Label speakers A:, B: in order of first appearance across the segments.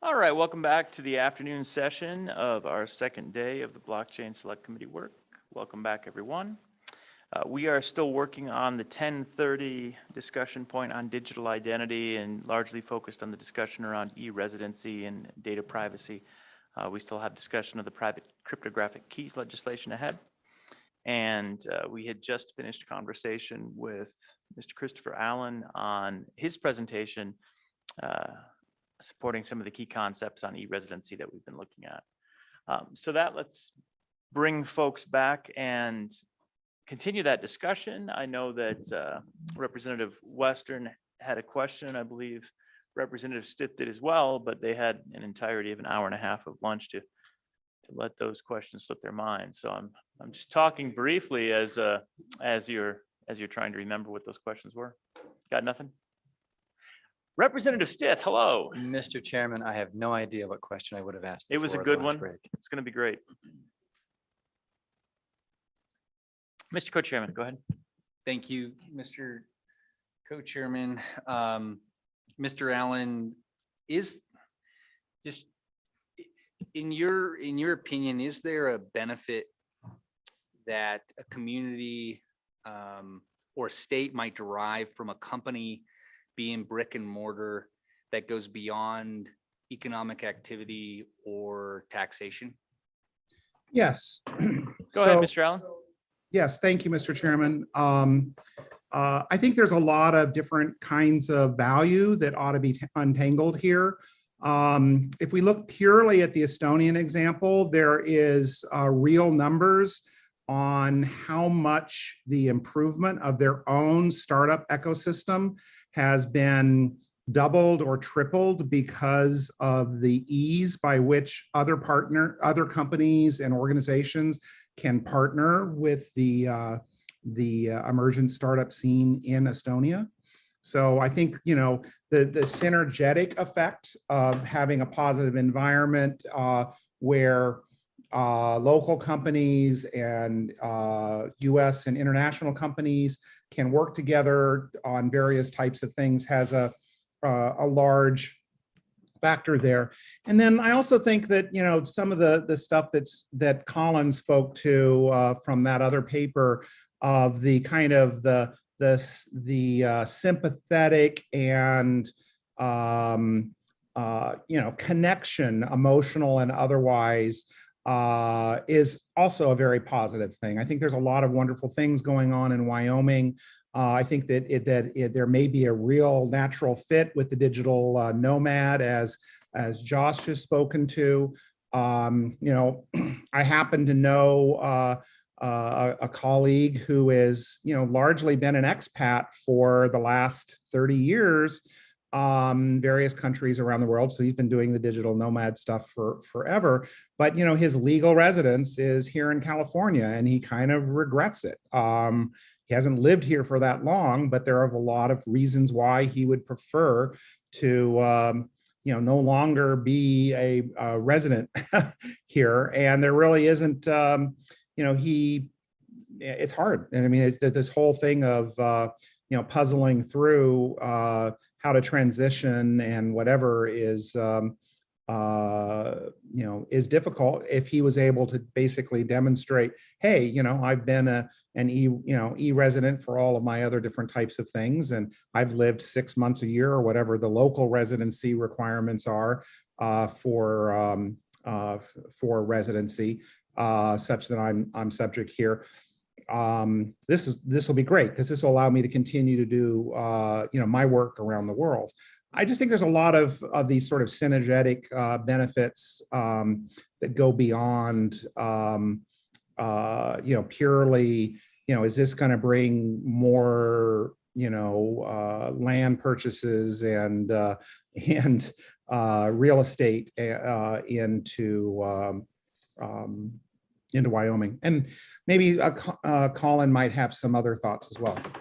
A: All right, welcome back to the afternoon session of our second day of the Blockchain Select Committee work. Welcome back, everyone. We are still working on the 10:30 discussion point on digital identity and largely focused on the discussion around e-residency and data privacy. We still have discussion of the private cryptographic keys legislation ahead. And we had just finished conversation with Mr. Christopher Allen on his presentation supporting some of the key concepts on e-residency that we've been looking at. Let's bring folks back and continue that discussion. I know that Representative Western had a question. I believe Representative Stitt did as well, but they had an entirety of an hour and a half of lunch to let those questions slip their minds. So I'm just talking briefly as you're trying to remember what those questions were. Got nothing? Representative Stith, hello.
B: Mr. Chairman, I have no idea what question I would have asked.
A: It was a
B: before
A: good
B: the lunch
A: one.
B: break.
A: It's going to be great. Mr. Co-Chairman, go ahead.
C: Thank you, Mr. Co-Chairman. Mr. Allen, is just in your opinion, is there a benefit that a community or state might derive from a company being brick and mortar that goes beyond economic activity or taxation?
D: Yes.
A: Go ahead, Mr. Allen.
D: Yes, thank you, Mr. Chairman. I think there's a lot of different kinds of value that ought to be untangled here. If we look purely at the Estonian example, there is real numbers on how much the improvement of their own startup ecosystem has been doubled or tripled because of the ease by which other companies and organizations can partner with the emergent startup scene in Estonia. So I think, you know, the synergetic effect of having a positive environment where local companies and US and international companies can work together on various types of things has a large factor there. And then I also think that, you know, some of the stuff that Colin spoke to from that other paper of the kind of the sympathetic and you know, connection, emotional and otherwise, is also a very positive thing. I think there's a lot of wonderful things going on in Wyoming. I think that there may be a real natural fit with the digital nomad, as Josh has spoken to. You know, I happen to know a colleague who has, you know, largely been an expat for the last 30 years, various countries around the world. So he's been doing the digital nomad stuff for forever. But, you know, his legal residence is here in California and he kind of regrets it. He hasn't lived here for that long, but there are a lot of reasons why he would prefer to, you know, no longer be a resident here. And there really isn't, you know, it's hard. And I mean, this whole thing of, you know, puzzling through how to transition and whatever is, you know, is difficult. If he was able to basically demonstrate, hey, you know, I've been an e-resident for all of my other different types of things, and I've lived 6 months a year or whatever the local residency requirements are for residency, such that I'm subject here. This will be great because this will allow me to continue to do you know, my work around the world. I just think there's a lot of these sort of synergetic benefits that go beyond you know, purely, you know, is this going to bring more, you know, land purchases and real estate into Wyoming. And maybe Colin might have some other thoughts as well.
A: Thank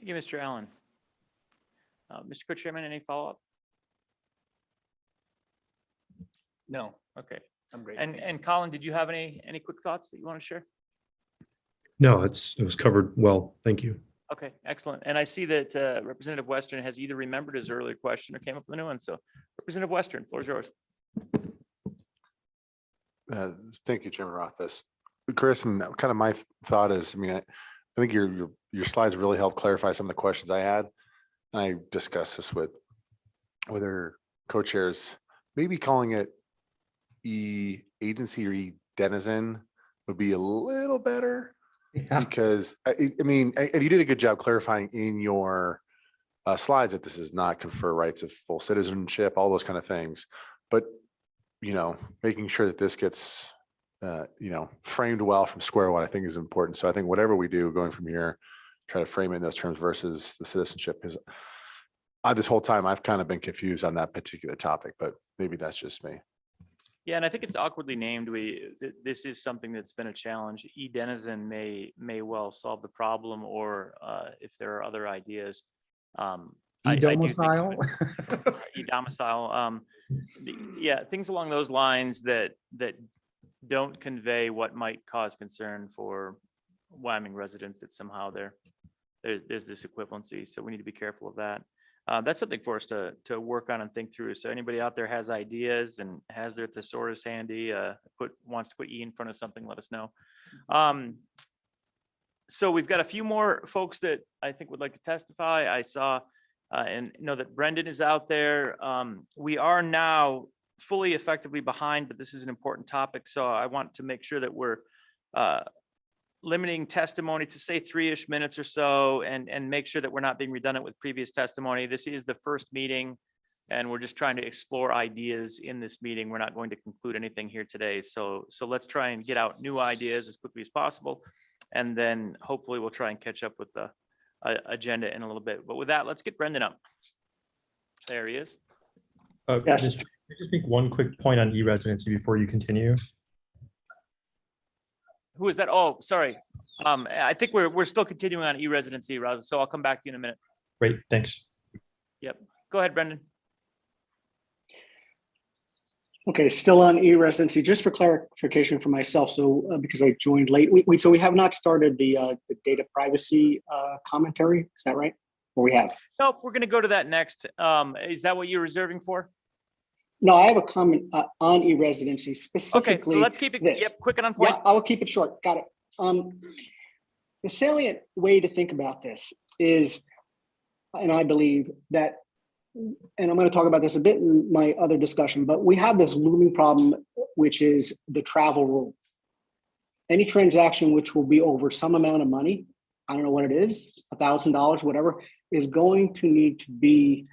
A: you, Mr. Allen. Mr. Co-Chairman, any follow-up?
C: No,
A: Okay.
C: I'm great.
A: And Colin, did you have any quick thoughts that you want to share?
E: No, it was covered well. Thank you.
A: Okay, excellent. And I see that Representative Western has either remembered his earlier question or came up with a new one. So Representative Western, floor is yours.
F: Thank you, Chairman Rothfuss. Chris, and kind of my thought is, I mean, I think your slides really helped clarify some of the questions I had. And I discussed this with our co-chairs, maybe calling it E-agency or E-denizen would be a little better.
D: Yeah.
F: Because I mean, and you did a good job clarifying in your slides that this is not confer rights of full citizenship, all those kind of things. But, making sure that this gets, framed well from square one, I think is important. So I think whatever we do going from here, try to frame it in those terms versus the citizenship, because this whole time I've kind of been confused on that particular topic, but maybe that's just me.
A: Yeah, and I think it's awkwardly named. This is something that's been a challenge. E-denizen may well solve the problem, or if there are other ideas. I do think
D: E-domicile?
A: E-domicile. Yeah, things along those lines that don't convey what might cause concern for Wyoming residents, that somehow there's this equivalency. So we need to be careful of that. That's something for us to work on and think through. So anybody out there has ideas and has their thesaurus handy, wants to put E in front of something, let us know. So we've got a few more folks that I think would like to testify. I saw and know that Brendan is out there. We are now fully effectively behind, but this is an important topic. So I want to make sure that we're limiting testimony to say 3-ish minutes or so, and make sure that we're not being redundant with previous testimony. This is the first meeting, and we're just trying to explore ideas in this meeting. We're not going to conclude anything here today. So let's try and get out new ideas as quickly as possible. And then hopefully we'll try and catch up with the agenda in a little bit. But with that, let's get Brendan up. There he is.
E: Yes. Can I just make one quick point on e-residency before you continue?
A: Who is that? Oh, sorry. I think we're still continuing on e-residency, Raza, so I'll come back to you in a minute.
E: Great, thanks.
A: Yep. Go ahead, Brendan.
G: Okay, still on e-residency, just for clarification for myself. So because I joined late, so we have not started the data privacy commentary. Is that right? Or we have?
A: Nope, we're going to go to that next. Is that what you're reserving for?
G: No, I have a comment on e-residency
A: Okay,
G: specifically.
A: so let's keep it quick and on point.
G: Yeah, I will keep it short. Got it. The salient way to think about this is, and I believe that, and I'm going to talk about this a bit in my other discussion, but we have this looming problem, which is the travel rule. Any transaction which will be over some amount of money, I don't know what it is, $1,000, whatever, is going to need to be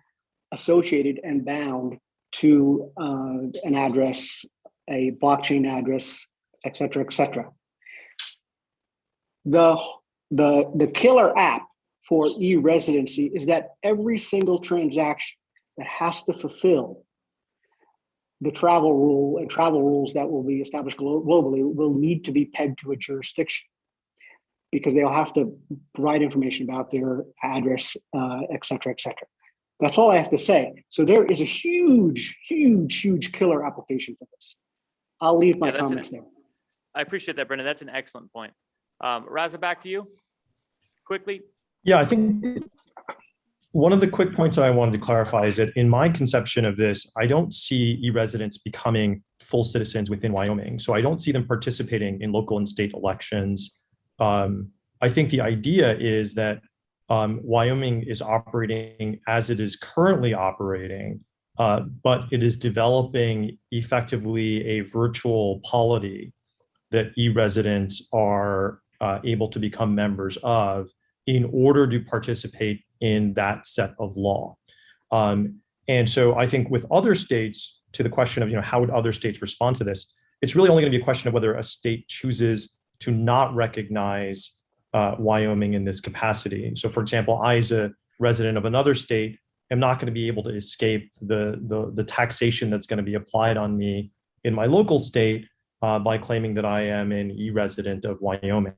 G: associated and bound to an address, a blockchain address, et cetera, et cetera. The killer app for e-residency is that every single transaction that has to fulfill the travel rule and travel rules that will be established globally will need to be pegged to a jurisdiction, because they'll have to provide information about their address, et cetera, et cetera. That's all I have to say. So there is a huge, huge, huge killer application for this. I'll leave my comments there.
A: I appreciate that, Brendan. That's an excellent point. Raza, back to you quickly.
E: Yeah, I think one of the quick points that I wanted to clarify is that in my conception of this, I don't see e-residents becoming full citizens within Wyoming. So I don't see them participating in local and state elections. I think the idea is that Wyoming is operating as it is currently operating, but it is developing effectively a virtual polity that e-residents are able to become members of in order to participate in that set of law. And so I think with other states, to the question of how would other states respond to this, it's really only going to be a question of whether a state chooses to not recognize Wyoming in this capacity. So for example, I, as a resident of another state, am not going to be able to escape the taxation that's going to be applied on me in my local state by claiming that I am an e-resident of Wyoming.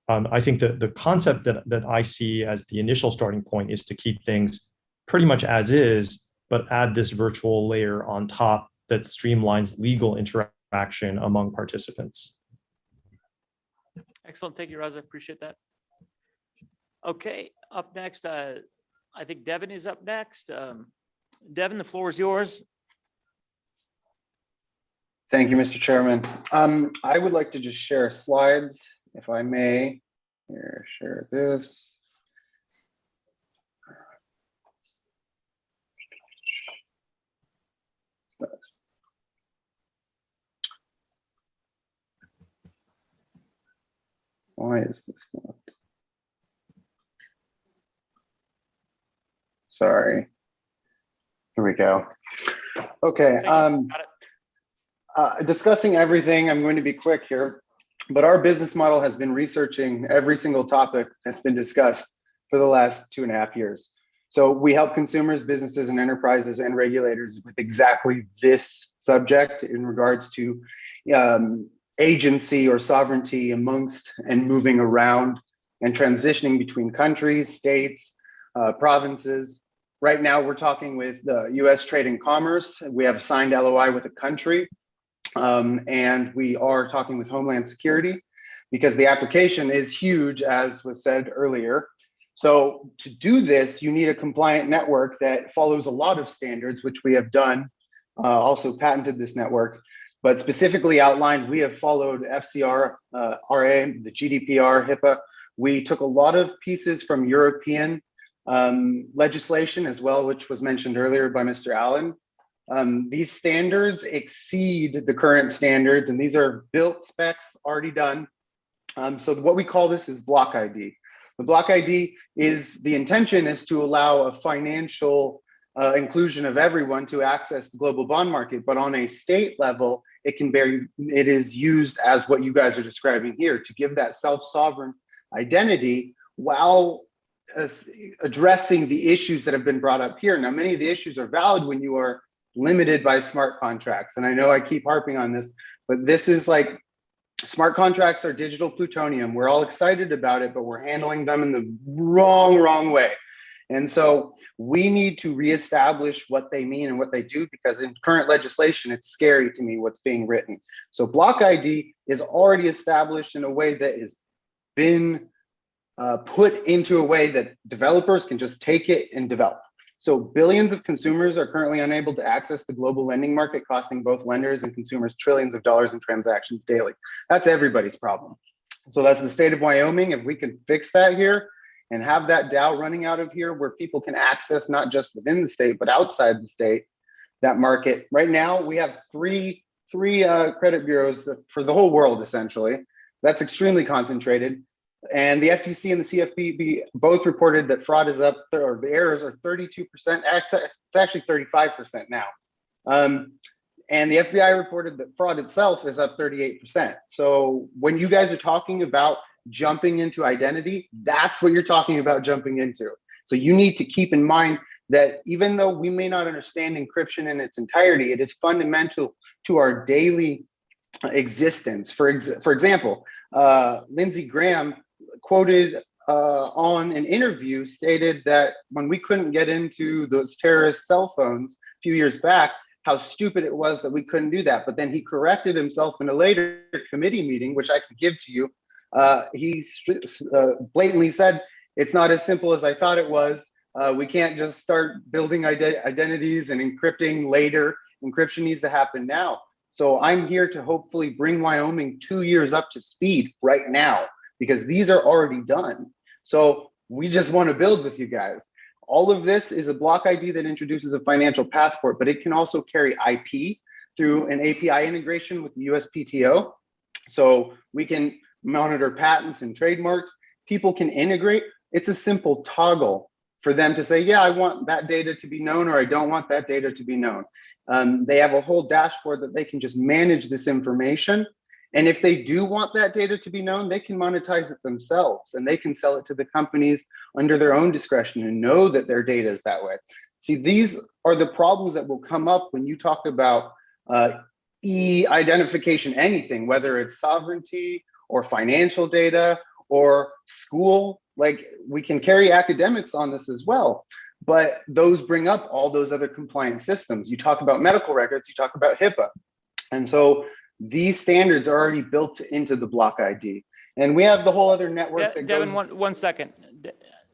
E: I think that the concept that I see as the initial starting point is to keep things pretty much as is, but add this virtual layer on top that streamlines legal interaction among participants.
A: Excellent. Thank you, Raza. Appreciate that. Okay, up next, I think Devin is up next. Devin, the floor is yours.
H: Thank you, Mr. Chairman. I would like to just share slides, if I may. Here, share this. Why is this not? Sorry. Here we go. Okay.
A: Got it.
H: Discussing everything, I'm going to be quick here, but our business model has been researching every single topic that's been discussed for the last 2.5 years. So we help consumers, businesses, and enterprises and regulators with exactly this subject in regards to agency or sovereignty amongst and moving around and transitioning between countries, states, provinces. Right now, we're talking with the US Trade and Commerce. We have a signed LOI with a country. And we are talking with Homeland Security because the application is huge, as was said earlier. So to do this, you need a compliant network that follows a lot of standards, which we have done, also patented this network, but specifically outlined, we have followed FCR, RA, the GDPR, HIPAA. We took a lot of pieces from European legislation as well, which was mentioned earlier by Mr. Allen. These standards exceed the current standards, and these are built specs already done. So what we call this is block ID. The block ID is, the intention is to allow a financial inclusion of everyone to access the global bond market, but on a state level, it is used as what you guys are describing here to give that self-sovereign identity while addressing the issues that have been brought up here. Now, many of the issues are valid when you are limited by smart contracts. And I know I keep harping on this, but this is like, smart contracts are digital plutonium. We're all excited about it, but we're handling them in the wrong way. And so we need to reestablish what they mean and what they do, because in current legislation, it's scary to me what's being written. So block ID is already established in a way that has been put into a way that developers can just take it and develop. So billions of consumers are currently unable to access the global lending market, costing both lenders and consumers trillions of dollars in transactions daily. That's everybody's problem. So that's the state of Wyoming. If we can fix that here and have that DAO running out of here where people can access not just within the state, but outside the state, that market. Right now, we have three credit bureaus for the whole world, essentially. That's extremely concentrated. And the FTC and the CFPB both reported that fraud is up, or the errors are 32%. It's actually 35% now. And the FBI reported that fraud itself is up 38%. So when you guys are talking about jumping into identity, that's what you're talking about jumping into. So you need to keep in mind that even though we may not understand encryption in its entirety, it is fundamental to our daily existence. For example, Lindsey Graham quoted on an interview stated that when we couldn't get into those terrorist cell phones a few years back, how stupid it was that we couldn't do that. But then he corrected himself in a later committee meeting, which I can give to you. He blatantly said, it's not as simple as I thought it was. We can't just start building identities and encrypting later. Encryption needs to happen now. So I'm here to hopefully bring Wyoming 2 years up to speed right now, because these are already done. So we just want to build with you guys. All of this is a block ID that introduces a financial passport, but it can also carry IP through an API integration with the USPTO. So we can monitor patents and trademarks. People can integrate. It's a simple toggle for them to say, yeah, I want that data to be known, or I don't want that data to be known. They have a whole dashboard that they can just manage this information. And if they do want that data to be known, they can monetize it themselves, and they can sell it to the companies under their own discretion and know that their data is that way. See, these are the problems that will come up when you talk about e-identification, anything, whether it's sovereignty or financial data or school. Like, we can carry academics on this as well, but those bring up all those other compliance systems. You talk about medical records, you talk about HIPAA. And so these standards are already built into the block ID. And we have the whole other network that
A: Devin,
H: goes.
A: one second.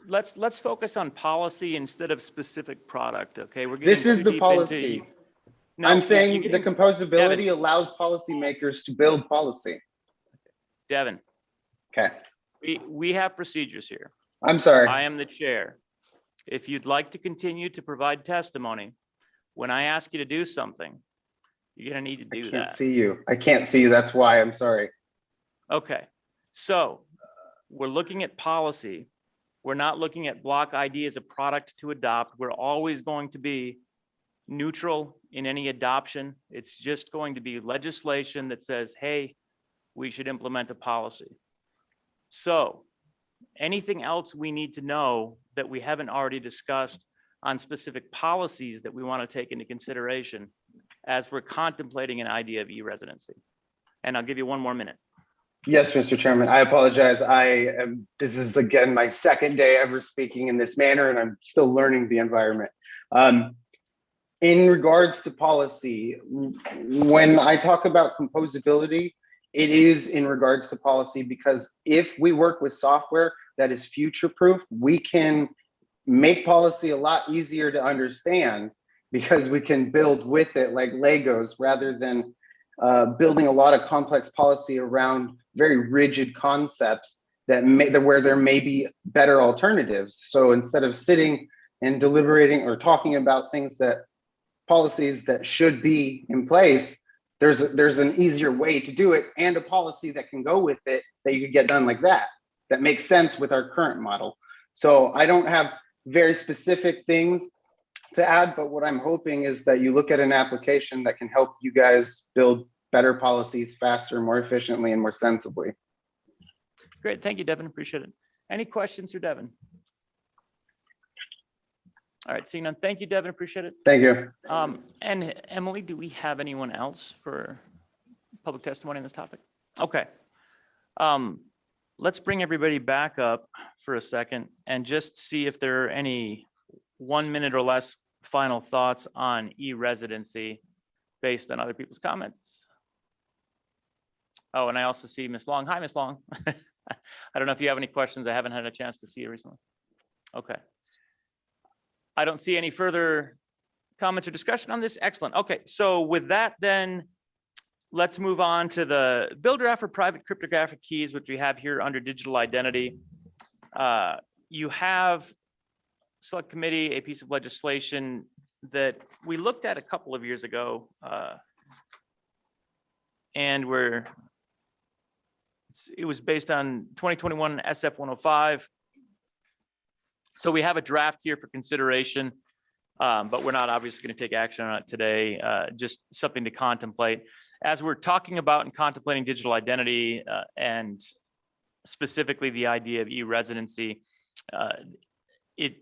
A: let's focus on policy instead of specific product, okay? We're
H: This
A: getting
H: is
A: too
H: the
A: deep
H: policy.
A: into. No,
H: I'm
A: you're
H: saying the
A: getting-
H: composability allows policymakers to build policy.
A: Devin,
H: Okay,
A: we have procedures here.
H: I'm sorry.
A: I am the chair. If you'd like to continue to provide testimony, when I ask you to do something, you're gonna need to
H: I
A: do
H: can't
A: that.
H: see you. I can't see you. That's why. I'm sorry.
A: Okay, so we're looking at policy. We're not looking at block ID as a product to adopt. We're always going to be neutral in any adoption. It's just going to be legislation that says, hey, we should implement a policy. So anything else we need to know that we haven't already discussed on specific policies that we want to take into consideration as we're contemplating an idea of e-residency? And I'll give you one more minute.
H: Yes, Mr. Chairman, I apologize. This is again my second day ever speaking in this manner, and I'm still learning the environment. In regards to policy, when I talk about composability, it is in regards to policy, because if we work with software that is future-proof, we can make policy a lot easier to understand because we can build with it like Legos rather than building a lot of complex policy around very rigid concepts where there may be better alternatives. So instead of sitting and deliberating or talking about policies that should be in place, there's an easier way to do it and a policy that can go with it that you could get done like that makes sense with our current model. So I don't have very specific things to add, but what I'm hoping is that you look at an application that can help you guys build better policies faster, more efficiently, and more sensibly.
A: Great, thank you, Devin, appreciate it. Any questions for Devin? All right, seeing none, thank you, Devin, appreciate it.
H: Thank you.
A: And Emily, do we have anyone else for public testimony on this topic? Okay. Let's bring everybody back up for a second and just see if there are any 1 minute or less final thoughts on e-residency based on other people's comments. Oh, and I also see Ms. Long. Hi, Ms. Long. I don't know if you have any questions. I haven't had a chance to see you recently. Okay. I don't see any further comments or discussion on this. Excellent. Okay, so with that, then let's move on to the bill draft for private cryptographic keys, which we have here under digital identity. You have select committee, a piece of legislation that we looked at a couple of years ago. And it was based on 2021 SF 105. So we have a draft here for consideration, but we're not obviously going to take action on it today, just something to contemplate. As we're talking about and contemplating digital identity and specifically the idea of e-residency, it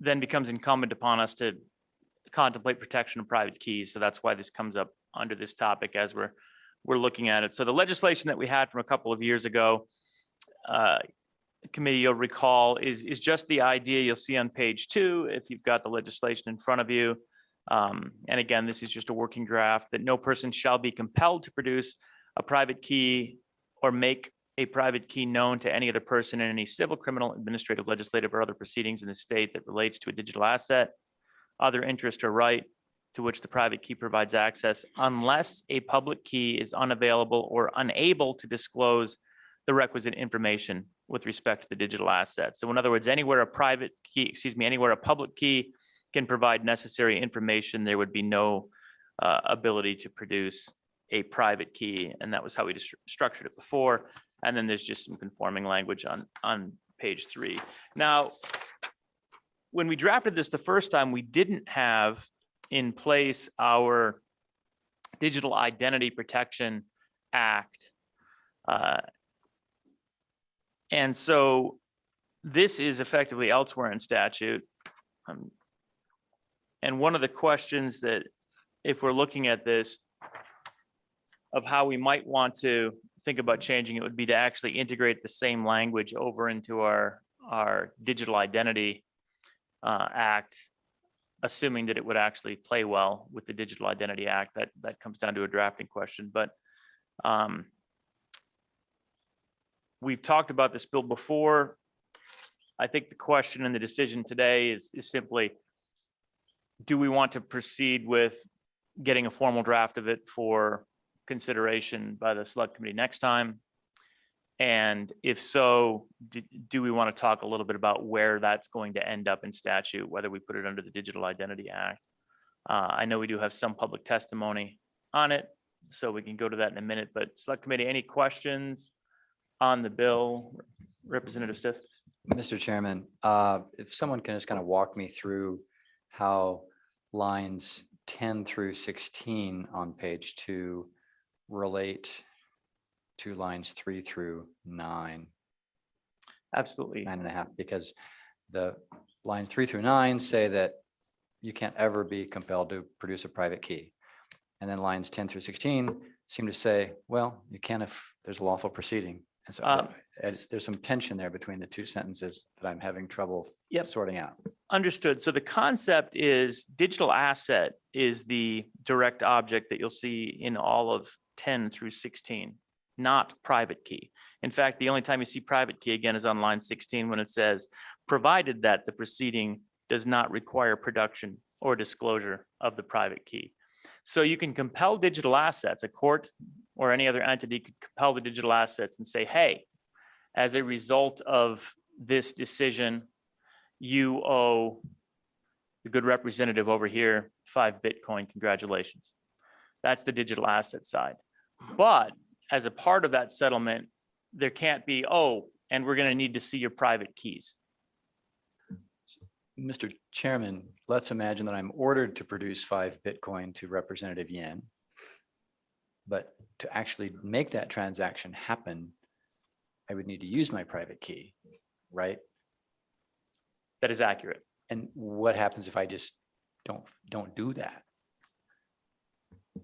A: then becomes incumbent upon us to contemplate protection of private keys. So that's why this comes up under this topic as we're looking at it. So the legislation that we had from a couple of years ago, committee, you'll recall, is just the idea you'll see on page 2 if you've got the legislation in front of you. And again, this is just a working draft that no person shall be compelled to produce a private key or make a private key known to any other person in any civil, criminal, administrative, legislative, or other proceedings in the state that relates to a digital asset, other interest or right to which the private key provides access, unless a public key is unavailable or unable to disclose the requisite information with respect to the digital asset. So in other words, anywhere a public key can provide necessary information, there would be no ability to produce a private key. And that was how we structured it before. And then there's just some conforming language on page 3. Now, when we drafted this the first time, we didn't have in place our Digital Identity Protection Act. And so this is effectively elsewhere in statute. And one of the questions that, if we're looking at this, of how we might want to think about changing it would be to actually integrate the same language over into our Digital Identity Act, assuming that it would actually play well with the Digital Identity Act. That comes down to a drafting question. But we've talked about this bill before. I think the question and the decision today is simply, do we want to proceed with getting a formal draft of it for consideration by the select committee next time? And if so, do we want to talk a little bit about where that's going to end up in statute, whether we put it under the Digital Identity Act? I know we do have some public testimony on it, so we can go to that in a minute, but select committee, any questions on the bill? Representative Stith?
B: Mr. Chairman, if someone can just kind of walk me through how lines 10 through 16 on page 2 relate to lines 3 through 9,
A: Absolutely.
B: 9.5, because the lines 3 through 9 say that you can't ever be compelled to produce a private key. And then lines 10 through 16 seem to say, well, you can if there's a lawful proceeding. And so there's some tension there between the two sentences that I'm having trouble sorting out.
A: Understood. So the concept is digital asset is the direct object that you'll see in all of 10 through 16, not private key. In fact, the only time you see private key again is on line 16 when it says, provided that the proceeding does not require production or disclosure of the private key. So you can compel digital assets. A court or any other entity could compel the digital assets and say, hey, as a result of this decision, you owe the good representative over here 5 Bitcoin. Congratulations. That's the digital asset side. But as a part of that settlement, there can't be, oh, and we're going to need to see your private keys.
B: Mr. Chairman, let's imagine that I'm ordered to produce 5 Bitcoin to Representative Yen. But to actually make that transaction happen, I would need to use my private key, right?
A: That is accurate.
B: And what happens if I just don't do that?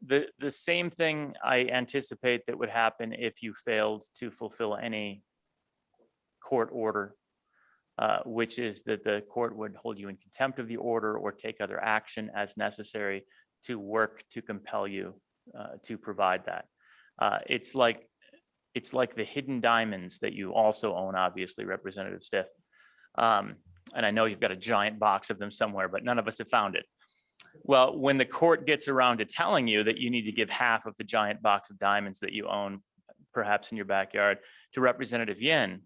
A: The same thing I anticipate that would happen if you failed to fulfill any court order, which is that the court would hold you in contempt of the order or take other action as necessary to work to compel you to provide that. It's like the hidden diamonds that you also own, obviously, Representative Stith. And I know you've got a giant box of them somewhere, but none of us have found it. Well, when the court gets around to telling you that you need to give half of the giant box of diamonds that you own, perhaps in your backyard, to Representative Yin,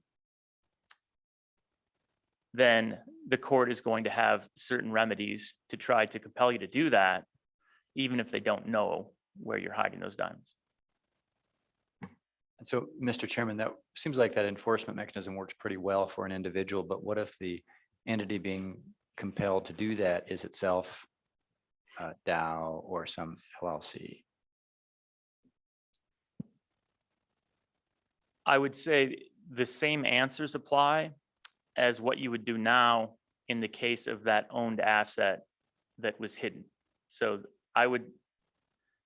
A: then the court is going to have certain remedies to try to compel you to do that, even if they don't know where you're hiding those diamonds.
B: And so, Mr. Chairman, that seems like that enforcement mechanism works pretty well for an individual, but what if the entity being compelled to do that is itself a DAO or some LLC?
A: I would say the same answers apply as what you would do now in the case of that owned asset that was hidden. So I would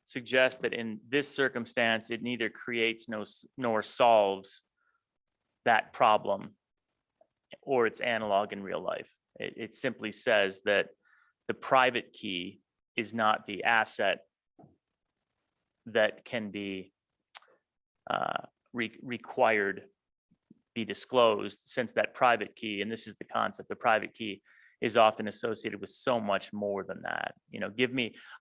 A: suggest that in this circumstance, it neither creates nor solves that problem or its analog in real life. It simply says that the private key is not the asset that can be required be disclosed, since that private key, and this is the concept, the private key is often associated with so much more than that. You know,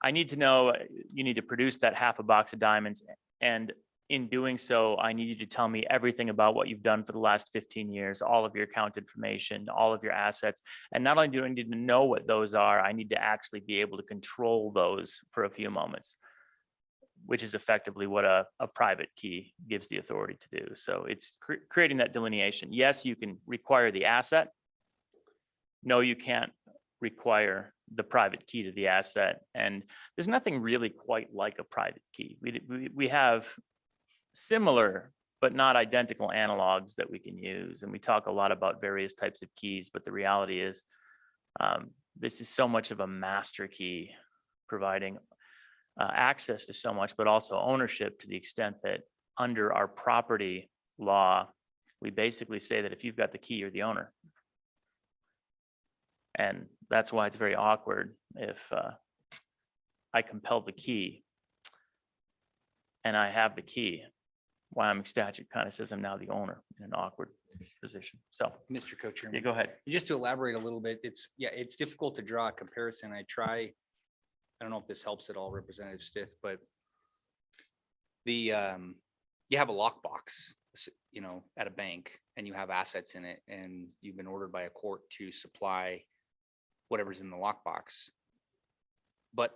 A: I need to know, you need to produce that half a box of diamonds, and in doing so, I need you to tell me everything about what you've done for the last 15 years, all of your account information, all of your assets. And not only do I need to know what those are, I need to actually be able to control those for a few moments, which is effectively what a private key gives the authority to do. So it's creating that delineation. Yes, you can require the asset. No, you can't require the private key to the asset. And there's nothing really quite like a private key. We have similar but not identical analogs that we can use. And we talk a lot about various types of keys, but the reality is this is so much of a master key, providing access to so much, but also ownership, to the extent that under our property law, we basically say that if you've got the key, you're the owner. And that's why it's very awkward if I compel the key and I have the key, Wyoming statute kind of says I'm now the owner in an awkward position. So,
C: Mr. Co-Chairman.
A: yeah, go ahead.
C: Just to elaborate a little bit, it's difficult to draw a comparison. I don't know if this helps at all, Representative Stith, but you have a lockbox, at a bank, and you have assets in it, and you've been ordered by a court to supply whatever's in the lockbox. But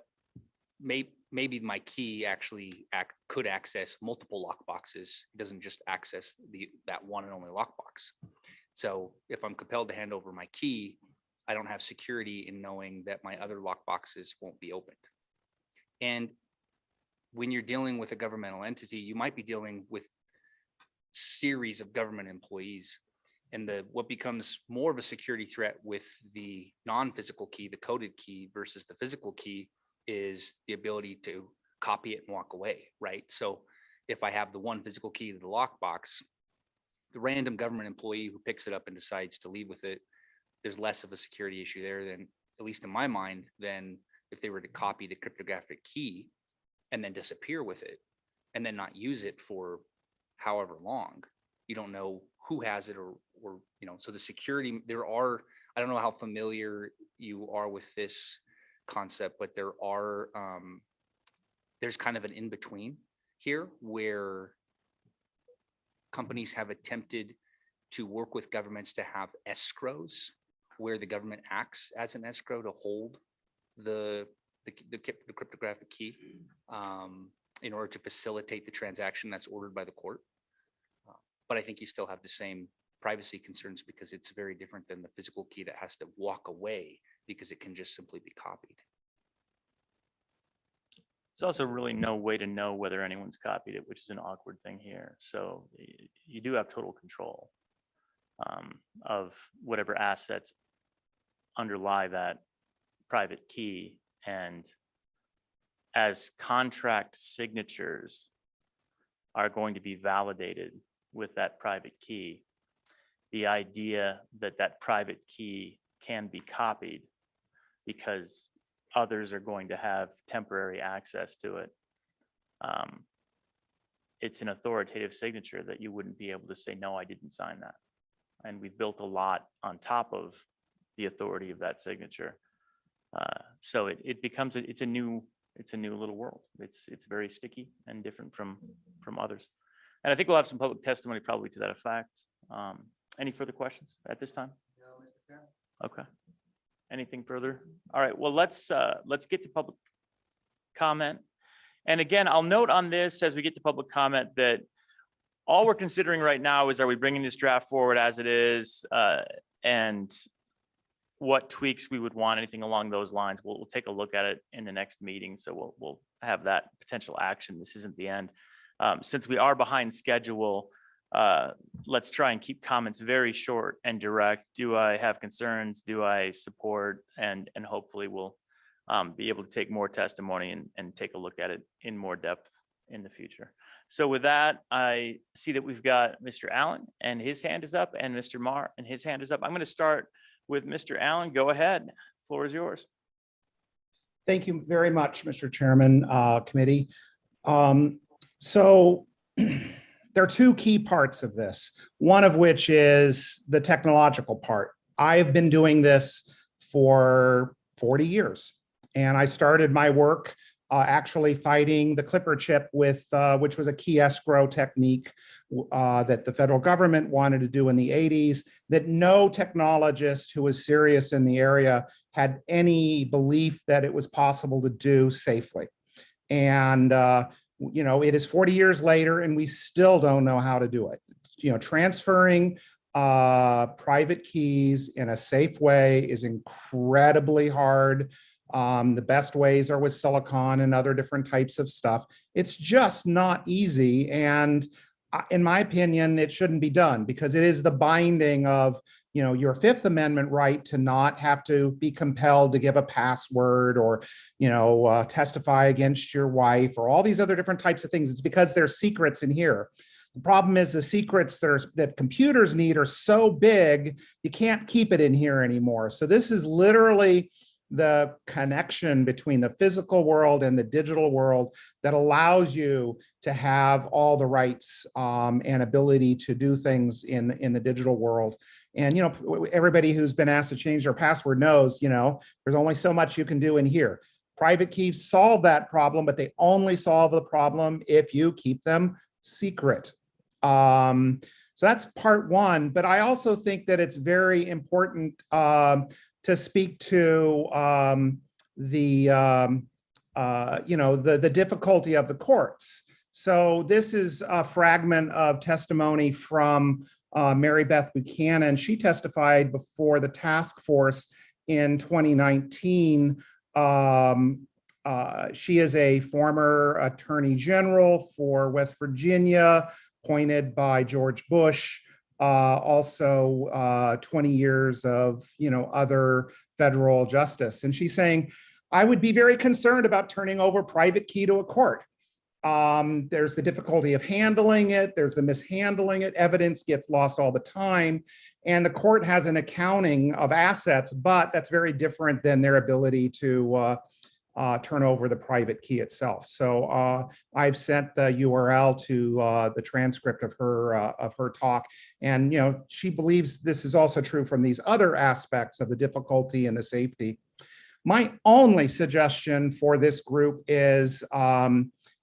C: maybe my key actually could access multiple lockboxes. It doesn't just access that one and only lockbox. So if I'm compelled to hand over my key, I don't have security in knowing that my other lockboxes won't be opened. And when you're dealing with a governmental entity, you might be dealing with series of government employees. And what becomes more of a security threat with the non-physical key, the coded key versus the physical key, is the ability to copy it and walk away, right? So if I have the one physical key to the lockbox, the random government employee who picks it up and decides to leave with it, there's less of a security issue there than, at least in my mind, than if they were to copy the cryptographic key and then disappear with it and then not use it for however long. You don't know who has it or so the security, I don't know how familiar you are with this concept, but there's kind of an in-between here where companies have attempted to work with governments to have escrows where the government acts as an escrow to hold the cryptographic key in order to facilitate the transaction that's ordered by the court. But I think you still have the same privacy concerns because it's very different than the physical key that has to walk away because it can just simply be copied.
A: There's also really no way to know whether anyone's copied it, which is an awkward thing here. So you do have total control of whatever assets underlie that private key. And as contract signatures are going to be validated with that private key, the idea that that private key can be copied because others are going to have temporary access to it. It's an authoritative signature that you wouldn't be able to say, no, I didn't sign that. And we've built a lot on top of the authority of that signature. So it becomes, it's a new little world. It's very sticky and different from others. And I think we'll have some public testimony probably to that effect. Any further questions at this time? No, Mr. Chair. Okay. Anything further? All right, well, let's get to public comment. And again, I'll note on this as we get to public comment that all we're considering right now is, are we bringing this draft forward as it is, and what tweaks we would want, anything along those lines. We'll take a look at it in the next meeting. So we'll have that potential action. This isn't the end. Since we are behind schedule, let's try and keep comments very short and direct. Do I have concerns? Do I support? And hopefully we'll be able to take more testimony and take a look at it in more depth in the future. So with that, I see that we've got Mr. Allen and his hand is up, and Mr. Marr and his hand is up. I'm going to start with Mr. Allen. Go ahead. Floor is yours.
D: Thank you very much, Mr. Chairman, committee. So there are two key parts of this, one of which is the technological part. I've been doing this for 40 years, and I started my work actually fighting the clipper chip with, which was a key escrow technique that the federal government wanted to do in the 80s, that no technologist who was serious in the area had any belief that it was possible to do safely. And it is 40 years later and we still don't know how to do it. Transferring private keys in a safe way is incredibly hard. The best ways are with silicon and other different types of stuff. It's just not easy. And in my opinion, it shouldn't be done because it is the binding of, your Fifth Amendment right to not have to be compelled to give a password or, testify against your wife or all these other different types of things. It's because there's secrets in here. The problem is the secrets that computers need are so big, you can't keep it in here anymore. So this is literally the connection between the physical world and the digital world that allows you to have all the rights and ability to do things in the digital world. And, everybody who's been asked to change their password knows, there's only so much you can do in here. Private keys solve that problem, but they only solve the problem if you keep them secret. So that's part one, but I also think that it's very important to speak to the difficulty of the courts. So this is a fragment of testimony from Mary Beth Buchanan. She testified before the task force in 2019. She is a former attorney general for West Virginia, appointed by George Bush, also 20 years of other federal justice. And she's saying, I would be very concerned about turning over private key to a court. There's the difficulty of handling it. There's the mishandling it. Evidence gets lost all the time. And the court has an accounting of assets, but that's very different than their ability to turn over the private key itself. So I've sent the URL to the transcript of her talk, and she believes this is also true from these other aspects of the difficulty and the safety. My only suggestion for this group is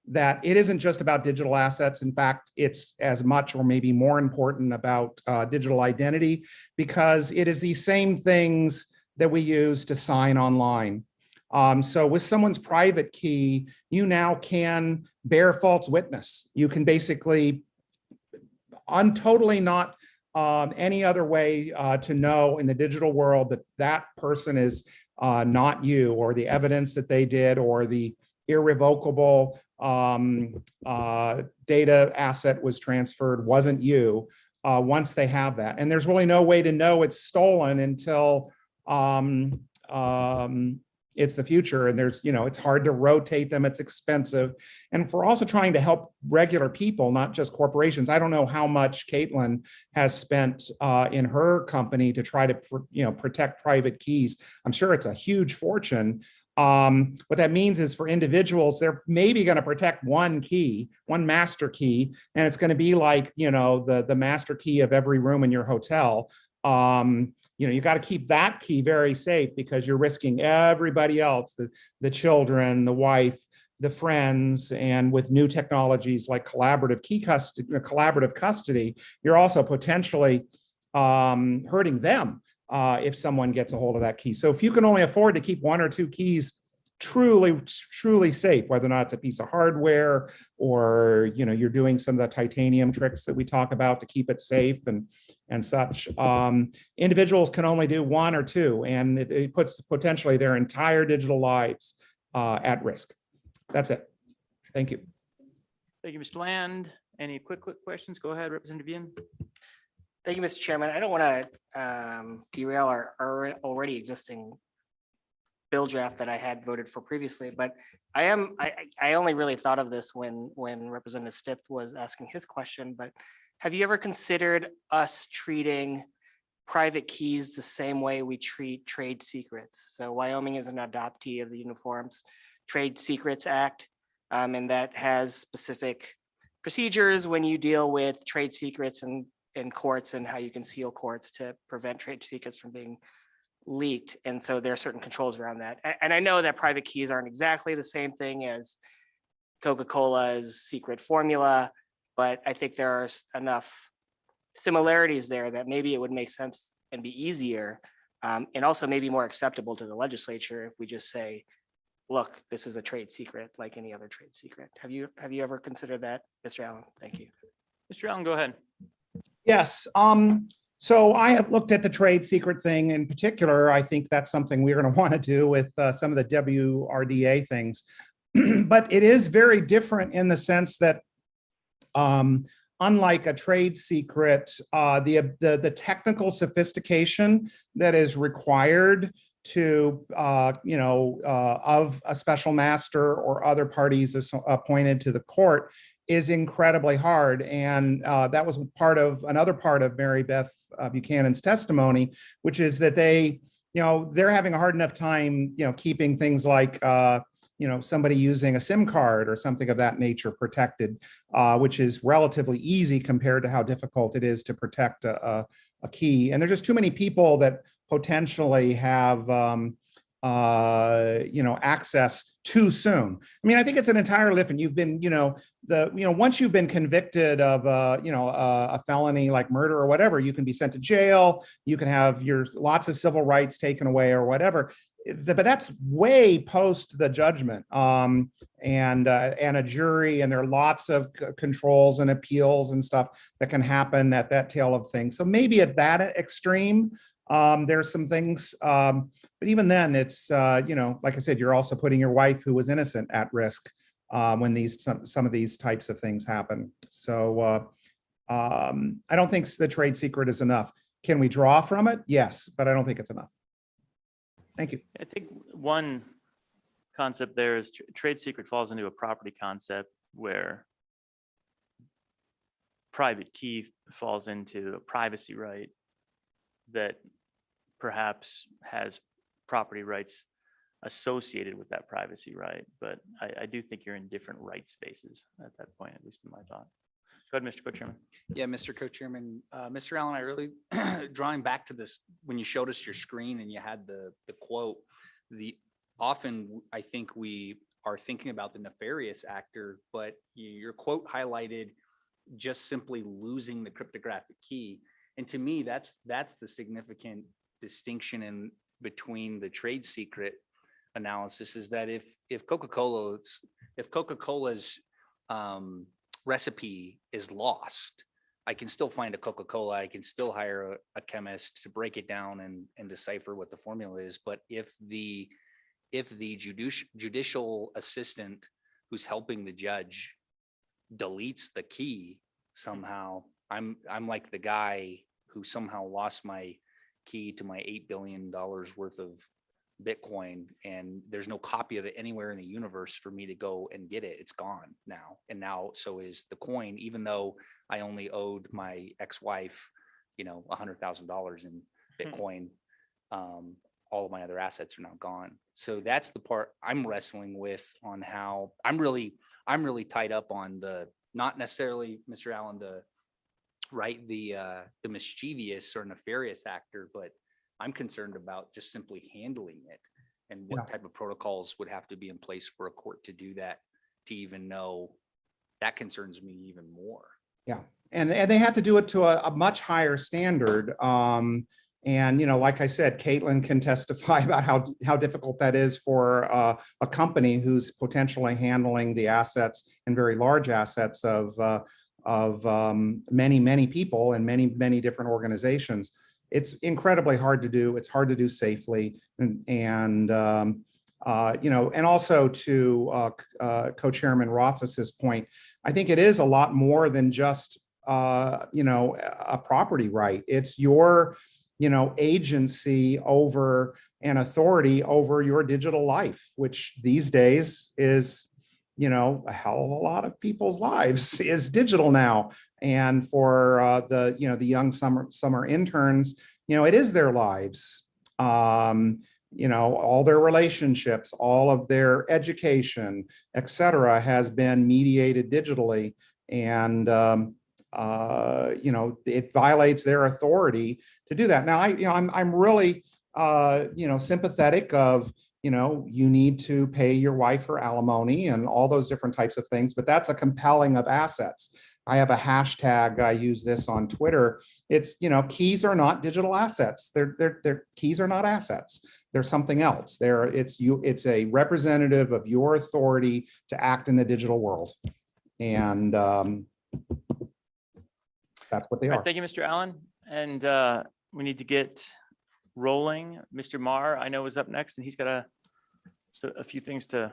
D: that it isn't just about digital assets. In fact, it's as much or maybe more important about digital identity, because it is these same things that we use to sign online. So with someone's private key, you now can bear false witness. You can basically, totally not any other way to know in the digital world that that person is not you, or the evidence that they did, or the irrevocable data asset was transferred wasn't you once they have that. And there's really no way to know it's stolen until it's the future, and there's, it's hard to rotate them, it's expensive. And for also trying to help regular people, not just corporations. I don't know how much Caitlin has spent in her company to try to, protect private keys. I'm sure it's a huge fortune. What that means is for individuals, they're maybe going to protect one key, one master key, and it's going to be like, the master key of every room in your hotel. You got to keep that key very safe, because you're risking everybody else, the children, the wife, the friends, and with new technologies like collaborative custody, you're also potentially hurting them if someone gets a hold of that key. So if you can only afford to keep one or two keys truly safe, whether or not it's a piece of hardware, or you're doing some of the titanium tricks that we talk about to keep it safe and such, individuals can only do one or two, and it puts potentially their entire digital lives at risk. That's it. Thank you.
A: Thank you, Mr. Land. Any quick questions? Go ahead, Representative Yin.
I: Thank you, Mr. Chairman. I don't want to derail our already existing bill draft that I had voted for previously, but I only really thought of this when Representative Stith was asking his question. But have you ever considered us treating private keys the same way we treat trade secrets? So Wyoming is an adoptee of the Uniform Trade Secrets Act, and that has specific procedures when you deal with trade secrets in courts, and how you can seal courts to prevent trade secrets from being leaked. And so there are certain controls around that. And I know that private keys aren't exactly the same thing as Coca-Cola's secret formula, but I think there are enough similarities there that maybe it would make sense and be easier, and also maybe more acceptable to the legislature if we just say, look, this is a trade secret like any other trade secret. Have you ever considered that, Mr. Allen? Thank you.
A: Mr. Allen, go ahead.
D: Yes. So I have looked at the trade secret thing in particular. I think that's something we're going to want to do with some of the WRDA things. But it is very different in the sense that unlike a trade secret, the technical sophistication that is required to, of a special master or other parties appointed to the court is incredibly hard. And that was another part of Mary Beth Buchanan's testimony, which is that they they're having a hard enough time, keeping things like, somebody using a SIM card or something of that nature protected, which is relatively easy compared to how difficult it is to protect a key. And there's just too many people that potentially have, access too soon. I mean, I think it's an entirely different. You've been, once you've been convicted of, a felony like murder or whatever, you can be sent to jail. You can have your lots of civil rights taken away or whatever. But that's way post the judgment, and a jury, and there are lots of controls and appeals and stuff that can happen at that tail of things. So maybe at that extreme, there's some things, but even then, it's like I said, you're also putting your wife, who was innocent, at risk when some of these types of things happen. So I don't think the trade secret is enough. Can we draw from it? Yes, but I don't think it's enough. Thank you.
A: I think one concept there is trade secret falls into a property concept where private key falls into a privacy right that perhaps has property rights associated with that privacy right. But I do think you're in different right spaces at that point, at least in my thought. Go ahead, Mr. Co-Chairman.
C: Yeah, Mr. Co-Chairman, Mr. Allen, I really, drawing back to this, when you showed us your screen and you had the quote, often I think we are thinking about the nefarious actor, but your quote highlighted just simply losing the cryptographic key. And to me, that's the significant distinction in between the trade secret analysis, is that if Coca-Cola's recipe is lost, I can still find a Coca-Cola. I can still hire a chemist to break it down and decipher what the formula is. But if the judicial assistant who's helping the judge deletes the key somehow, I'm like the guy who somehow lost my key to my $8 billion worth of Bitcoin, and there's no copy of it anywhere in the universe for me to go and get it. It's gone now. And now so is the coin, even though I only owed my ex-wife, $100,000 in Bitcoin. All of my other assets are now gone. So that's the part I'm wrestling with, on how I'm really tied up on not necessarily, Mr. Allen, the mischievous or nefarious actor, but I'm concerned about just simply handling it, and what type of protocols would have to be in place for a court to do that, to even know. That concerns me even more. Yeah.
D: And they have to do it to a much higher standard. And, like I said, Caitlin can testify about how difficult that is for a company who's potentially handling the assets, and very large assets of many, many people and many, many different organizations. It's incredibly hard to do. It's hard to do safely. And also to Co-Chairman Rothfuss's point, I think it is a lot more than just, a property right. It's your, agency over and authority over your digital life, which these days is, a hell of a lot of people's lives is digital now. And for the young summer interns, it is their lives. All their relationships, all of their education, et cetera, has been mediated digitally. And, it violates their authority to do that. Now, I'm really, sympathetic of, you need to pay your wife her alimony and all those different types of things, but that's a compelling of assets. I have a hashtag, I use this on Twitter. It's, keys are not digital assets. They're keys are not assets. They're something else. It's a representative of your authority to act in the digital world. And that's what they
A: All
D: are.
A: right, thank you, Mr. Allen. And we need to get rolling. Mr. Marr, I know, is up next, and he's got a few things to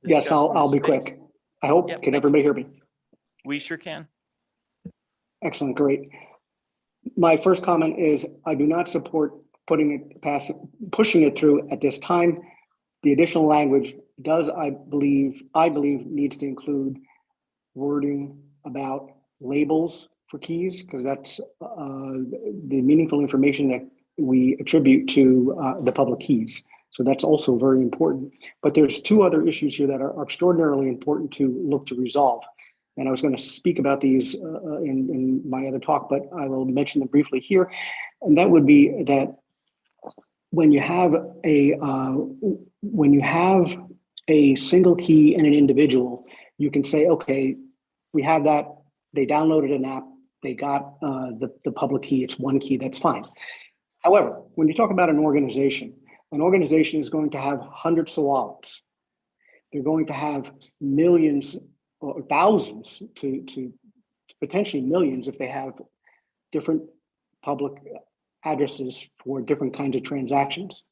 G: Yes,
A: discuss in
G: I'll be
A: space.
G: quick. I hope,
A: Yep,
G: can everybody hear me?
A: We sure can.
G: Excellent, great. My first comment is I do not support pushing it through at this time. The additional language does, I believe needs to include wording about labels for keys, because that's the meaningful information that we attribute to the public keys. So that's also very important. But there's two other issues here that are extraordinarily important to look to resolve. And I was going to speak about these in my other talk, but I will mention them briefly here. And that would be that when you have a single key in an individual, you can say, okay, we have that. They downloaded an app. They got the public key. It's one key. That's fine. However, when you talk about an organization is going to have hundreds of wallets. They're going to have millions or thousands to potentially millions if they have different public addresses for different kinds of transactions.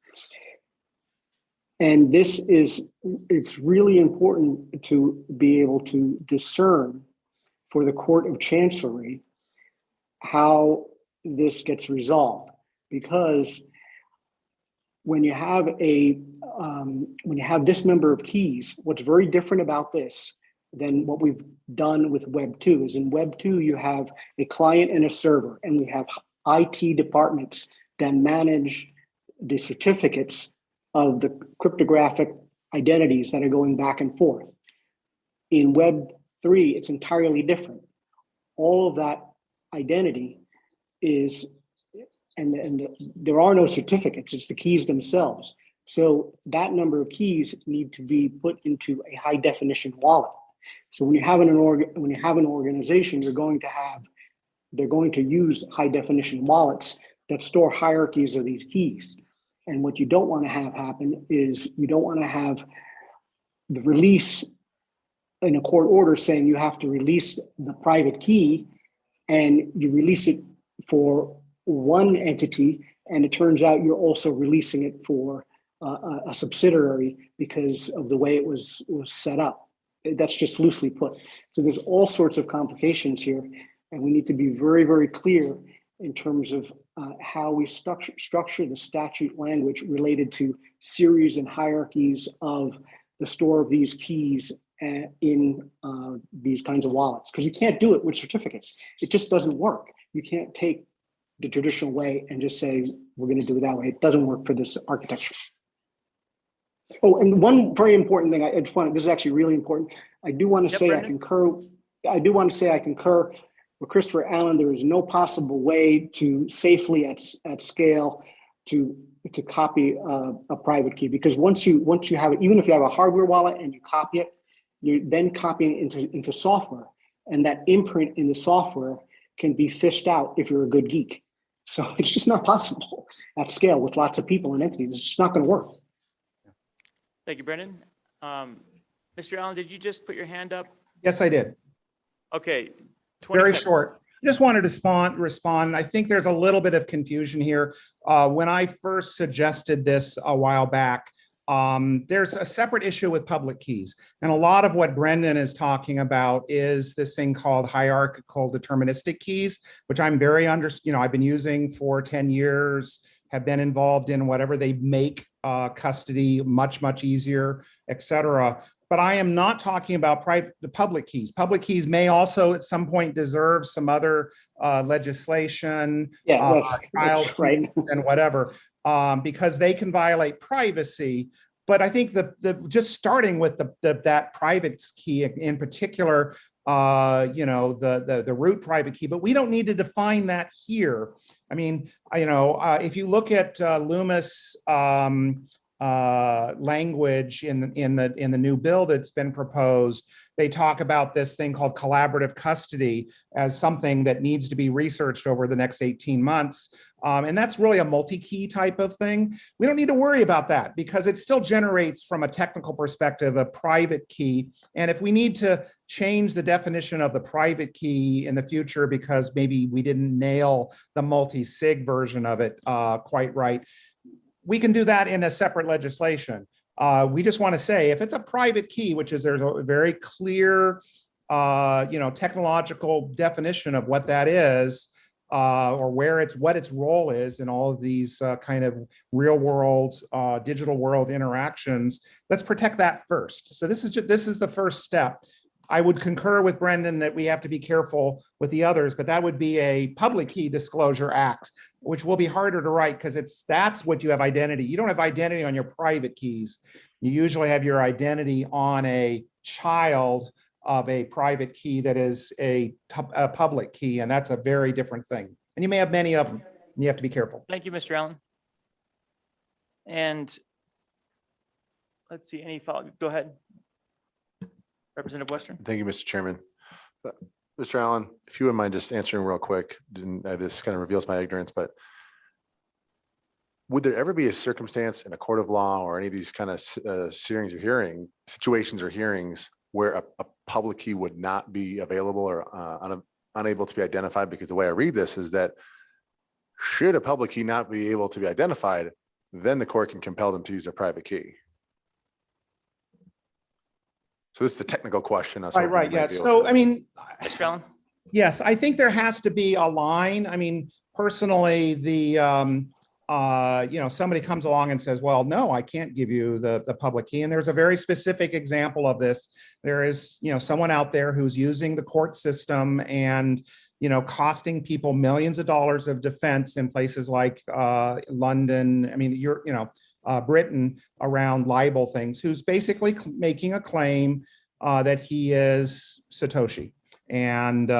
G: And it's really important to be able to discern for the Court of Chancery how this gets resolved, because when you have this number of keys, what's very different about this than what we've done with Web 2 is in Web 2, you have a client and a server, and we have IT departments that manage the certificates of the cryptographic identities that are going back and forth. In Web 3, it's entirely different. All of that identity is, and there are no certificates, it's the keys themselves. So that number of keys need to be put into a high definition wallet. So when you have an organization, they're going to use high definition wallets that store hierarchies of these keys. And what you don't want to have happen is you don't want to have the release in a court order saying you have to release the private key, and you release it for one entity, and it turns out you're also releasing it for a subsidiary because of the way it was set up. That's just loosely put. So there's all sorts of complications here, and we need to be very, very clear in terms of how we structure the statute language related to series and hierarchies of the store of these keys in these kinds of wallets, because you can't do it with certificates. It just doesn't work. You can't take the traditional way and just say, we're going to do it that way. It doesn't work for this architecture. Oh, and one very important thing, this is actually really important. I do want to say I concur with Christopher Allen. There is no possible way to safely at scale to copy a private key, because once you have it, even if you have a hardware wallet and you copy it, you're then copying it into software, and that imprint in the software can be fished out if you're a good geek. So it's just not possible at scale with lots of people and entities. It's just not going to work.
A: Thank you, Brendan. Mr. Allen, did you just put your hand up?
D: Yes, I did.
A: Okay. 20
D: Very
A: seconds.
D: short. I just wanted to respond. I think there's a little bit of confusion here. When I first suggested this a while back, there's a separate issue with public keys. And a lot of what Brendan is talking about is this thing called hierarchical deterministic keys, which I'm I've been using for 10 years, have been involved in whatever they make custody much, much easier, et cetera. But I am not talking about public keys. Public keys may also at some point deserve some other legislation,
G: that's right,
D: and whatever, because they can violate privacy. But I think just starting with that private key in particular, the root private key, but we don't need to define that here. I mean, if you look at Loomis language in the new bill that's been proposed, they talk about this thing called collaborative custody as something that needs to be researched over the next 18 months. And that's really a multi-key type of thing. We don't need to worry about that because it still generates, from a technical perspective, a private key. And if we need to change the definition of the private key in the future because maybe we didn't nail the multi-sig version of it quite right, we can do that in a separate legislation. We just want to say if it's a private key, which is there's a very clear, technological definition of what that is, or what its role is in all of these kind of real world, digital world interactions. Let's protect that first. So this is the first step. I would concur with Brendan that we have to be careful with the others, but that would be a public key disclosure act, which will be harder to write because that's what you have identity. You don't have identity on your private keys. You usually have your identity on a child of a private key that is a public key, and that's a very different thing. And you may have many of them, and you have to be careful.
A: Thank you, Mr. Allen. And let's see, any follow, go ahead. Representative Western.
F: Thank you, Mr. Chairman. Mr. Allen, if you wouldn't mind just answering real quick, this kind of reveals my ignorance, but would there ever be a circumstance in a court of law or any of these kind of situations or hearings where a public key would not be available or unable to be identified? Because the way I read this is that should a public key not be able to be identified, then the court can compel them to use their private key. So this is a technical question.
D: Right, yeah. So, I mean,
A: Mr. Allen.
D: yes, I think there has to be a line. I mean, personally, somebody comes along and says, well, no, I can't give you the public key. And there's a very specific example of this. There is, someone out there who's using the court system and, costing people millions of dollars of defense in places like London. I mean, Britain around libel things, who's basically making a claim that he is Satoshi. And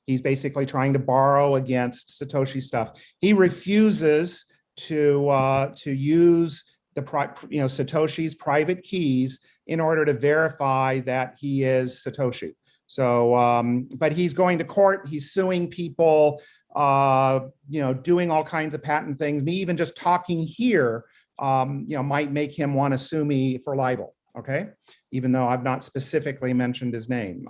D: he's basically trying to borrow against Satoshi stuff. He refuses to use Satoshi's private keys in order to verify that he is Satoshi. So, but he's going to court, he's suing people, doing all kinds of patent things. Me even just talking here might make him want to sue me for libel, okay? Even though I've not specifically mentioned his name.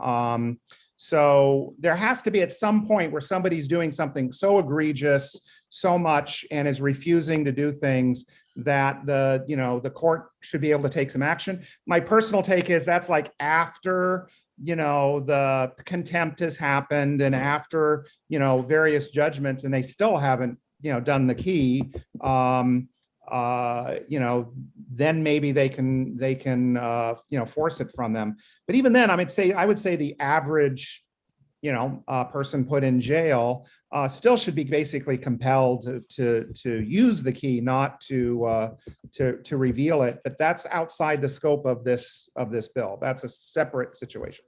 D: So there has to be at some point where somebody's doing something so egregious, so much, and is refusing to do things that the court should be able to take some action. My personal take is that's like after, the contempt has happened and after, various judgments, and they still haven't, done the key. Then maybe they can force it from them. But even then, I would say the average, person put in jail still should be basically compelled to use the key, not to reveal it. But that's outside the scope of this bill. That's a separate situation.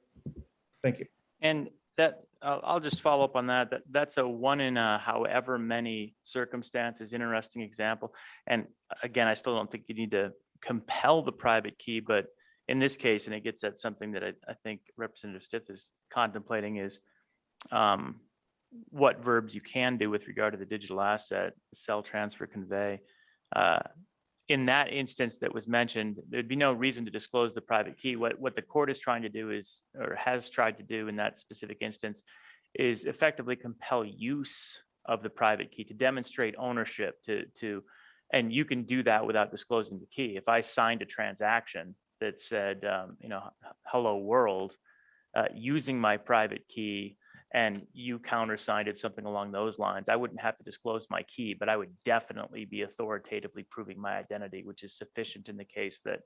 D: Thank you.
A: And that I'll just follow up on that. That's a one in however many circumstances, interesting example. And again, I still don't think you need to compel the private key, but in this case, and it gets at something that I think Representative Stith is contemplating is what verbs you can do with regard to the digital asset, sell, transfer, convey. In that instance that was mentioned, there'd be no reason to disclose the private key. What the court is trying to do is, or has tried to do in that specific instance, is effectively compel use of the private key to demonstrate ownership and you can do that without disclosing the key. If I signed a transaction that said, hello world, using my private key, and you countersigned it, something along those lines, I wouldn't have to disclose my key, but I would definitely be authoritatively proving my identity, which is sufficient in the case that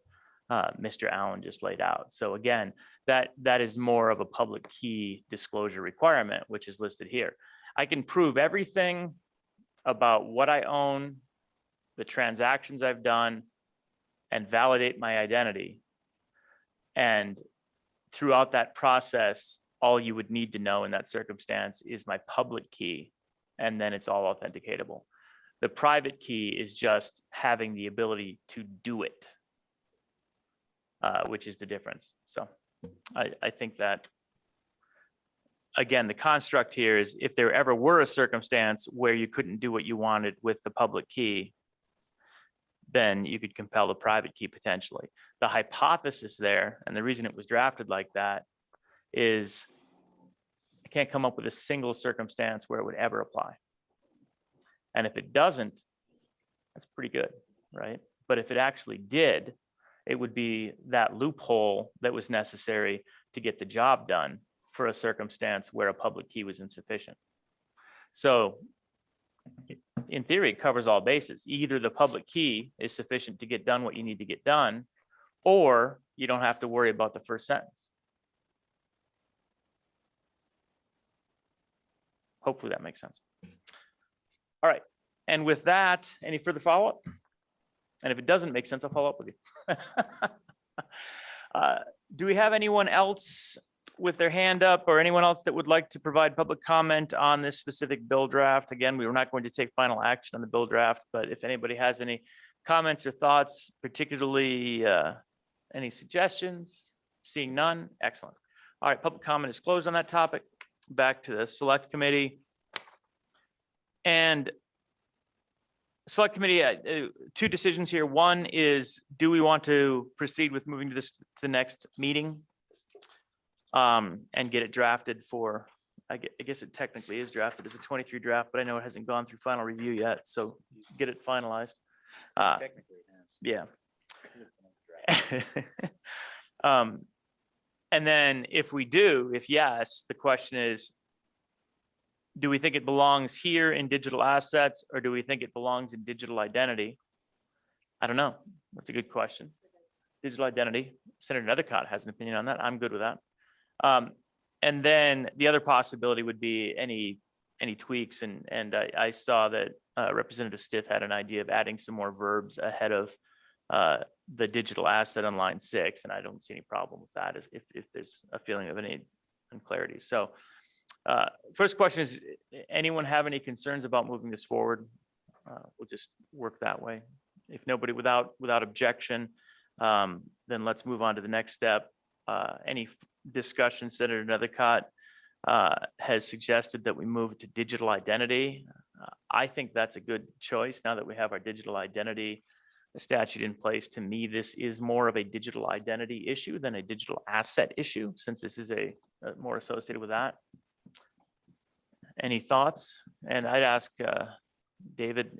A: Mr. Allen just laid out. So again, that is more of a public key disclosure requirement, which is listed here. I can prove everything about what I own, the transactions I've done, and validate my identity. And throughout that process, all you would need to know in that circumstance is my public key, and then it's all authenticatable. The private key is just having the ability to do it, which is the difference. So I think that, again, the construct here is if there ever were a circumstance where you couldn't do what you wanted with the public key, then you could compel the private key potentially. The hypothesis there, and the reason it was drafted like that, is I can't come up with a single circumstance where it would ever apply. And if it doesn't, that's pretty good, right? But if it actually did, it would be that loophole that was necessary to get the job done for a circumstance where a public key was insufficient. So in theory, it covers all bases. Either the public key is sufficient to get done what you need to get done, or you don't have to worry about the first sentence. hopefully that makes sense. All right. And with that, any further follow-up? And if it doesn't make sense, I'll follow up with you. Do we have anyone else with their hand up or anyone else that would like to provide public comment on this specific bill draft? Again, we were not going to take final action on the bill draft, but if anybody has any comments or thoughts, particularly any suggestions, seeing none, excellent. All right, public comment is closed on that topic. Back to the select committee. And select committee, two decisions here. One is, do we want to proceed with moving to the next meeting? And get it drafted for, I guess it technically is drafted as a 23 draft, but I know it hasn't gone through final review yet, so get it finalized.
B: Technically,
A: Yeah. And then if we do, if yes, the question is, do we think it belongs here in digital assets, or do we think it belongs in digital identity? I don't know. That's a good question. Digital identity. Senator Nethercott has an opinion on that. I'm good with that. And then the other possibility would be any tweaks. And I saw that Representative Stith had an idea of adding some more verbs ahead of the digital asset on line 6. And I don't see any problem with that if there's a feeling of any unclarity. So first question is, anyone have any concerns about moving this forward? We'll just work that way. If nobody without objection, then let's move on to the next step. Any discussion? Senator Nethercott has suggested that we move to digital identity. I think that's a good choice now that we have our digital identity statute in place. To me, this is more of a digital identity issue than a digital asset issue, since this is a more associated with that. Any thoughts? And I'd ask David,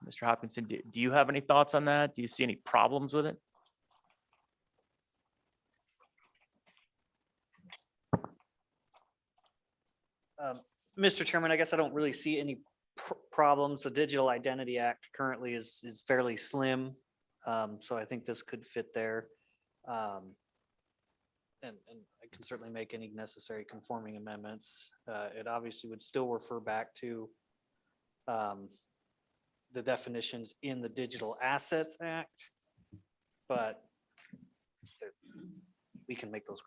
A: Mr. Hopkinson, do you have any thoughts on that? Do you see any problems with it?
J: Mr. Chairman, I guess I don't really see any problems. The Digital Identity Act currently is fairly slim. So I think this could fit there. And I can certainly make any necessary conforming amendments. It obviously would still refer back to the definitions in the Digital Assets Act, but we can make those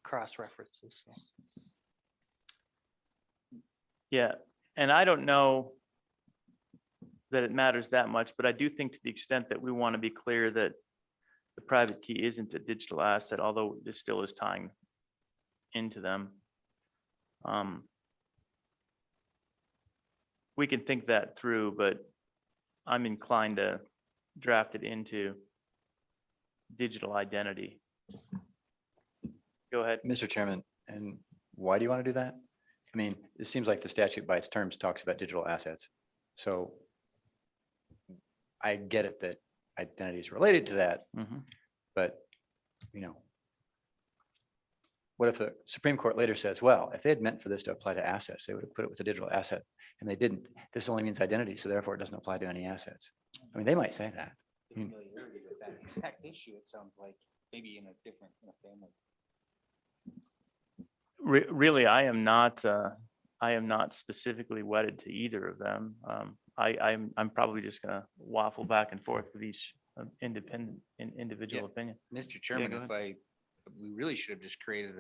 J: cross references. So.
A: Yeah, and I don't know that it matters that much, but I do think to the extent that we want to be clear that the private key isn't a digital asset, although this still is tying into them. We can think that through, but I'm inclined to draft it into digital identity. Go ahead.
B: Mr. Chairman, and why do you want to do that? I mean, it seems like the statute by its terms talks about digital assets. So I get it that identity is related to that, but you know, what if the Supreme Court later says, well, if they had meant for this to apply to assets, they would have put it with a digital asset, and they didn't. This only means identity, so therefore it doesn't apply to any assets. I mean, they might say that.
C: That exact issue, it sounds like, maybe in a family.
A: Really, I am not specifically wedded to either of them. I'm probably just gonna waffle back and forth with each individual opinion.
C: Mr. Chairman,
A: go
C: we really should have just created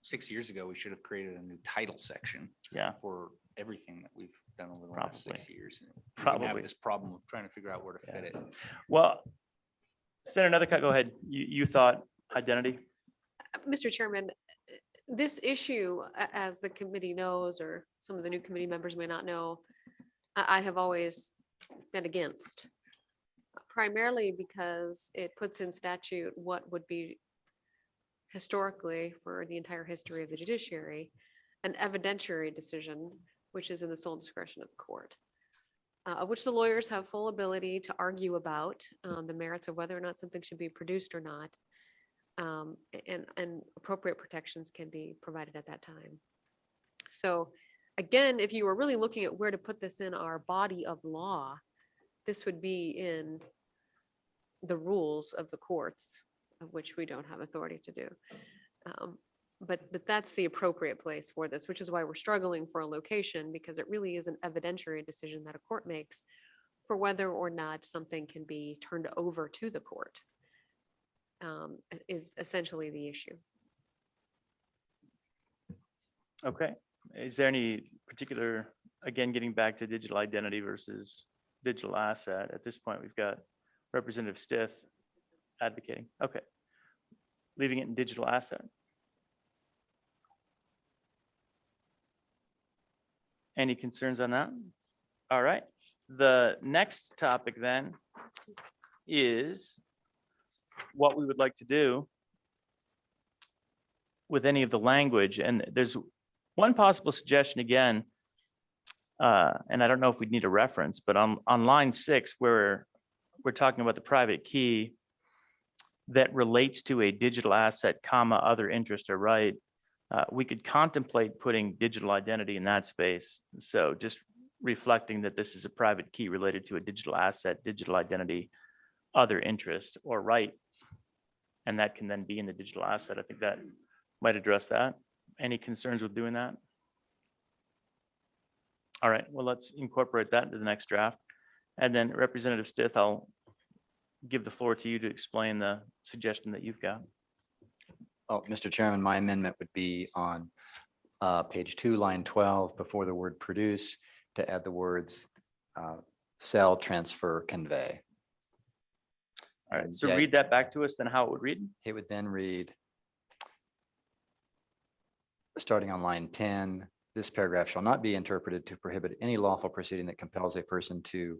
C: 6 years ago, we should have created a new title section.
A: Yeah.
C: For everything that we've done over the last 6 years. We
A: Probably.
C: have this problem of trying to figure out where to fit it.
A: Well, Senator Nethercott, go ahead. You thought identity?
K: Mr. Chairman, this issue, as the committee knows, or some of the new committee members may not know, I have always been against, primarily because it puts in statute what would be historically, for the entire history of the judiciary, an evidentiary decision, which is in the sole discretion of the court, which the lawyers have full ability to argue about the merits of whether or not something should be produced or not. And appropriate protections can be provided at that time. So again, if you were really looking at where to put this in our body of law, this would be in the rules of the courts, of which we don't have authority to do. But that's the appropriate place for this, which is why we're struggling for a location, because it really is an evidentiary decision that a court makes for whether or not something can be turned over to the court, is essentially the issue.
A: Okay, is there any particular, again, getting back to digital identity versus digital asset? At this point, we've got Representative Stith advocating. Okay. Leaving it in digital asset. Any concerns on that? All right. The next topic then is what we would like to do with any of the language. And there's one possible suggestion again, and I don't know if we'd need a reference, but on line 6, where we're talking about the private key that relates to a digital asset, comma, other interest or right, we could contemplate putting digital identity in that space. So just reflecting that this is a private key related to a digital asset, digital identity, other interest or right. And that can then be in the digital asset. I think that might address that. Any concerns with doing that? All right, well, let's incorporate that into the next draft. And then Representative Stith, I'll give the floor to you to explain the suggestion that you've got.
B: Oh, Mr. Chairman, my amendment would be on page 2, line 12, before the word produce, to add the words sell, transfer, convey.
A: All right,
B: And
A: so
B: yeah,
A: read that back to us, then how it would read.
B: It would then read, starting on line 10, this paragraph shall not be interpreted to prohibit any lawful proceeding that compels a person to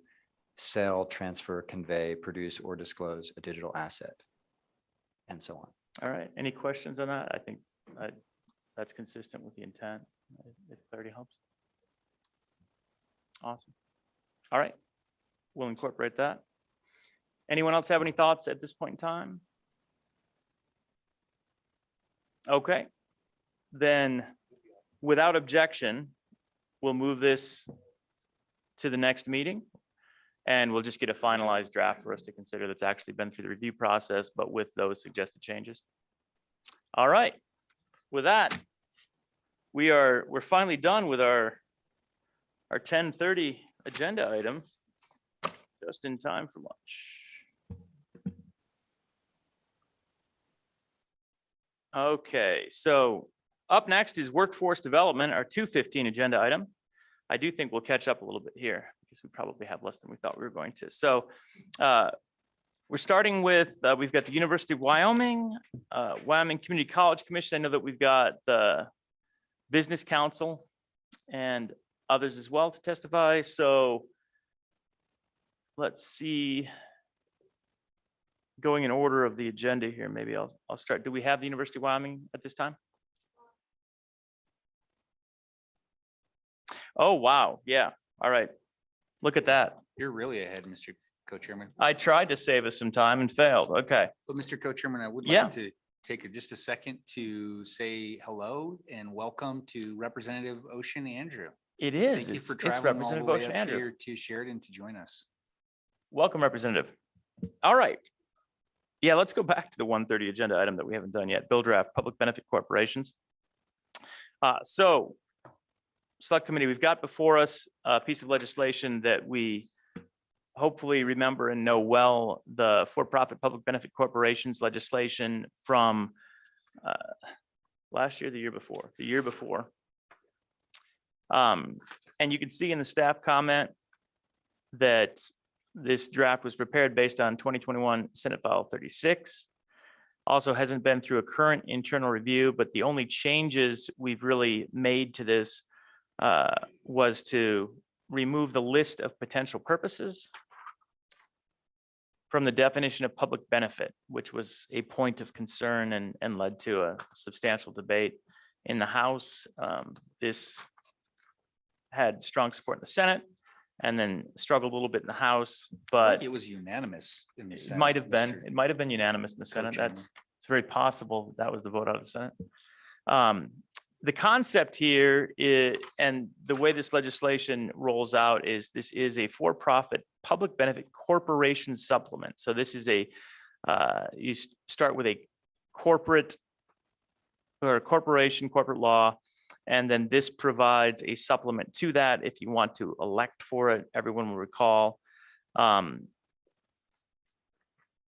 B: sell, transfer, convey, produce, or disclose a digital asset, and so on.
A: All right, any questions on that? I think that's consistent with the intent, if clarity helps. Awesome. All right, we'll incorporate that. Anyone else have any thoughts at this point in time? Okay, then without objection, we'll move this to the next meeting. And we'll just get a finalized draft for us to consider that's actually been through the review process, but with those suggested changes. All right, with that, we're finally done with our 10:30 agenda item, just in time for lunch. Okay, so up next is workforce development, our 2:15 agenda item. I do think we'll catch up a little bit here because we probably have less than we thought we were going to. So we're starting with, we've got the University of Wyoming, Wyoming Community College Commission. I know that we've got the Business Council and others as well to testify. So let's see, going in order of the agenda here, maybe I'll start. Do we have the University of Wyoming at this time? Oh, wow. Yeah. All right. Look at that.
C: You're really ahead, Mr. Co-Chairman.
A: I tried to save us some time and failed. Okay.
C: But Mr. Co-Chairman, I would
A: Yeah.
C: like to take just a second to say hello and welcome to Representative Ocean Andrew.
A: It is.
C: Thank you
A: It's
C: for
A: it's
C: traveling all the
A: Representative
C: way
A: Ocean
C: up
A: Andrew.
C: here to Sheridan to join us.
A: Welcome, Representative. All right. Yeah, let's go back to the 1:30 agenda item that we haven't done yet. Bill draft, public benefit corporations. So Select Committee, we've got before us a piece of legislation that we hopefully remember and know well, the for-profit public benefit corporations legislation from last year, the year before. And you can see in the staff comment that this draft was prepared based on 2021 Senate File 36. Also hasn't been through a current internal review, but the only changes we've really made to this was to remove the list of potential purposes from the definition of public benefit, which was a point of concern and led to a substantial debate in the House. This had strong support in the Senate and then struggled a little bit in the House,
C: I
A: but
C: think it was unanimous in the
A: it
C: Senate.
A: might have been,
C: Mr.
A: it might have been unanimous in the Senate.
C: Co-Chairman.
A: It's very possible that was the vote out of the Senate. The concept here is, and the way this legislation rolls out is this is a for-profit public benefit corporation supplement. So this is a, you start with a corporate or corporation, corporate law. And then this provides a supplement to that if you want to elect for it. Everyone will recall.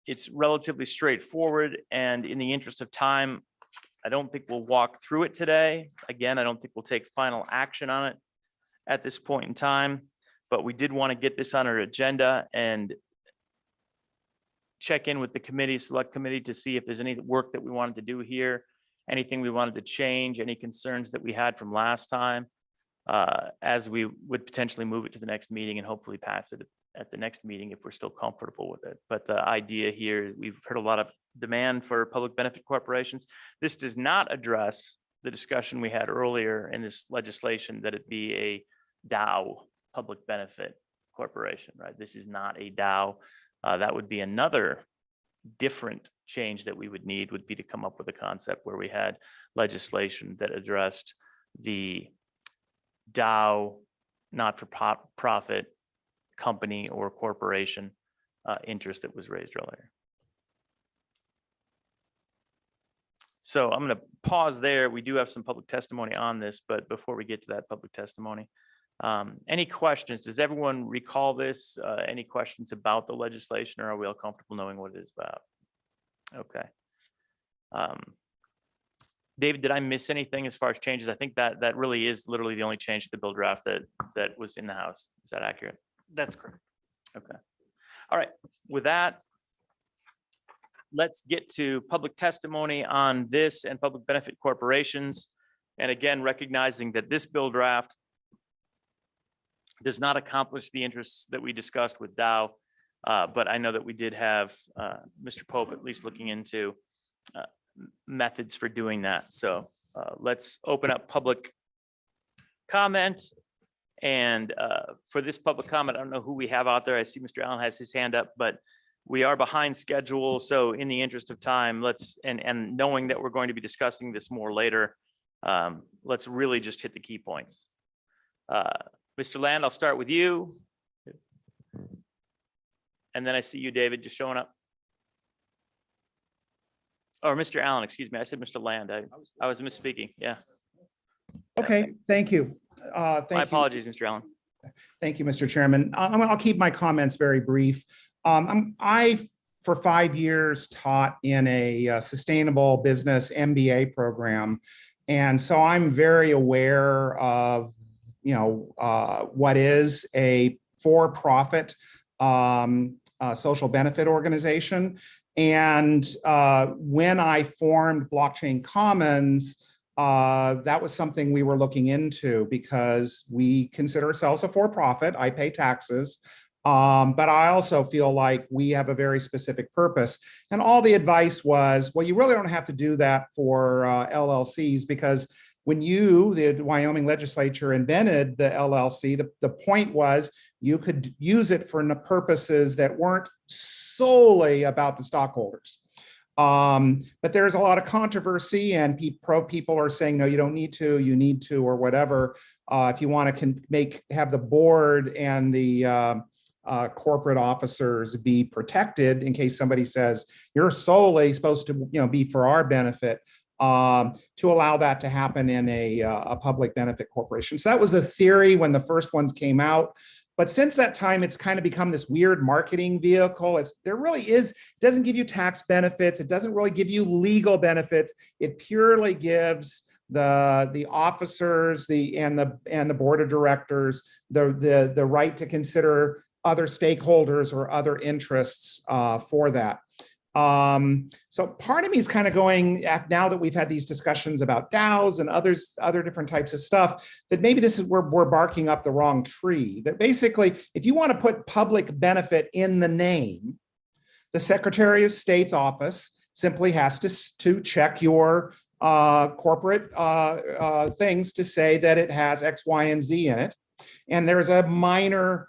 A: It's relatively straightforward, and in the interest of time, I don't think we'll walk through it today. Again, I don't think we'll take final action on it at this point in time, but we did want to get this on our agenda and check in with the committee, select committee, to see if there's any work that we wanted to do here, anything we wanted to change, any concerns that we had from last time, as we would potentially move it to the next meeting and hopefully pass it at the next meeting if we're still comfortable with it. But the idea here, we've heard a lot of demand for public benefit corporations. This does not address the discussion we had earlier in this legislation that it be a DAO, public benefit corporation, right? This is not a DAO. That would be another different change that we would need, would be to come up with a concept where we had legislation that addressed the DAO, not-for-profit company or corporation interest that was raised earlier. So I'm going to pause there. We do have some public testimony on this, but before we get to that public testimony, any questions? Does everyone recall this? Any questions about the legislation, or are we all comfortable knowing what it is about? Okay. David, did I miss anything as far as changes? I think that really is literally the only change to the bill draft that was in the House. Is that accurate?
J: That's correct.
A: Okay. All right. With that, let's get to public testimony on this and public benefit corporations. And again, recognizing that this bill draft does not accomplish the interests that we discussed with Dow. But I know that we did have Mr. Pope at least looking into methods for doing that. So let's open up public comment. And for this public comment, I don't know who we have out there. I see Mr. Allen has his hand up, but we are behind schedule. So in the interest of time, let's, and knowing that we're going to be discussing this more later, let's really just hit the key points. Mr. Land, I'll start with you. And then I see you, David, just showing up. Or Mr. Allen, excuse me. I said Mr. Land. I was misspeaking. Yeah.
D: Okay, thank you.
A: My apologies, Mr. Allen.
D: Thank you, Mr. Chairman. I'll keep my comments very brief. I, for 5 years, taught in a sustainable business MBA program. And so I'm very aware of, what is a for-profit social benefit organization. And when I formed Blockchain Commons, that was something we were looking into because we consider ourselves a for-profit. I pay taxes, but I also feel like we have a very specific purpose. And all the advice was, well, you really don't have to do that for LLCs, because when the Wyoming legislature invented the LLC, the point was you could use it for purposes that weren't solely about the stockholders. But there's a lot of controversy, and people are saying, no, you don't need to, you need to, or whatever. If you want to have the board and the corporate officers be protected in case somebody says you're solely supposed to be for our benefit, to allow that to happen in a public benefit corporation. So that was the theory when the first ones came out. But since that time, it's kind of become this weird marketing vehicle. Doesn't give you tax benefits. It doesn't really give you legal benefits. It purely gives the officers and the board of directors the right to consider other stakeholders or other interests for that. So part of me is kind of going, now that we've had these discussions about DAOs and other different types of stuff, that maybe this is where we're barking up the wrong tree. That basically, if you want to put public benefit in the name, the Secretary of State's office simply has to check your corporate things to say that it has X, Y, and Z in it. And there's a minor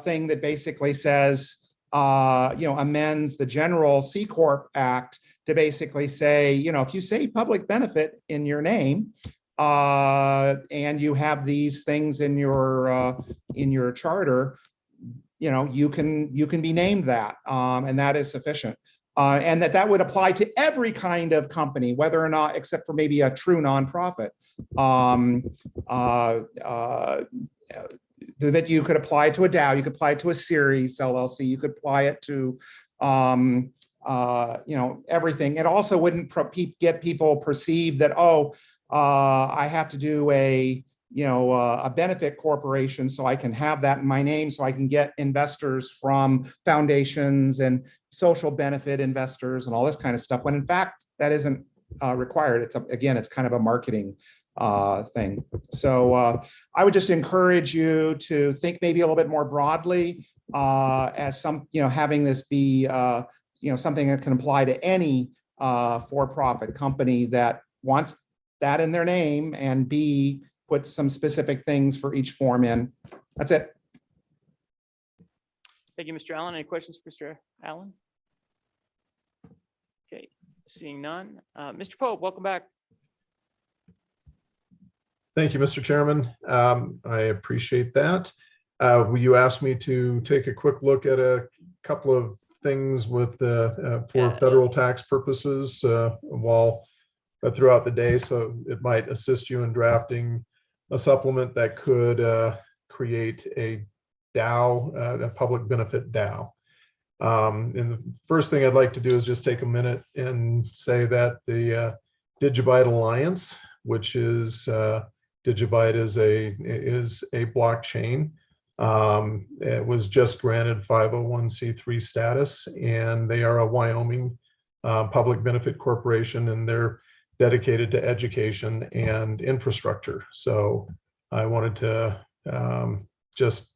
D: thing that basically says, amends the general C Corp Act to basically say, if you say public benefit in your name, and you have these things in your charter, you can be named that, and that is sufficient. And that would apply to every kind of company, whether or not, except for maybe a true nonprofit. That you could apply to a DAO, you could apply it to a series LLC, you could apply it to everything. It also wouldn't get people perceived that, I have to do a benefit corporation so I can have that in my name, so I can get investors from foundations and social benefit investors and all this kind of stuff, when in fact that isn't required. It's kind of a marketing thing. So I would just encourage you to think maybe a little bit more broadly, as having this be something that can apply to any for-profit company that wants that in their name, and B, put some specific things for each form in. That's it.
A: Thank you, Mr. Allen. Any questions for Mr. Allen? Okay, seeing none. Mr. Pope, welcome back.
L: Thank you, Mr. Chairman. I appreciate that. You asked me to take a quick look at a couple of things with for
A: Yes.
L: federal tax purposes throughout the day, so it might assist you in drafting a supplement that could create a DAO, a public benefit DAO. And the first thing I'd like to do is just take a minute and say that the Digibyte Alliance, which is Digibyte is a blockchain. It was just granted 501c3 status, and they are a Wyoming public benefit corporation, and they're dedicated to education and infrastructure. So I wanted to just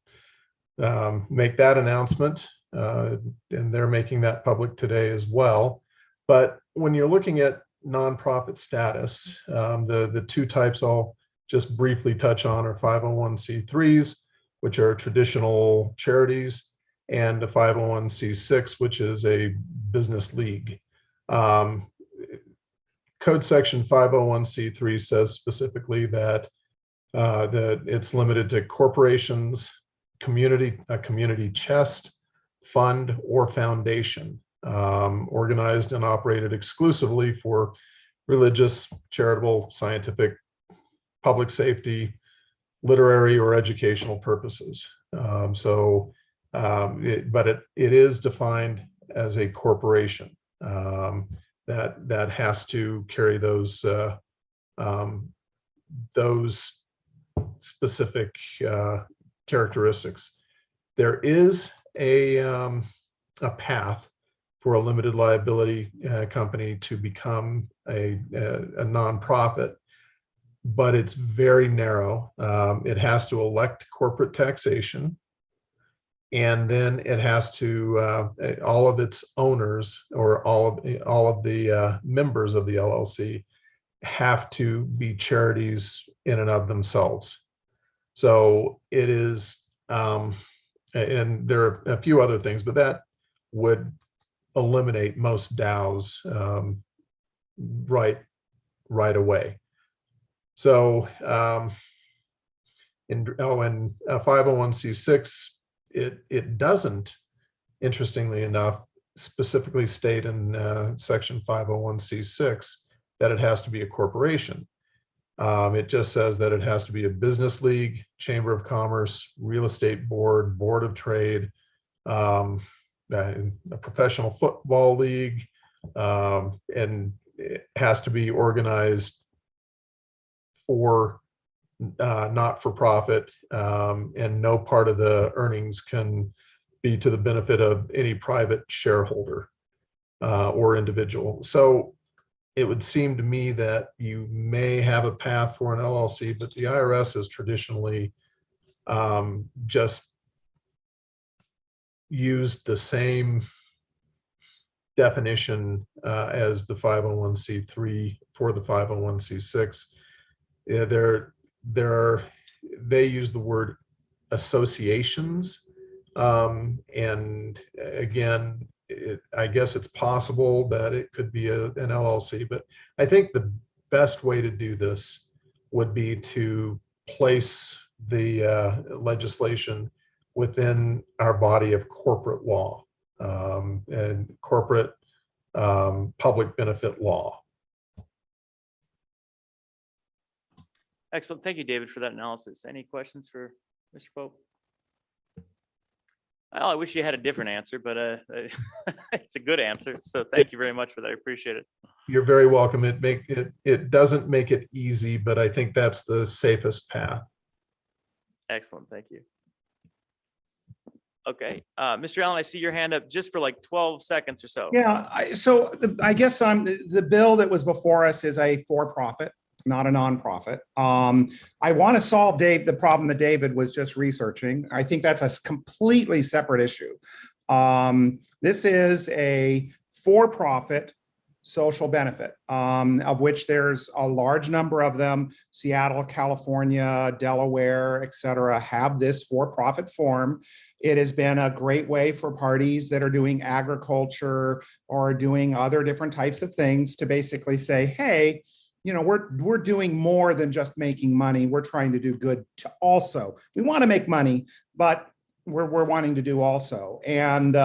L: make that announcement, and they're making that public today as well. But when you're looking at nonprofit status, the two types I'll just briefly touch on are 501c3s, which are traditional charities, and a 501c6, which is a business league. Code section 501c3 says specifically that it's limited to corporations, a community chest, fund, or foundation, organized and operated exclusively for religious, charitable, scientific, public safety, literary, or educational purposes. But it is defined as a corporation that has to carry those specific characteristics. There is a path for a limited liability company to become a nonprofit, but it's very narrow. It has to elect corporate taxation, and then it has to all of its owners, or all of the members of the LLC have to be charities in and of themselves. So it is, and there are a few other things, but that would eliminate most DAOs right away. So in 501c6, it doesn't, interestingly enough, specifically state in section 501c6 that it has to be a corporation. It just says that it has to be a business league, chamber of commerce, real estate board, board of trade, a professional football league, and it has to be organized for not-for-profit, and no part of the earnings can be to the benefit of any private shareholder or individual. So it would seem to me that you may have a path for an LLC, but the IRS has traditionally just used the same definition as the 501c3 for the 501c6. They use the word associations, and again, I guess it's possible that it could be an LLC, but I think the best way to do this would be to place the legislation within our body of corporate law. And corporate public benefit law.
A: Excellent. Thank you, David, for that analysis. Any questions for Mr. Pope? Well, I wish you had a different answer, but it's a good answer. So thank you very much for that. I appreciate it.
L: You're very welcome. It doesn't make it easy, but I think that's the safest path.
A: Excellent. Thank you. Okay, Mr. Allen, I see your hand up just for like 12 seconds or so.
D: Yeah, I guess the bill that was before us is a for-profit, not a nonprofit. I want to solve the problem that David was just researching. I think that's a completely separate issue. This is a for-profit social benefit, of which there's a large number of them. Seattle, California, Delaware, et cetera, have this for-profit form. It has been a great way for parties that are doing agriculture or doing other different types of things to basically say, hey, you know, we're doing more than just making money. We're trying to do good also. We want to make money, but we're wanting to do also. And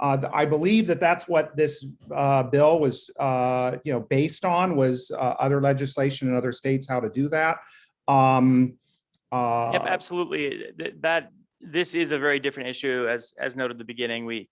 D: I believe that that's what this bill was, based on, was other legislation in other states how to do that.
A: Yep, absolutely. This is a very different issue. As noted at the beginning, we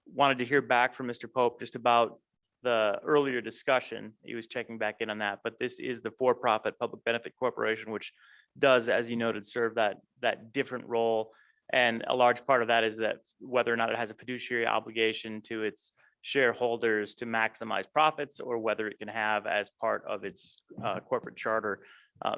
A: wanted to hear back from Mr. Pope just about the earlier discussion. He was checking back in on that, but this is the for-profit public benefit corporation, which does, as you noted, serve that different role. And a large part of that is that whether or not it has a fiduciary obligation to its shareholders to maximize profits, or whether it can have as part of its corporate charter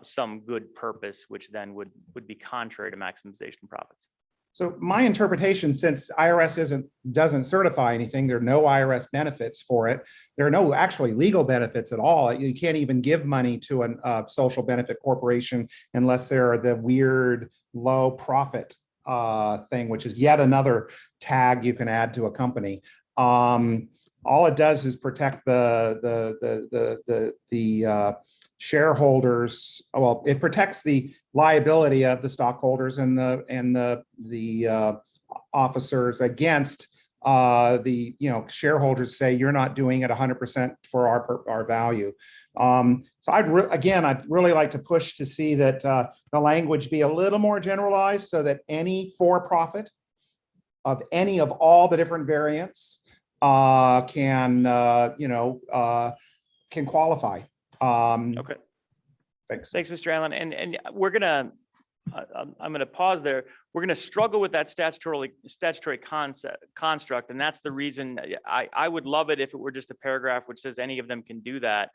A: some good purpose, which then would be contrary to maximization profits.
D: So my interpretation, since IRS doesn't certify anything, there are no IRS benefits for it. There are no actually legal benefits at all. You can't even give money to a social benefit corporation unless they're the weird low profit thing, which is yet another tag you can add to a company. All it does is protect the shareholders. Well, it protects the liability of the stockholders and the officers against the shareholders say you're not doing it 100% for our value. So I'd really like to push to see that the language be a little more generalized, so that any for-profit of any of all the different variants can qualify.
A: Okay.
D: Thanks,
A: Mr. Allen. And I'm gonna pause there. We're gonna struggle with that statutory construct, and that's the reason I would love it if it were just a paragraph which says any of them can do that.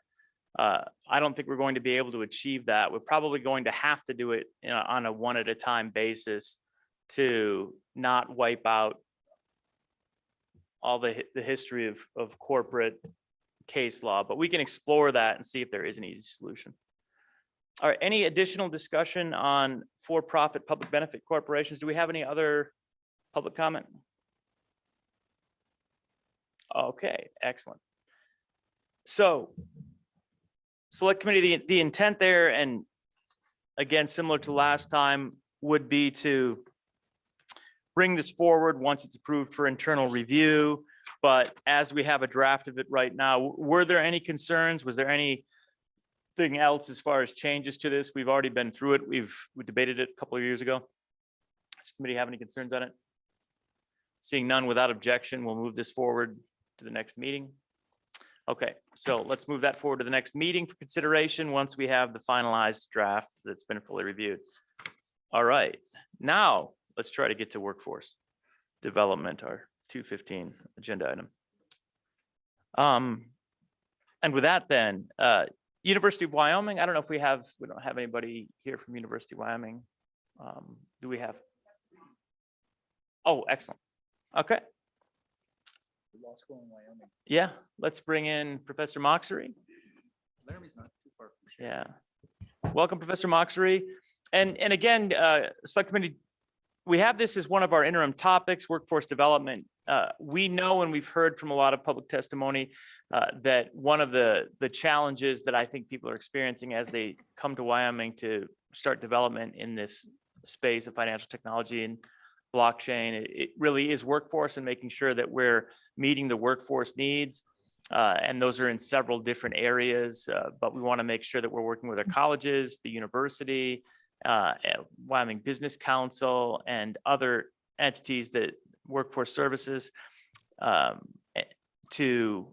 A: I don't think we're going to be able to achieve that. We're probably going to have to do it on a one at a time basis to not wipe out all the history of corporate case law, but we can explore that and see if there is an easy solution. All right, any additional discussion on for-profit public benefit corporations? Do we have any other public comment? Okay, excellent. So select committee, the intent there, and again, similar to last time, would be to bring this forward once it's approved for internal review. But as we have a draft of it right now, were there any concerns? Was there anything else as far as changes to this? We've already been through it. We debated it a couple of years ago. Does committee have any concerns on it? Seeing none, without objection, we'll move this forward to the next meeting. Okay, so let's move that forward to the next meeting for consideration once we have the finalized draft that's been fully reviewed. All right, now let's try to get to workforce development, our 2:15 agenda item. And with that then, University of Wyoming, I don't know if we don't have anybody here from University of Wyoming. Do we have? Oh, excellent. Okay.
C: Law school in Wyoming.
A: Yeah, let's bring in Professor Moxery.
C: Laramie's not too far from here.
A: Yeah. Welcome, Professor Moxery. And again, select committee, we have this as one of our interim topics, workforce development. We know, and we've heard from a lot of public testimony, that one of the challenges that I think people are experiencing as they come to Wyoming to start development in this space of financial technology and blockchain, it really is workforce, and making sure that we're meeting the workforce needs. And those are in several different areas, but we want to make sure that we're working with our colleges, the university, Wyoming Business Council, and other entities that workforce services to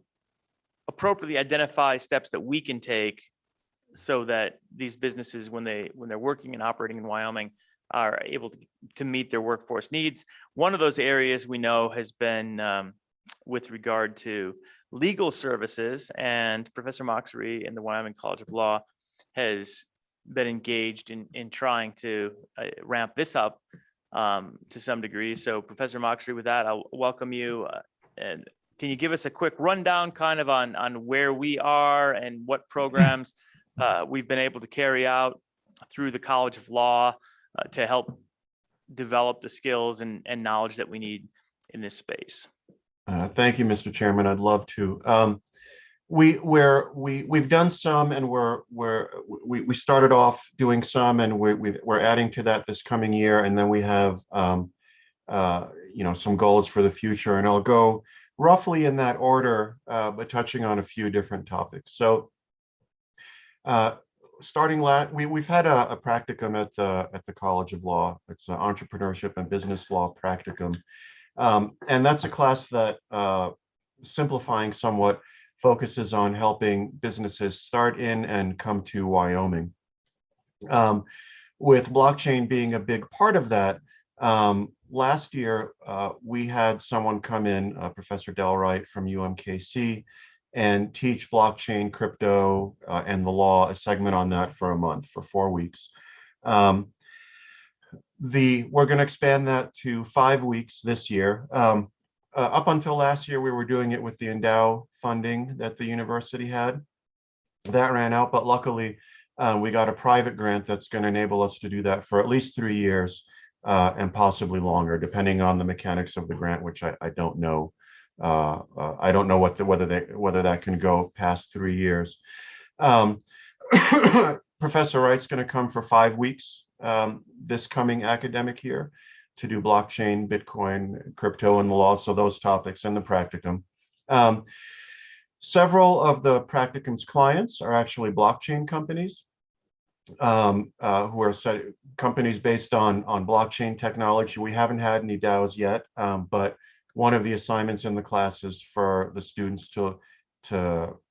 A: appropriately identify steps that we can take so that these businesses, when they're working and operating in Wyoming, are able to meet their workforce needs. One of those areas we know has been with regard to legal services, and Professor Moxery in the Wyoming College of Law has been engaged in trying to ramp this up to some degree. So Professor Moxery, with that, I'll welcome you. And can you give us a quick rundown kind of on where we are and what programs we've been able to carry out through the College of Law to help develop the skills and knowledge that we need in this space?
M: Thank you, Mr. Chairman. I'd love to. We've done some, and we started off doing some, and we're adding to that this coming year, and then we have some goals for the future, and I'll go roughly in that order, but touching on a few different topics. So we've had a practicum at the College of Law. It's an entrepreneurship and business law practicum. And that's a class that, simplifying somewhat, focuses on helping businesses start in and come to Wyoming. With blockchain being a big part of that, last year we had someone come in, Professor Delwright from UMKC, and teach blockchain, crypto, and the law, a segment on that for a month, for 4 weeks. We're going to expand that to 5 weeks this year. Up until last year, we were doing it with the Endow funding that the university had. That ran out, but luckily we got a private grant that's going to enable us to do that for at least 3 years and possibly longer, depending on the mechanics of the grant, which I don't know. I don't know whether that can go past 3 years. Professor Wright's going to come for 5 weeks this coming academic year to do blockchain, Bitcoin, crypto, and the law, so those topics and the practicum. Several of the practicum's clients are actually blockchain companies who are companies based on blockchain technology. We haven't had any DAOs yet, but one of the assignments in the class is for the students to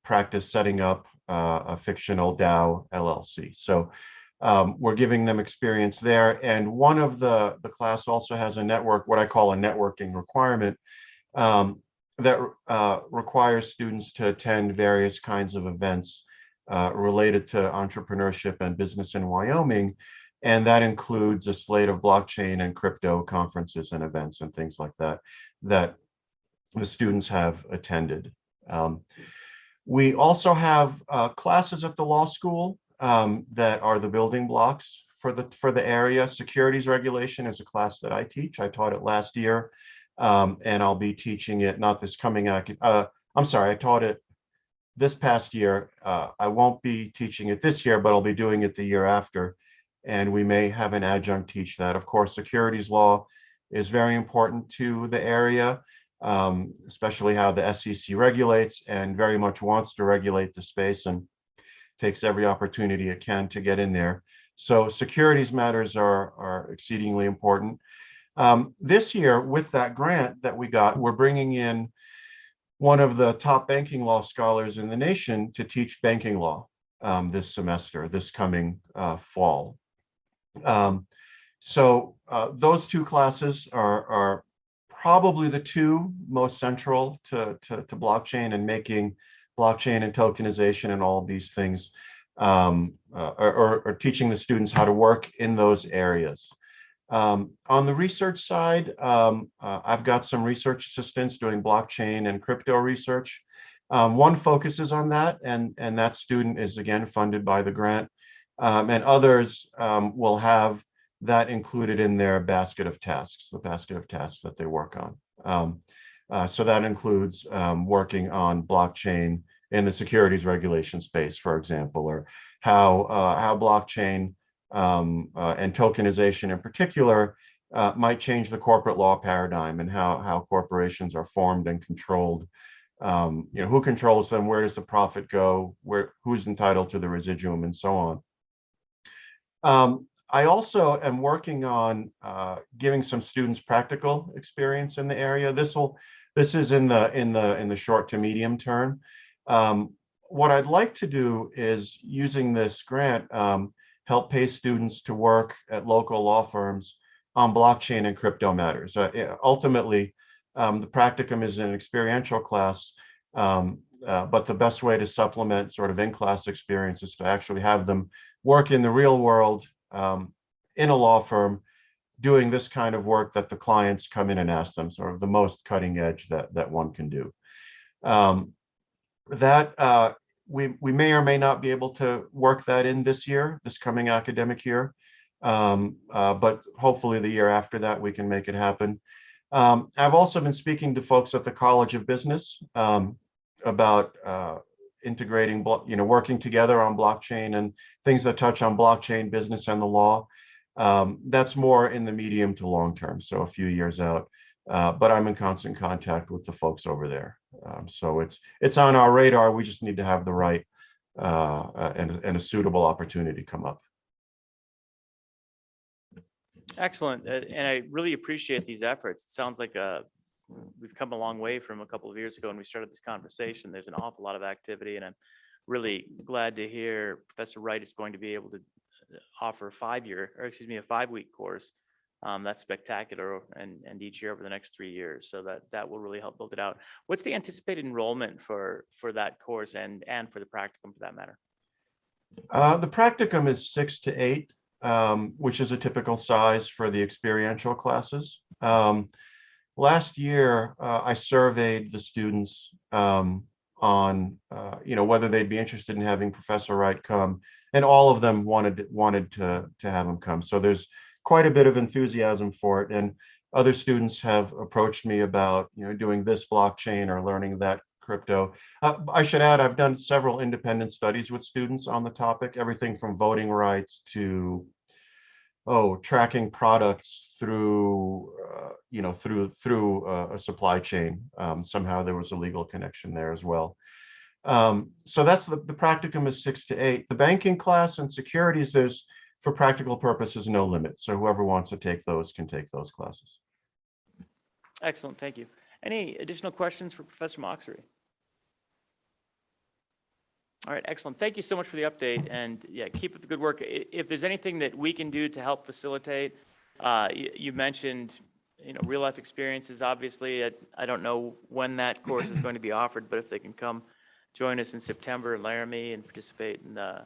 M: practice setting up a fictional DAO LLC. So we're giving them experience there. And one of the class also has a network, what I call a networking requirement, that requires students to attend various kinds of events related to entrepreneurship and business in Wyoming. And that includes a slate of blockchain and crypto conferences and events and things like that, that the students have attended. We also have classes at the law school that are the building blocks for the area. Securities regulation is a class that I teach. I taught it last year, and I'll be teaching it not this coming. I'm sorry, I taught it this past year. I won't be teaching it this year, but I'll be doing it the year after. And we may have an adjunct teach that. Of course, securities law is very important to the area, especially how the SEC regulates and very much wants to regulate the space and takes every opportunity it can to get in there. So securities matters are exceedingly important. This year, with that grant that we got, we're bringing in one of the top banking law scholars in the nation to teach banking law this semester, this coming fall. So those two classes are probably the two most central to blockchain and making blockchain and tokenization and all of these things, or teaching the students how to work in those areas. On the research side, I've got some research assistants doing blockchain and crypto research. One focuses on that, and that student is again funded by the grant, and others will have that included in their basket of tasks, the basket of tasks that they work on. So that includes working on blockchain in the securities regulation space, for example, or how blockchain and tokenization in particular might change the corporate law paradigm and how corporations are formed and controlled Who controls them? Where does the profit go? Who's entitled to the residuum, and so on. I also am working on giving some students practical experience in the area. This is in the short to medium term. What I'd like to do is, using this grant, help pay students to work at local law firms on blockchain and crypto matters. Ultimately, the practicum is an experiential class, but the best way to supplement sort of in-class experience is to actually have them work in the real world, in a law firm, doing this kind of work that the clients come in and ask them, sort of the most cutting edge that one can do. We may or may not be able to work that in this coming academic year, but hopefully the year after that we can make it happen. I've also been speaking to folks at the College of Business about integrating, working together on blockchain and things that touch on blockchain, business, and the law. That's more in the medium to long term, so a few years out. But I'm in constant contact with the folks over there. So it's on our radar. We just need to have the right and a suitable opportunity come up.
A: Excellent. And I really appreciate these efforts. It sounds like we've come a long way from a couple of years ago when we started this conversation. There's an awful lot of activity, and I'm really glad to hear Professor Wright is going to be able to offer a 5-week course. That's spectacular, and each year over the next 3 years. So that will really help build it out. What's the anticipated enrollment for that course and for the practicum, for that matter?
M: The practicum is 6 to 8, which is a typical size for the experiential classes. Last year, I surveyed the students on whether they'd be interested in having Professor Wright come, and all of them wanted to have him come. So there's quite a bit of enthusiasm for it, and other students have approached me about doing this blockchain or learning that crypto. I should add, I've done several independent studies with students on the topic, everything from voting rights to tracking products through a supply chain. Somehow there was a legal connection there as well. So that's the practicum is 6 to 8. The banking class and securities, there's, for practical purposes, no limit. So whoever wants to take those can take those classes.
A: Excellent, thank you. Any additional questions for Professor Moxery? All right, excellent. Thank you so much for the update, and yeah, keep up the good work. If there's anything that we can do to help facilitate, you mentioned, real life experiences. Obviously, I don't know when that course is going to be offered, but if they can come join us in September in Laramie and participate in the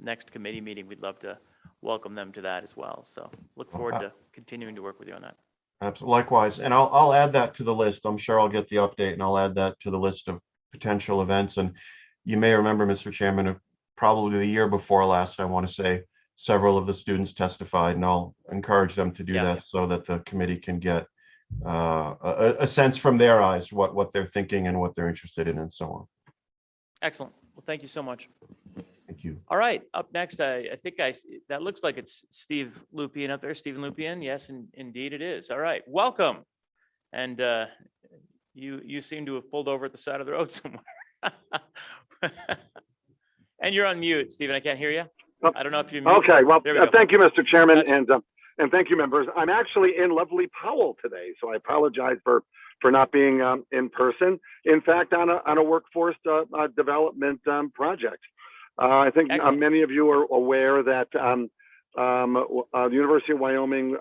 A: next committee meeting, we'd love to welcome them to that as well. So look forward to continuing to work with you on that.
M: Absolutely, likewise. And I'll add that to the list. I'm sure I'll get the update, and I'll add that to the list of potential events. And you may remember, Mr. Chairman, probably the year before last, I want to say, several of the students testified, and I'll encourage them to do that so that the committee can get a sense from their eyes what they're thinking and what they're interested in, and so on.
A: Excellent. Well, thank you so much.
M: Thank you.
A: All right, up next, I think that looks like it's Steve Lupien up there. Stephen Lupien, yes, indeed it is. All right, welcome. And you seem to have pulled over at the side of the road somewhere. And you're on mute, Stephen. I can't hear you. I don't know if you're muted.
N: Okay, well,
A: There we go.
N: thank you, Mr. Chairman,
A: Gotcha.
N: and thank you, members. I'm actually in lovely Powell today, so I apologize for not being in person. In fact, on a workforce development project. I think many of you are aware that the University of Wyoming,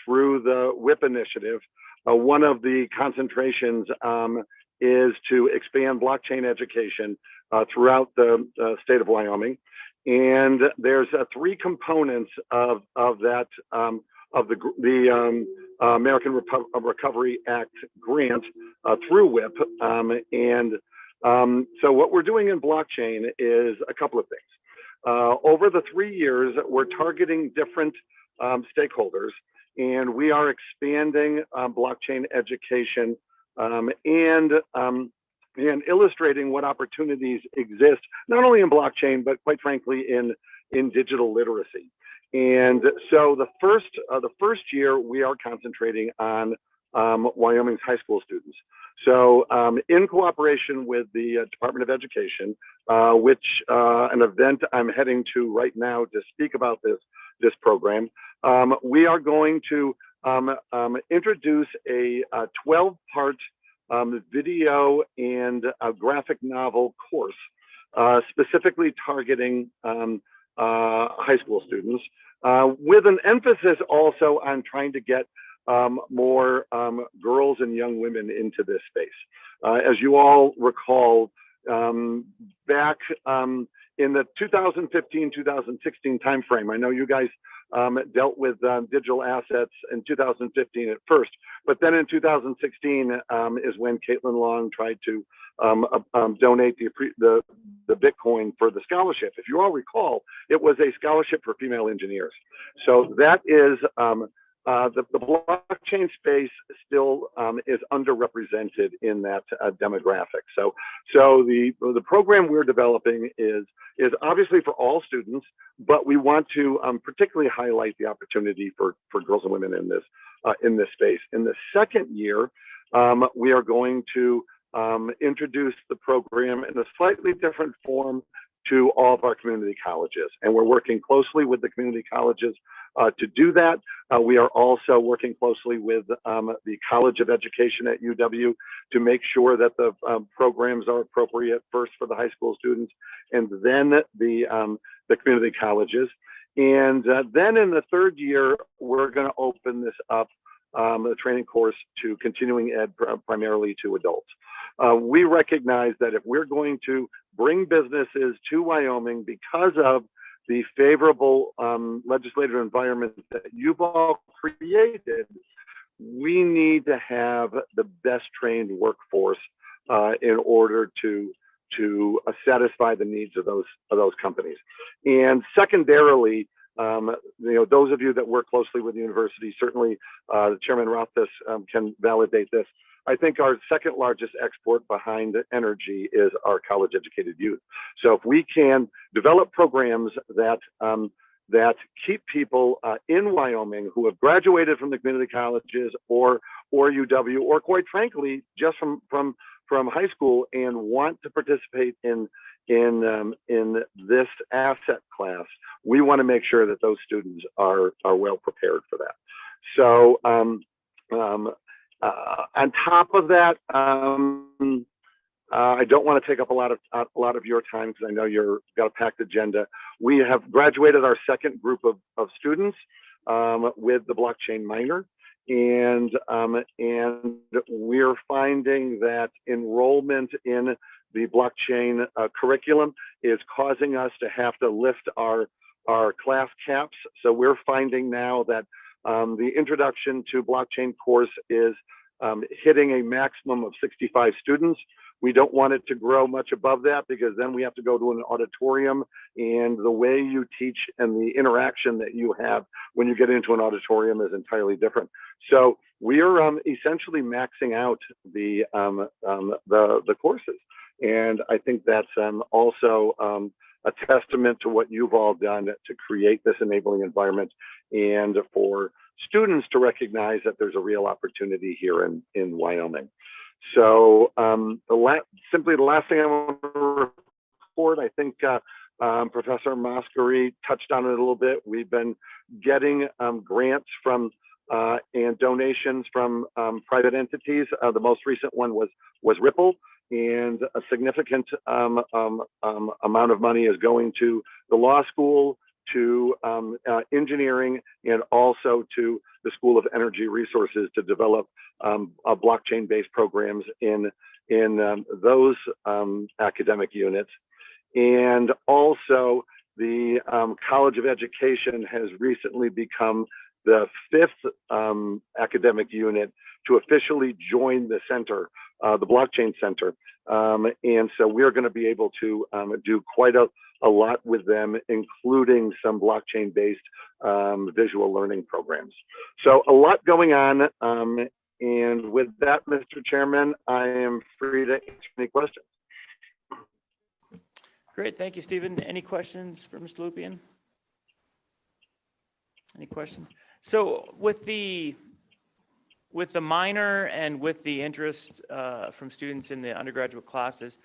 N: through the WIP initiative, one of the concentrations is to expand blockchain education throughout the state of Wyoming. And there's 3 components of that, of the American Recovery Act grant through WIP. So what we're doing in blockchain is a couple of things. Over the 3 years, we're targeting different stakeholders, and we are expanding blockchain education and illustrating what opportunities exist, not only in blockchain, but quite frankly, in digital literacy. And so the first year, we are concentrating on Wyoming's high school students. So in cooperation with the Department of Education, which an event I'm heading to right now to speak about this program, we are going to introduce a 12-part video and a graphic novel course specifically targeting high school students, with an emphasis also on trying to get more girls and young women into this space. As you all recall, back in the 2015-2016 timeframe, I know you guys dealt with digital assets in 2015 at first, but then in 2016 is when Caitlin Long tried to donate the Bitcoin for the scholarship. If you all recall, it was a scholarship for female engineers. So that is the blockchain space still is underrepresented in that demographic. So the program we're developing is obviously for all students, but we want to particularly highlight the opportunity for girls and women in this space. In the second year, we are going to introduce the program in a slightly different form to all of our community colleges. And we're working closely with the community colleges to do that. We are also working closely with the College of Education at UW to make sure that the programs are appropriate first for the high school students and then the community colleges. And then in the third year, we're going to open this up, the training course, to continuing ed, primarily to adults. We recognize that if we're going to bring businesses to Wyoming because of the favorable legislative environment that you've all created, we need to have the best trained workforce in order to satisfy the needs of those companies. And secondarily, those of you that work closely with the university, certainly Chairman Rothfuss can validate this. I think our second largest export behind energy is our college educated youth. So if we can develop programs that keep people in Wyoming who have graduated from the community colleges or UW, or quite frankly, just from high school and want to participate in this asset class, we want to make sure that those students are well prepared for that. So on top of that, I don't want to take up a lot of your time because I know you've got a packed agenda. We have graduated our second group of students with the blockchain minor, and we're finding that enrollment in the blockchain curriculum is causing us to have to lift our class caps. So we're finding now that the introduction to blockchain course is hitting a maximum of 65 students. We don't want it to grow much above that because then we have to go to an auditorium, and the way you teach and the interaction that you have when you get into an auditorium is entirely different. So we are essentially maxing out the courses. And I think that's also a testament to what you've all done to create this enabling environment and for students to recognize that there's a real opportunity here in Wyoming. So simply the last thing I want to report, I think Professor Mascari touched on it a little bit. We've been getting grants from and donations from private entities. The most recent one was Ripple, and a significant amount of money is going to the law school, to engineering, and also to the School of Energy Resources to develop blockchain-based programs in those academic units. And also the College of Education has recently become the 5th academic unit to officially join the center, the blockchain center. And so we're going to be able to do quite a lot with them, including some blockchain-based visual learning programs. So a lot going on. And with that, Mr. Chairman, I am free to answer any questions.
A: Great, thank you, Stephen. Any questions for Mr. Lupien? Any questions? So with the with the minor and with the interest from students in the undergraduate classes,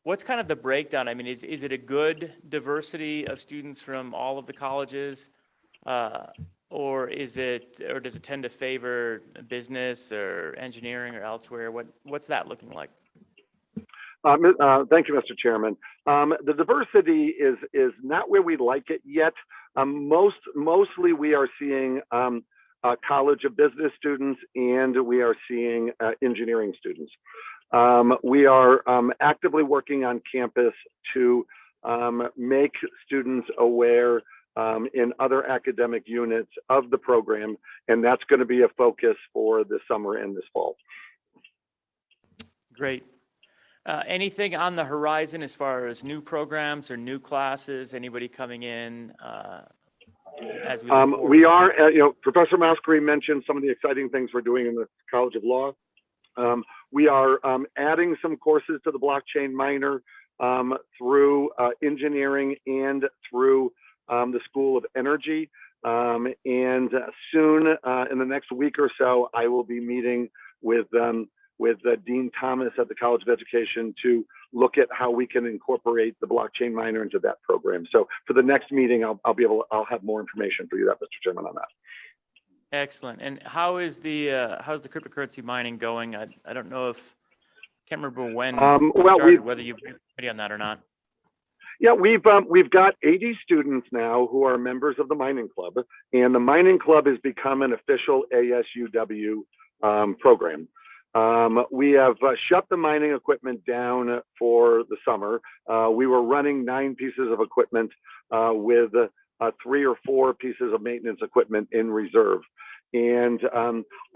A: what's kind of the breakdown? I mean, is it a good diversity of students from all of the colleges? Or does it tend to favor business or engineering or elsewhere? What's that looking like?
N: Thank you, Mr. Chairman. The diversity is not where we like it yet. Mostly we are seeing College of Business students, and we are seeing engineering students. We are actively working on campus to make students aware in other academic units of the program, and that's going to be a focus for the summer and this fall.
A: Great. Anything on the horizon as far as new programs or new classes? Anybody coming in as we look forward?
N: We are, Professor Mascari mentioned some of the exciting things we're doing in the College of Law. We are adding some courses to the blockchain minor through engineering and through the School of Energy. And soon, in the next week or so, I will be meeting with Dean Thomas at the College of Education to look at how we can incorporate the blockchain minor into that program. So for the next meeting, I'll have more information for you, Mr. Chairman, on that.
A: Excellent. And how's the cryptocurrency mining going? I don't know if, can't remember when we started, whether you've been ready on that or not.
N: Yeah, we've got 80 students now who are members of the mining club, and the mining club has become an official ASUW program. We have shut the mining equipment down for the summer. We were running 9 pieces of equipment with 3 or 4 pieces of maintenance equipment in reserve. And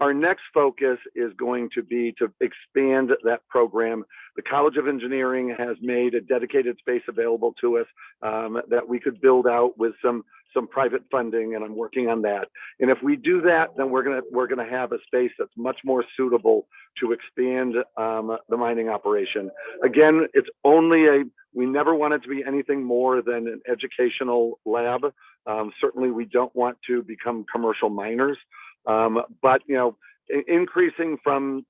N: our next focus is going to be to expand that program. The College of Engineering has made a dedicated space available to us that we could build out with some private funding, and I'm working on that. And if we do that, then we're gonna have a space that's much more suitable to expand the mining operation. Again, it's only we never want it to be anything more than an educational lab. Certainly, we don't want to become commercial miners, but increasing from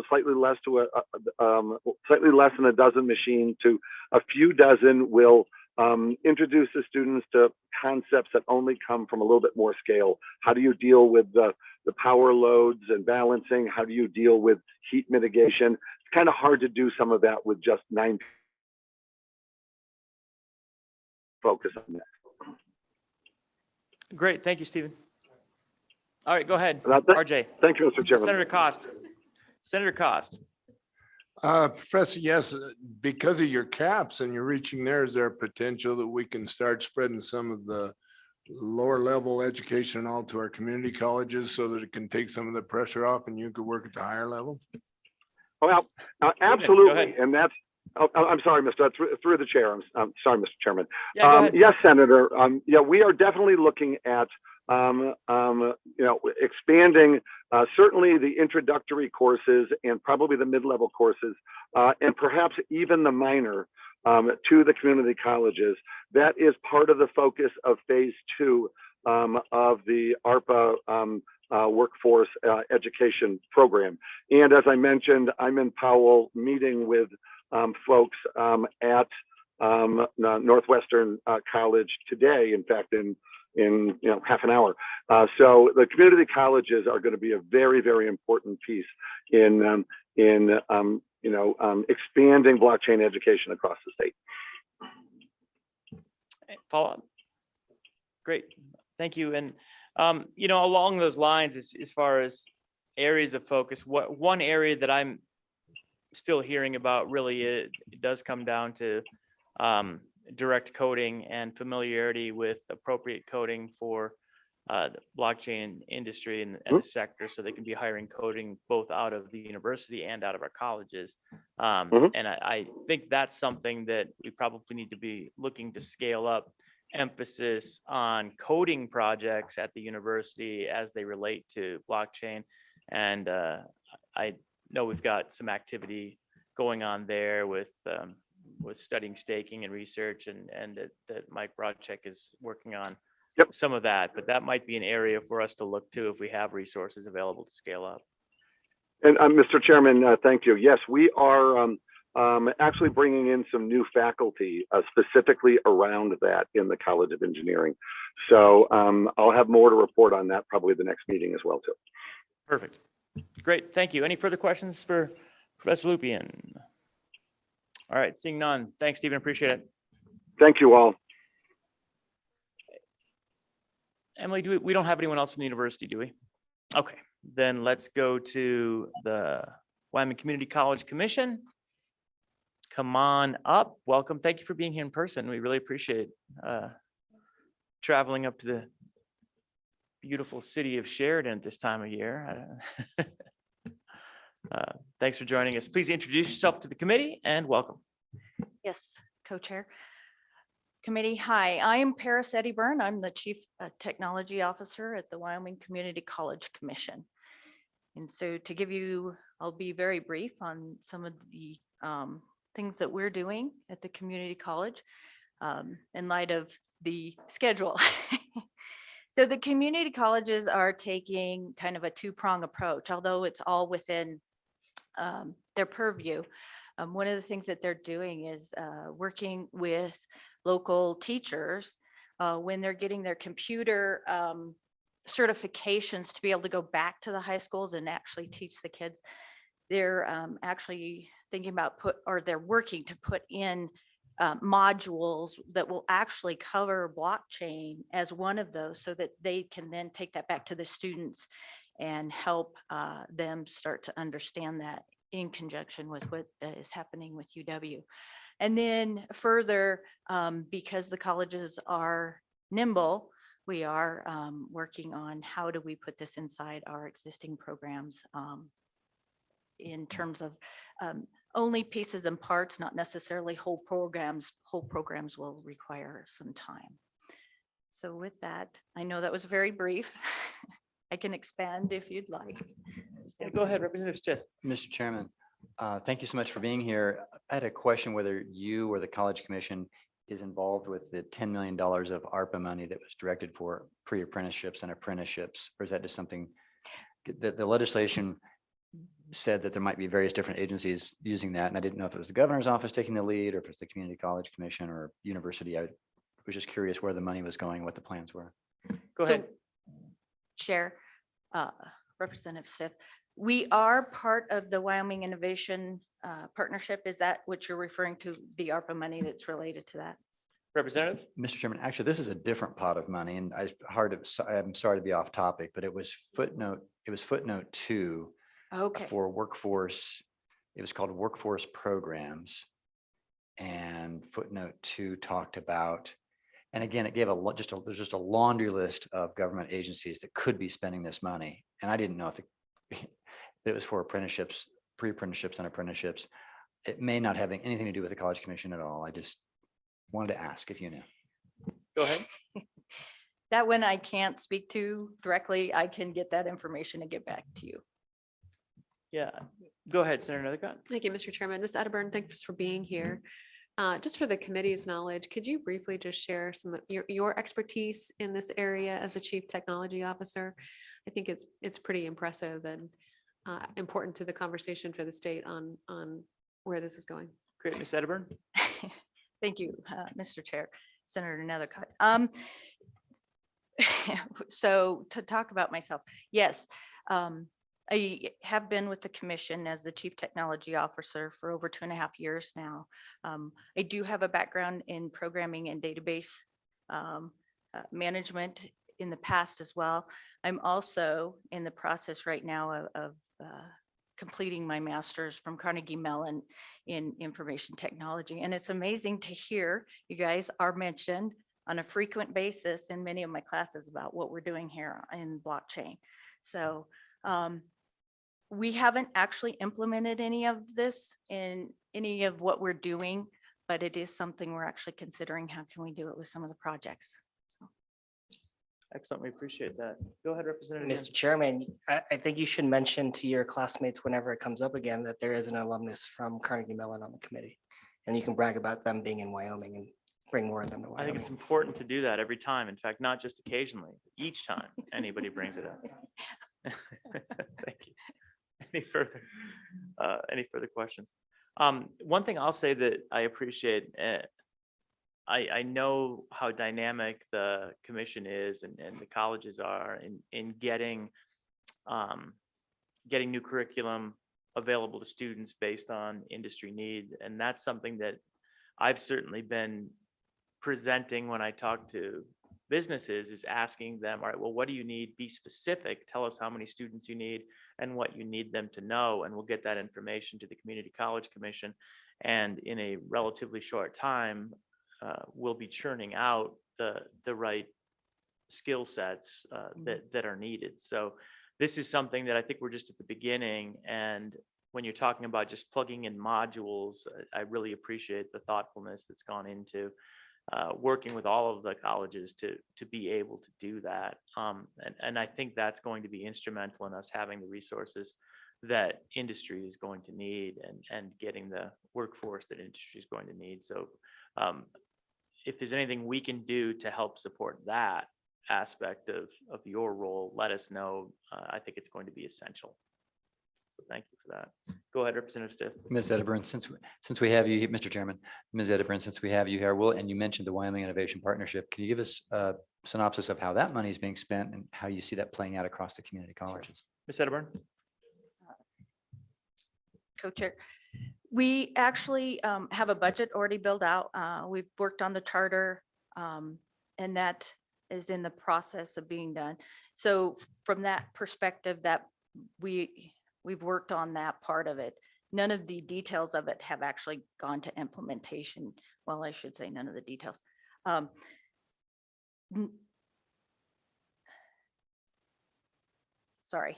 N: slightly less than a dozen machines to a few dozen will introduce the students to concepts that only come from a little bit more scale. How do you deal with the power loads and balancing? How do you deal with heat mitigation? It's kind of hard to do some of that with just 9 focus on that.
A: Great. Thank you, Stephen. All right, go ahead, RJ.
N: Thank you, Mr. Chairman.
A: Senator Cost.
O: Professor, yes, because of your caps and you're reaching there, is there potential that we can start spreading some of the lower level education all to our community colleges so that it can take some of the pressure off and you could work at the higher level?
N: Well, absolutely. And that's, I'm sorry, Mr. Through the chair. I'm sorry, Mr. Chairman.
A: Yeah,
N: yes, Senator. Yeah, we are definitely looking at expanding certainly the introductory courses and probably the mid-level courses and perhaps even the minor to the community colleges. That is part of the focus of phase 2 of the ARPA workforce education program. And as I mentioned, I'm in Powell meeting with folks at Northwestern College today, in fact, in half an hour. So the community colleges are going to be a very, very important piece in expanding blockchain education across the state.
A: Follow up. Great, thank you. And along those lines, as far as areas of focus, one area that I'm still hearing about really it does come down to direct coding and familiarity with appropriate coding for the blockchain industry and the sector, so they can be hiring coding both out of the university and out of our colleges. And I think that's something that we probably need to be looking to scale up emphasis on coding projects at the university as they relate to blockchain. And I know we've got some activity going on there with studying staking and research, and that Mike Broadcheck is working on some of that, but that might be an area for us to look to if we have resources available to scale up.
N: And Mr. Chairman, thank you. Yes, we are actually bringing in some new faculty specifically around that in the College of Engineering. So I'll have more to report on that probably the next meeting as well too.
A: Perfect. Great. Thank you. Any further questions for Professor Lupien? All right, seeing none. Thanks, Stephen. Appreciate it.
N: Thank you all.
A: Emily, we don't have anyone else from the university, do we? Okay, then let's go to the Wyoming Community College Commission. Come on up. Welcome. Thank you for being here in person. We really appreciate traveling up to the beautiful city of Sheridan at this time of year. Thanks for joining us. Please introduce yourself to the committee and welcome.
P: Yes, co-chair. Committee, hi, I am Paris Eddyburn. I'm the Chief Technology Officer at the Wyoming Community College Commission. And so to give you, I'll be very brief on some of the things that we're doing at the community college in light of the schedule. So the community colleges are taking kind of a two-prong approach, although it's all within their purview. One of the things that they're doing is working with local teachers when they're getting their computer certifications to be able to go back to the high schools and actually teach the kids. They're actually thinking about they're working to put in modules that will actually cover blockchain as one of those so that they can then take that back to the students and help them start to understand that in conjunction with what is happening with UW. And then further, because the colleges are nimble, we are working on how do we put this inside our existing programs in terms of only pieces and parts, not necessarily whole programs. Whole programs will require some time. So with that, I know that was very brief. I can expand if you'd like.
A: Yeah, go ahead, Representative Stith.
B: Mr. Chairman, thank you so much for being here. I had a question whether you or the College Commission is involved with the $10 million of ARPA money that was directed for pre-apprenticeships and apprenticeships, or is that just something that the legislation said that there might be various different agencies using that, and I didn't know if it was the governor's office taking the lead or if it's the Community College Commission or university. I was just curious where the money was going, what the plans were.
A: Go ahead.
P: Chair, Representative Stith, we are part of the Wyoming Innovation Partnership. Is that what you're referring to, the ARPA money that's related to that?
A: Representative?
B: Mr. Chairman, actually, this is a different pot of money, and I'm sorry to be off topic, but it was footnote 2
P: Okay.
B: for workforce. It was called workforce programs, and footnote 2 talked about, and again, it gave there's just a laundry list of government agencies that could be spending this money, and I didn't know if it was for apprenticeships, pre-apprenticeships and apprenticeships. It may not have anything to do with the College Commission at all. I just wanted to ask if you knew.
A: Go ahead.
P: That one I can't speak to directly. I can get that information and get back to you.
A: Yeah, go ahead, Senator Nethercott.
K: Thank you, Mr. Chairman. Ms. Edburn, thanks for being here. Just for the committee's knowledge, could you briefly just share some of your expertise in this area as a Chief Technology Officer? I think it's pretty impressive and important to the conversation for the state on where this is going.
A: Great, Ms. Edburn.
P: Thank you, Mr. Chair, Senator Nethercott. So to talk about myself, yes, I have been with the commission as the Chief Technology Officer for over 2.5 years now. I do have a background in programming and database management in the past as well. I'm also in the process right now of completing my master's from Carnegie Mellon in information technology. And it's amazing to hear you guys are mentioned on a frequent basis in many of my classes about what we're doing here in blockchain. So we haven't actually implemented any of this in any of what we're doing, but it is something we're actually considering. How can we do it with some of the projects? So.
A: Excellent. We appreciate that. Go ahead, Representative.
I: Mr. Chairman, I think you should mention to your classmates whenever it comes up again that there is an alumnus from Carnegie Mellon on the committee. And you can brag about them being in Wyoming bring more of them to
A: I think it's
I: Wyoming.
A: important to do that every time. In fact, not just occasionally, each time anybody brings it up. Thank you. Any further questions? One thing I'll say that I appreciate, I know how dynamic the commission is and the colleges are in getting new curriculum available to students based on industry need. And that's something that I've certainly been presenting when I talk to businesses, is asking them, all right, well, what do you need? Be specific. Tell us how many students you need and what you need them to know. And we'll get that information to the Community College Commission. And in a relatively short time, we'll be churning out the right skill sets that are needed. So this is something that I think we're just at the beginning. And when you're talking about just plugging in modules, I really appreciate the thoughtfulness that's gone into working with all of the colleges to be able to do that. And I think that's going to be instrumental in us having the resources that industry is going to need and getting the workforce that industry is going to need. So if there's anything we can do to help support that aspect of your role, let us know. I think it's going to be essential. So thank you for that. Go ahead, Representative Stiff.
B: Ms. Edibern, since we have you, Mr. Chairman, Ms. Edibern, since we have you here, and you mentioned the Wyoming Innovation Partnership, can you give us a synopsis of how that money is being spent and how you see that playing out across the community colleges?
A: Ms. Edibern?
P: Co-chair, we actually have a budget already built out. We've worked on the charter, and that is in the process of being done. So from that perspective, that we've worked on that part of it. None of the details of it have actually gone to implementation. Well, I should say none of the details. Sorry.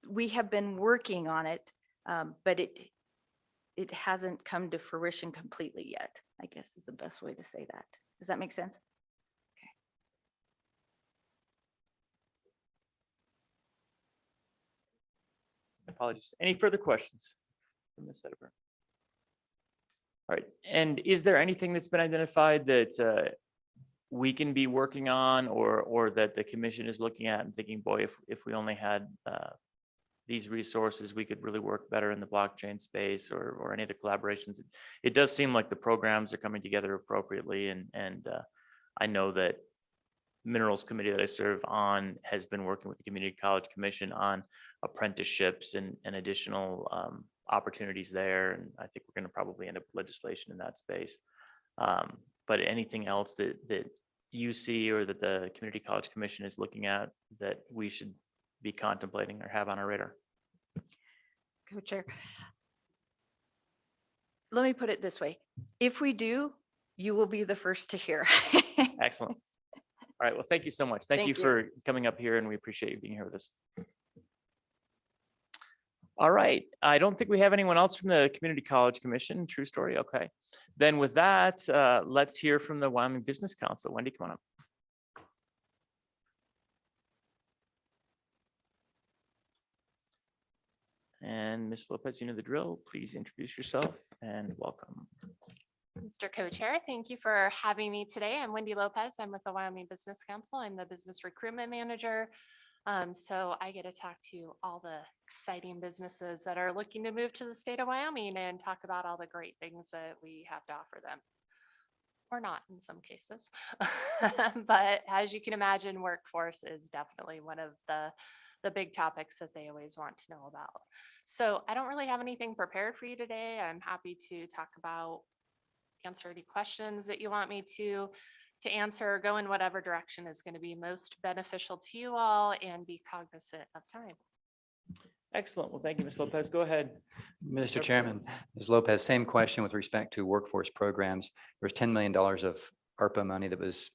P: We have been working on it, but it hasn't come to fruition completely yet, I guess is the best way to say that. Does that make sense?
A: Apologies. Any further questions from Ms. Edibern? All right. And is there anything that's been identified that we can be working on or that the commission is looking at and thinking, boy, if we only had these resources, we could really work better in the blockchain space or any of the collaborations? It does seem like the programs are coming together appropriately. And I know that Minerals Committee that I serve on has been working with the Community College Commission on apprenticeships and additional opportunities there. And I think we're going to probably end up with legislation in that space. But anything else that you see or that the Community College Commission is looking at that we should be contemplating or have on our radar?
P: Co-chair. Let me put it this way. If we do, you will be the first to hear.
A: Excellent. All right. Well, thank you so much. Thank you for coming up here, and we appreciate you being here with us. All right. I don't think we have anyone else from the Community College Commission. True story. Okay. Then with that, let's hear from the Wyoming Business Council. Wendy, come on up. And Ms. Lopez, you know the drill. Please introduce yourself and welcome.
Q: Mr. Co-Chair, thank you for having me today. I'm Wendy Lopez. I'm with the Wyoming Business Council. I'm the Business Recruitment Manager. So I get to talk to all the exciting businesses that are looking to move to the state of Wyoming and talk about all the great things that we have to offer them. Or not in some cases. But as you can imagine, workforce is definitely one of the big topics that they always want to know about. So I don't really have anything prepared for you today. I'm happy to talk about, answer any questions that you want me to answer, go in whatever direction is going to be most beneficial to you all and be cognizant of time.
A: Excellent. Well, thank you, Ms. Lopez. Go ahead.
B: Mr. Chairman, Ms. Lopez, same question with respect to workforce programs. There's $10 million of ARPA money that was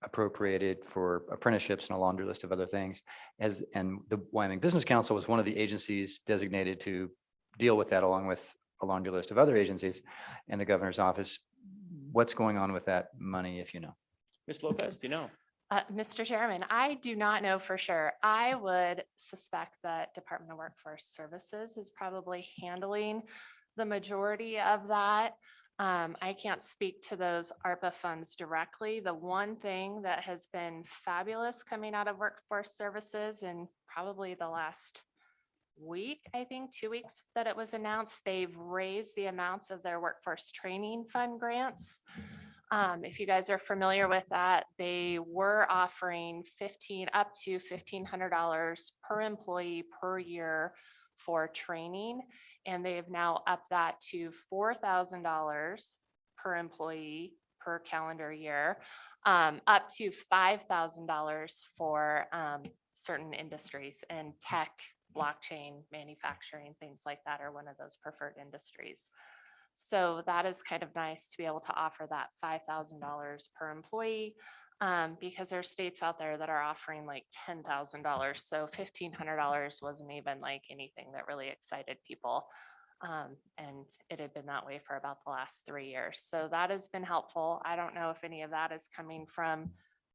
B: appropriated for apprenticeships and a laundry list of other things. And the Wyoming Business Council was one of the agencies designated to deal with that, along with a laundry list of other agencies and the governor's office. What's going on with that money, if you know?
A: Ms. Lopez, do you know?
Q: Mr. Chairman, I do not know for sure. I would suspect that Department of Workforce Services is probably handling
R: the majority of that. I can't speak to those ARPA funds directly. The one thing that has been fabulous coming out of workforce services in probably the last week, I think 2 weeks that it was announced, they've raised the amounts of their workforce training fund grants. If you guys are familiar with that, they were offering up to $1,500 per employee per year for training. And they have now upped that to $4,000 per employee per calendar year, up to $5,000 for certain industries, and tech, blockchain, manufacturing, things like that are one of those preferred industries. So that is kind of nice to be able to offer that $5,000 per employee, because there are states out there that are offering like $10,000. So $1,500 wasn't even like anything that really excited people. And it had been that way for about the last 3 years. So that has been helpful. I don't know if any of that is coming from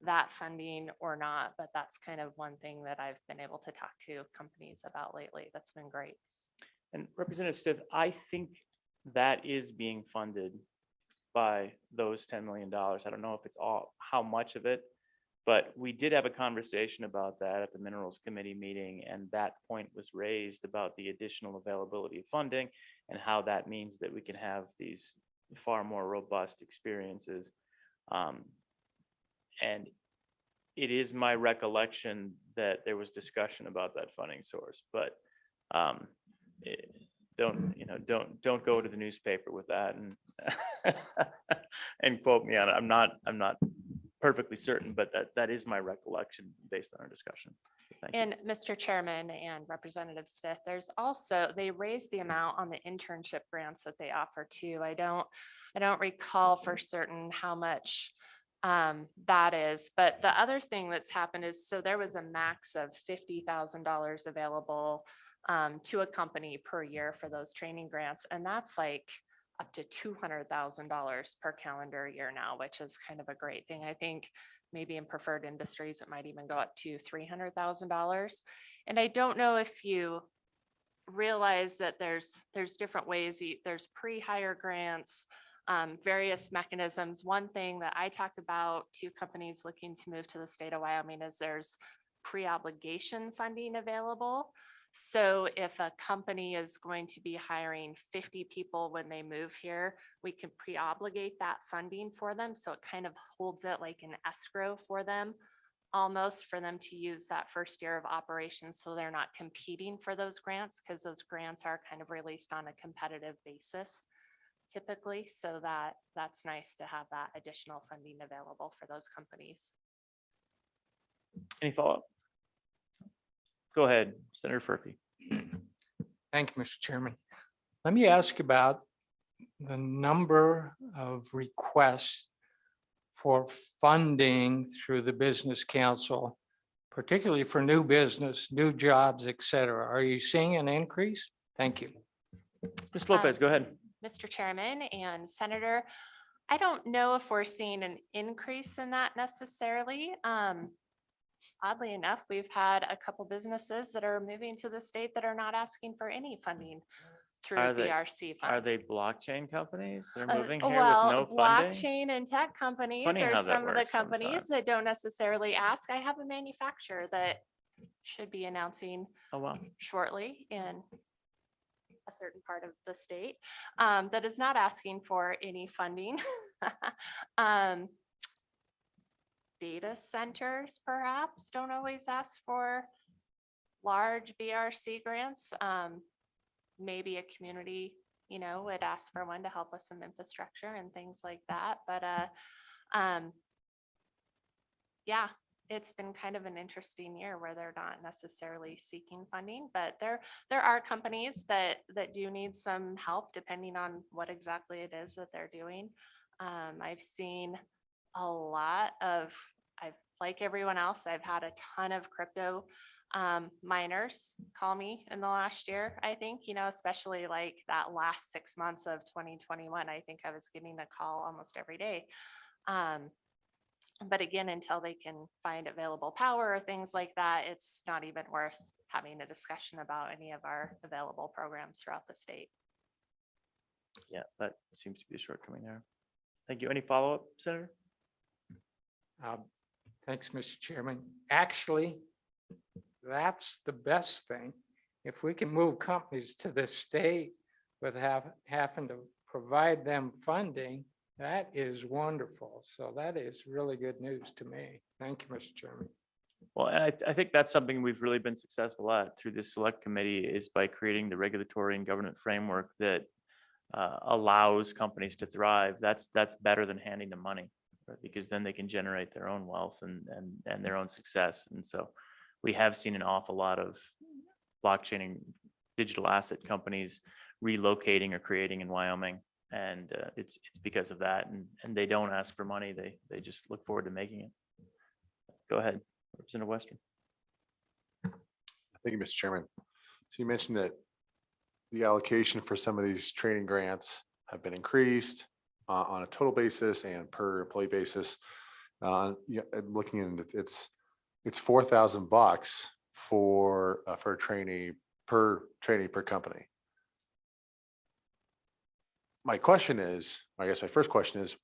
R: that funding or not, but that's kind of one thing that I've been able to talk to companies about lately. That's been great.
A: And Representative Stith, I think that is being funded by those $10 million. I don't know if it's all, how much of it, but we did have a conversation about that at the Minerals Committee meeting, and that point was raised about the additional availability of funding and how that means that we can have these far more robust experiences. And it is my recollection that there was discussion about that funding source, but don't go to the newspaper with that and and quote me on it. I'm not perfectly certain, but that is my recollection based on our discussion. Thank you.
R: And Mr. Chairman and Representative Stith, there's also, they raised the amount on the internship grants that they offer too. I don't recall for certain how much that is, but the other thing that's happened is, so there was a max of $50,000 available to a company per year for those training grants. And that's like up to $200,000 per calendar year now, which is kind of a great thing. I think maybe in preferred industries, it might even go up to $300,000. And I don't know if you realize that there's different ways, there's pre-hire grants, various mechanisms. One thing that I talk about to companies looking to move to the state of Wyoming is there's pre-obligation funding available. So if a company is going to be hiring 50 people when they move here, we can pre-obligate that funding for them. So it kind of holds it like an escrow for them, almost, for them to use that first year of operations. So they're not competing for those grants, because those grants are kind of released on a competitive basis typically. So that's nice to have that additional funding available for those companies.
A: Any follow-up? Go ahead, Senator Furphy.
S: Thank you, Mr. Chairman. Let me ask about the number of requests for funding through the Business Council, particularly for new business, new jobs, et cetera. Are you seeing an increase? Thank you.
A: Ms. Lopez, go ahead.
R: Mr. Chairman and Senator, I don't know if we're seeing an increase in that necessarily. Oddly enough, we've had a couple businesses that are moving to the state that are not asking for any funding through BRC funds.
A: Are they blockchain companies? They're moving here
R: Well,
A: with no funding?
R: blockchain and tech companies
A: Funny
R: are
A: how that
R: some of the
A: works
R: companies
A: sometimes.
R: that don't necessarily ask. I have a manufacturer that should be announcing shortly in a certain part of the state that is not asking for any funding. Data centers perhaps don't always ask for large BRC grants. Maybe a community, would ask for one to help with some infrastructure and things like that. But yeah, it's been kind of an interesting year where they're not necessarily seeking funding, but there are companies that do need some help depending on what exactly it is that they're doing. I've seen a lot of, like everyone else, I've had a ton of crypto miners call me in the last year, I think, especially like that last 6 months of 2021, I think I was getting a call almost every day. But again, until they can find available power or things like that, it's not even worth having a discussion about any of our available programs throughout the state.
A: Yeah, that seems to be a shortcoming there. Thank you. Any follow-up, Senator?
S: Thanks, Mr. Chairman. Actually, that's the best thing. If we can move companies to the state without having to provide them funding, that is wonderful. So that is really good news to me. Thank you, Mr. Chairman.
A: Well, and I think that's something we've really been successful at through this select committee is by creating the regulatory and governance framework that allows companies to thrive. That's better than handing them money, right? Because then they can generate their own wealth and their own success. And so we have seen an awful lot of blockchain and digital asset companies relocating or creating in Wyoming. And it's because of that. And they don't ask for money. They just look forward to making it. Go ahead, Representative Western.
F: Thank you, Mr. Chairman. So you mentioned that the allocation for some of these training grants have been increased on a total basis and per employee basis. Yeah, I'm looking at it, it's $4,000 for a trainee per company. My question is, I guess my first question is,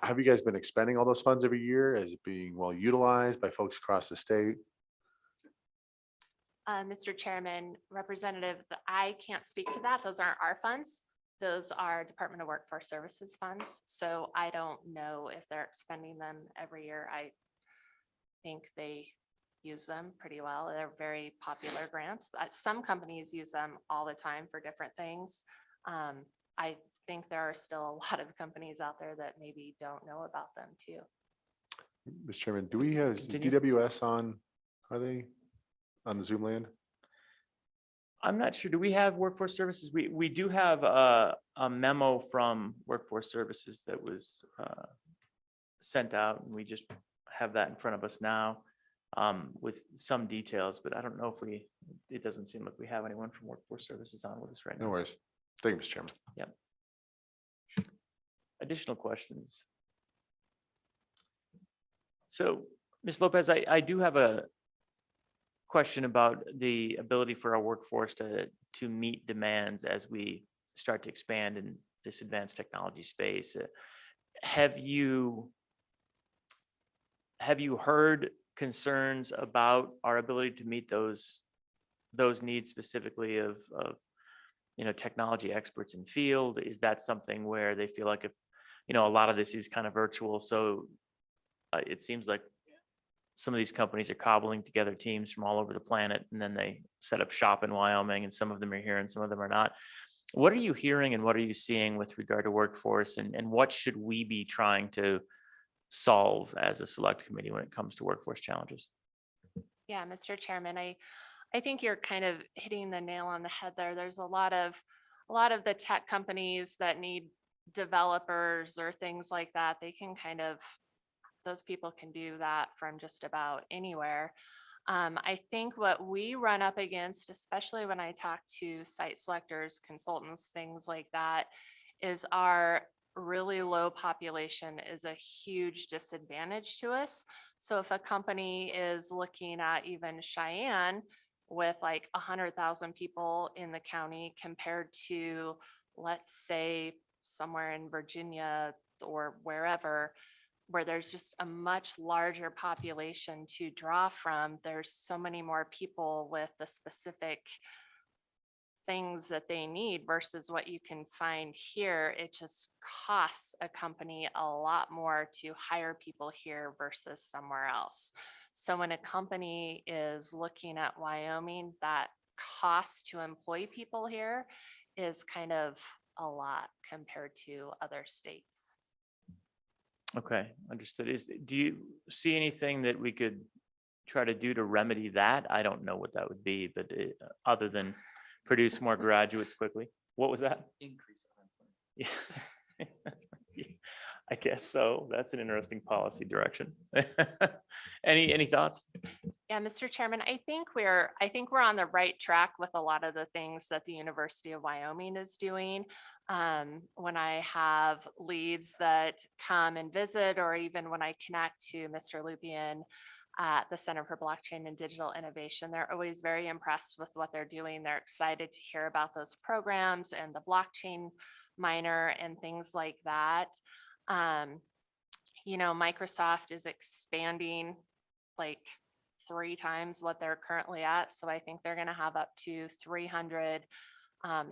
F: have you guys been expending all those funds every year? Is it being well utilized by folks across the state?
R: Mr. Chairman, Representative, I can't speak to that. Those aren't our funds. Those are Department of Workforce Services funds. So I don't know if they're expending them every year. I think they use them pretty well. They're very popular grants. Some companies use them all the time for different things. I think there are still a lot of companies out there that maybe don't know about them too.
F: Mr. Chairman, do we have DWS on? Are they on the Zoom land?
A: I'm not sure. Do we have Workforce Services? We do have a memo from Workforce Services that was sent out, and we just have that in front of us now with some details, but I don't know if it doesn't seem like we have anyone from Workforce Services on with us right now.
F: No worries. Thank you, Mr. Chairman.
A: Yep. Additional questions? So, Ms. Lopez, I do have a question about the ability for our workforce to meet demands as we start to expand in this advanced technology space. Have you heard concerns about our ability to meet those needs, specifically of technology experts in field? Is that something where they feel like if a lot of this is kind of virtual, so it seems like some of these companies are cobbling together teams from all over the planet, and then they set up shop in Wyoming, and some of them are here and some of them are not. What are you hearing and what are you seeing with regard to workforce, and what should we be trying to solve as a select committee when it comes to workforce challenges?
R: Yeah, Mr. Chairman, I think you're kind of hitting the nail on the head there. There's a lot of the tech companies that need developers or things like that. Those people can do that from just about anywhere. I think what we run up against, especially when I talk to site selectors, consultants, things like that, is our really low population is a huge disadvantage to us. So if a company is looking at even Cheyenne with like 100,000 people in the county compared to, let's say, somewhere in Virginia or wherever, where there's just a much larger population to draw from, there's so many more people with the specific things that they need versus what you can find here. It just costs a company a lot more to hire people here versus somewhere else. So when a company is looking at Wyoming, that cost to employ people here is kind of a lot compared to other states.
A: Okay, understood. Do you see anything that we could try to do to remedy that? I don't know what that would be, but other than produce more graduates quickly. What was that?
C: Increase.
A: Yeah. I guess so. That's an interesting policy direction. Any thoughts?
R: Yeah, Mr. Chairman, I think we're on the right track with a lot of the things that the University of Wyoming is doing. When I have leads that come and visit, or even when I connect to Mr. Lupian at the Center for Blockchain and Digital Innovation, they're always very impressed with what they're doing. They're excited to hear about those programs and the blockchain minor and things like that. You know, Microsoft is expanding like 3 times what they're currently at. So I think they're going to have up to 300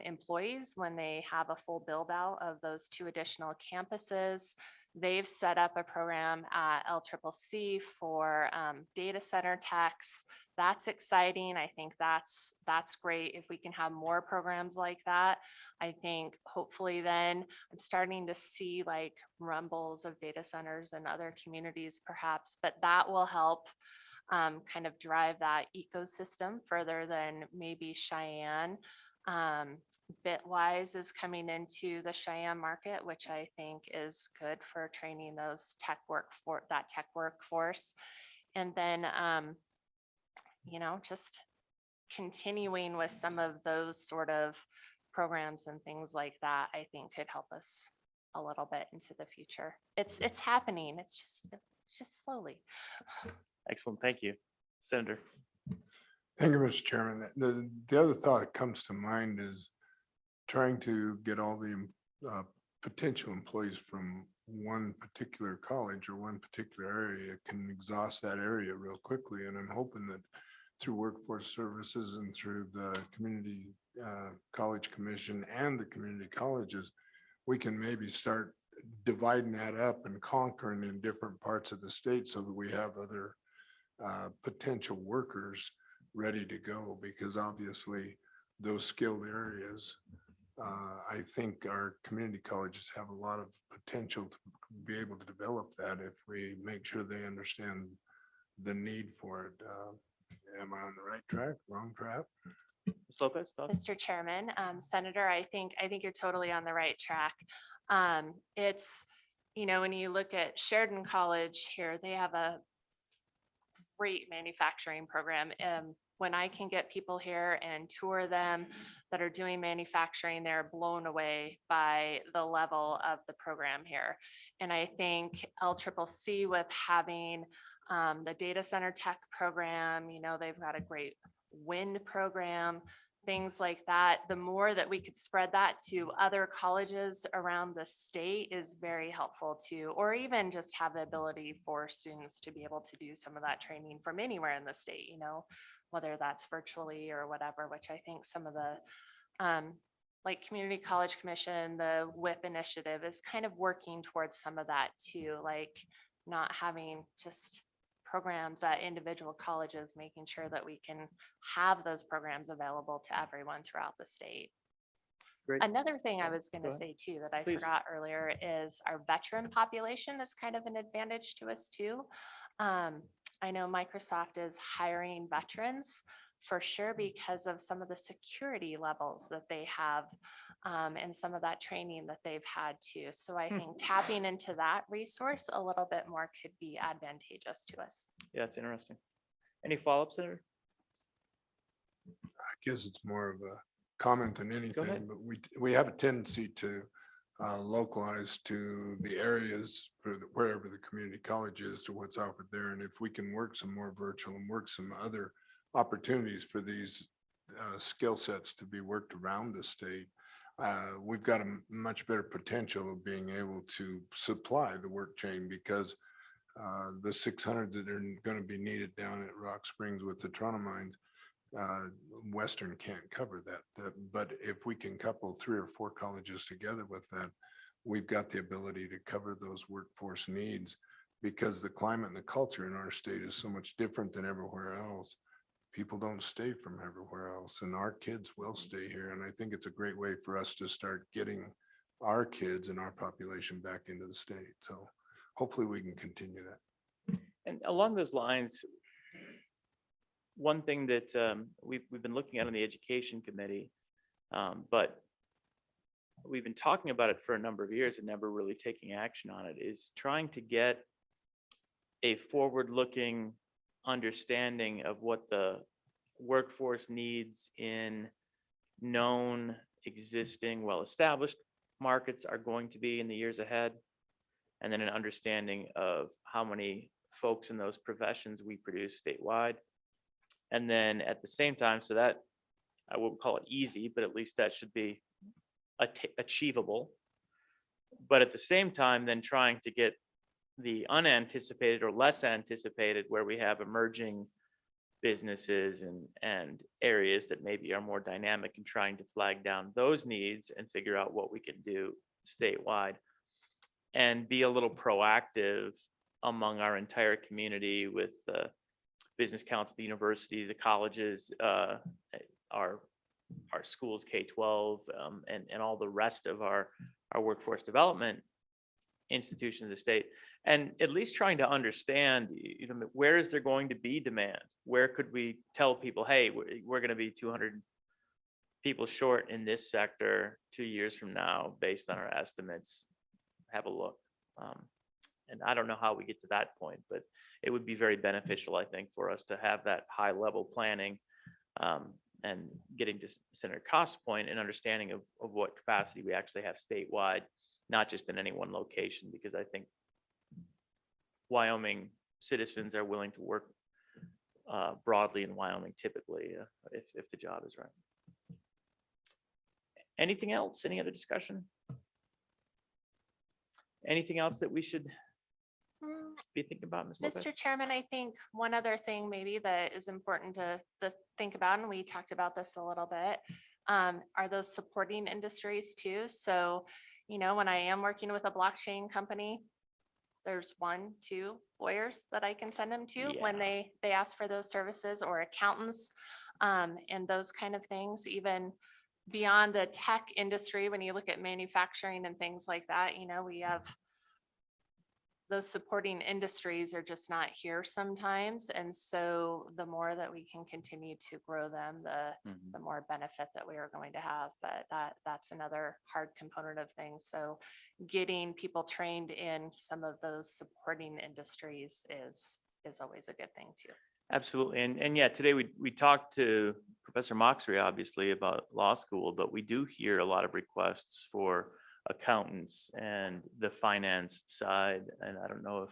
R: employees when they have a full build out of those 2 additional campuses. They've set up a program at LCCC for data center techs. That's exciting. I think that's great if we can have more programs like that. I think hopefully then I'm starting to see like rumbles of data centers in other communities perhaps, but that will help kind of drive that ecosystem further than maybe Cheyenne. Bitwise is coming into the Cheyenne market, which I think is good for training those tech workforce. And then, you know, just continuing with some of those sort of programs and things like that, I think could help us a little bit into the future. It's happening. It's just slowly.
A: Excellent. Thank you, Senator.
O: Thank you, Mr. Chairman. The other thought that comes to mind is trying to get all the potential employees from one particular college or one particular area can exhaust that area real quickly. And I'm hoping that through Workforce Services and through the Community College Commission and the community colleges, we can maybe start dividing that up and conquering in different parts of the state so that we have other potential workers ready to go, because obviously those skilled areas, I think our community colleges have a lot of potential to be able to develop that if we make sure they understand the need for it. Am I on the right track, wrong track?
A: Ms. Lopez, thoughts?
R: Mr. Chairman, Senator, I think you're totally on the right track. It's, you know, when you look at Sheridan College here, they have a great manufacturing program. When I can get people here and tour them that are doing manufacturing, they're blown away by the level of the program here. And I think LCCC with having the data center tech program, you know, they've got a great wind program, things like that. The more that we could spread that to other colleges around the state is very helpful too, or even just have the ability for students to be able to do some of that training from anywhere in the state, you know, whether that's virtually or whatever, which I think some of the like Community College Commission, the WIP initiative is kind of working towards some of that too, like not having just programs at individual colleges, making sure that we can have those programs available to everyone throughout the state.
A: Great.
R: Another thing I was going
A: Go
R: to
A: ahead.
R: say too, that I
A: Please.
R: forgot earlier, is our veteran population is kind of an advantage to us too. I know Microsoft is hiring veterans for sure because of some of the security levels that they have and some of that training that they've had too. So I think tapping into that resource a little bit more could be advantageous to us.
A: Yeah, it's interesting. Any follow-up, Senator?
O: I guess it's more of a comment than
A: ahead.
O: anything, but we have a tendency to localize to the areas for wherever the community college is to what's offered there. And if we can work some more virtual and work some other opportunities for these skill sets to be worked around the state, we've got a much better potential of being able to supply the work chain, because the 600 that are going to be needed down at Rock Springs with the Toronto mines, Western can't cover that. But if we can couple 3 or 4 colleges together with that, we've got the ability to cover those workforce needs, because the climate and the culture in our state is so much different than everywhere else. People don't stay from everywhere else, and our kids will stay here. And I think it's a great way for us to start getting our kids and our population back into the state. So hopefully we can continue that.
A: And along those lines, one thing that we've been looking at on the Education Committee, but we've been talking about it for a number of years and never really taking action on it, is trying to get a forward-looking understanding of what the workforce needs in known, existing, well-established markets are going to be in the years ahead, and then an understanding of how many folks in those professions we produce statewide. And then at the same time, so that I won't call it easy, but at least that should be achievable. But at the same time, then trying to get the unanticipated or less anticipated, where we have emerging businesses and areas that maybe are more dynamic, and trying to flag down those needs and figure out what we can do statewide and be a little proactive among our entire community with the business council, the university, the colleges, our schools, K-12, and all the rest of our workforce development institutions of the state, and at least trying to understand, where is there going to be demand? Where could we tell people, hey, we're going to be 200 people short in this sector 2 years from now, based on our estimates. Have a look. And I don't know how we get to that point, but it would be very beneficial, I think, for us to have that high level planning, and getting to Senator Cost's point and understanding of what capacity we actually have statewide, not just in any one location, because I think Wyoming citizens are willing to work broadly in Wyoming typically, if the job is right. Anything else? Any other discussion? Anything else that we should be thinking about, Ms. Lopez?
R: Mr. Chairman, I think one other thing maybe that is important to think about, and we talked about this a little bit, are those supporting industries too. So, when I am working with a blockchain company, there's 1, 2 lawyers that I can send them to when they ask for those services, or accountants, and those kind of things. Even beyond the tech industry, when you look at manufacturing and things like that, we have those supporting industries are just not here sometimes. And so the more that we can continue to grow them, the more benefit that we are going to have. But that's another hard component of things. So getting people trained in some of those supporting industries is always a good thing too.
A: Absolutely. And yeah, today we talked to Professor Moxery, obviously, about law school, but we do hear a lot of requests for accountants and the finance side. And I don't know if,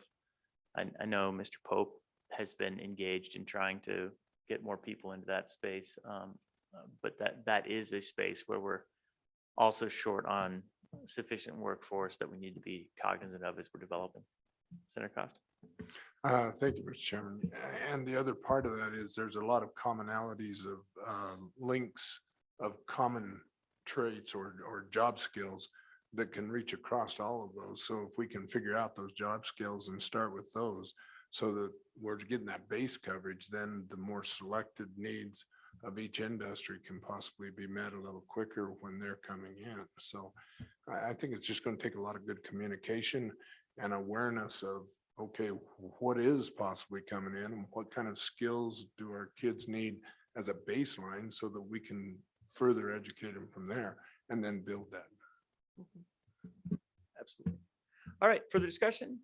A: I know Mr. Pope has been engaged in trying to get more people into that space. But that is a space where we're also short on sufficient workforce that we need to be cognizant of as we're developing. Senator Costa.
O: Thank you, Mr. Chairman. And the other part of that is there's a lot of commonalities of links of common traits or job skills that can reach across all of those. So if we can figure out those job skills and start with those, so that we're getting that base coverage, then the more selected needs of each industry can possibly be met a little quicker when they're coming in. So I think it's just going to take a lot of good communication and awareness of, okay, what is possibly coming in and what kind of skills do our kids need as a baseline, so that we can further educate them from there and then build that.
A: Absolutely. All right, further discussion?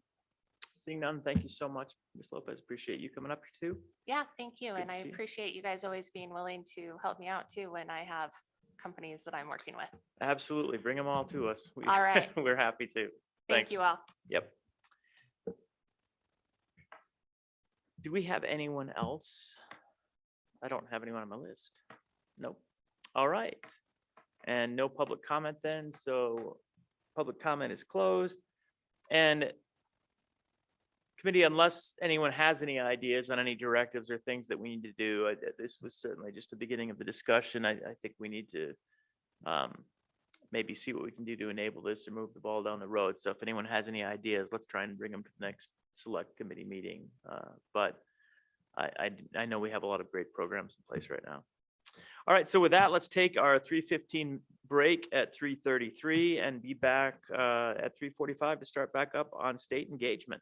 A: Seeing none, thank you so much, Ms. Lopez. Appreciate you coming up here too.
R: Yeah, thank you.
A: Good
R: And
A: to
R: I
A: see you.
R: appreciate you guys always being willing to help me out too when I have companies that I'm working with.
A: Absolutely. Bring them all to us.
R: All right.
A: We're happy to.
R: Thank
A: Thanks.
R: you all.
A: Yep. Do we have anyone else? I don't have anyone on my list. Nope. All right. And no public comment then. So public comment is closed. And committee, unless anyone has any ideas on any directives or things that we need to do, this was certainly just the beginning of the discussion. I think we need to maybe see what we can do to enable this or move the ball down the road. So if anyone has any ideas, let's try and bring them to the next select committee meeting. But I know we have a lot of great programs in place right now. All right, so with that, let's take our 3:15 break at 3:33 and be back at 3:45 to start back up on state engagement.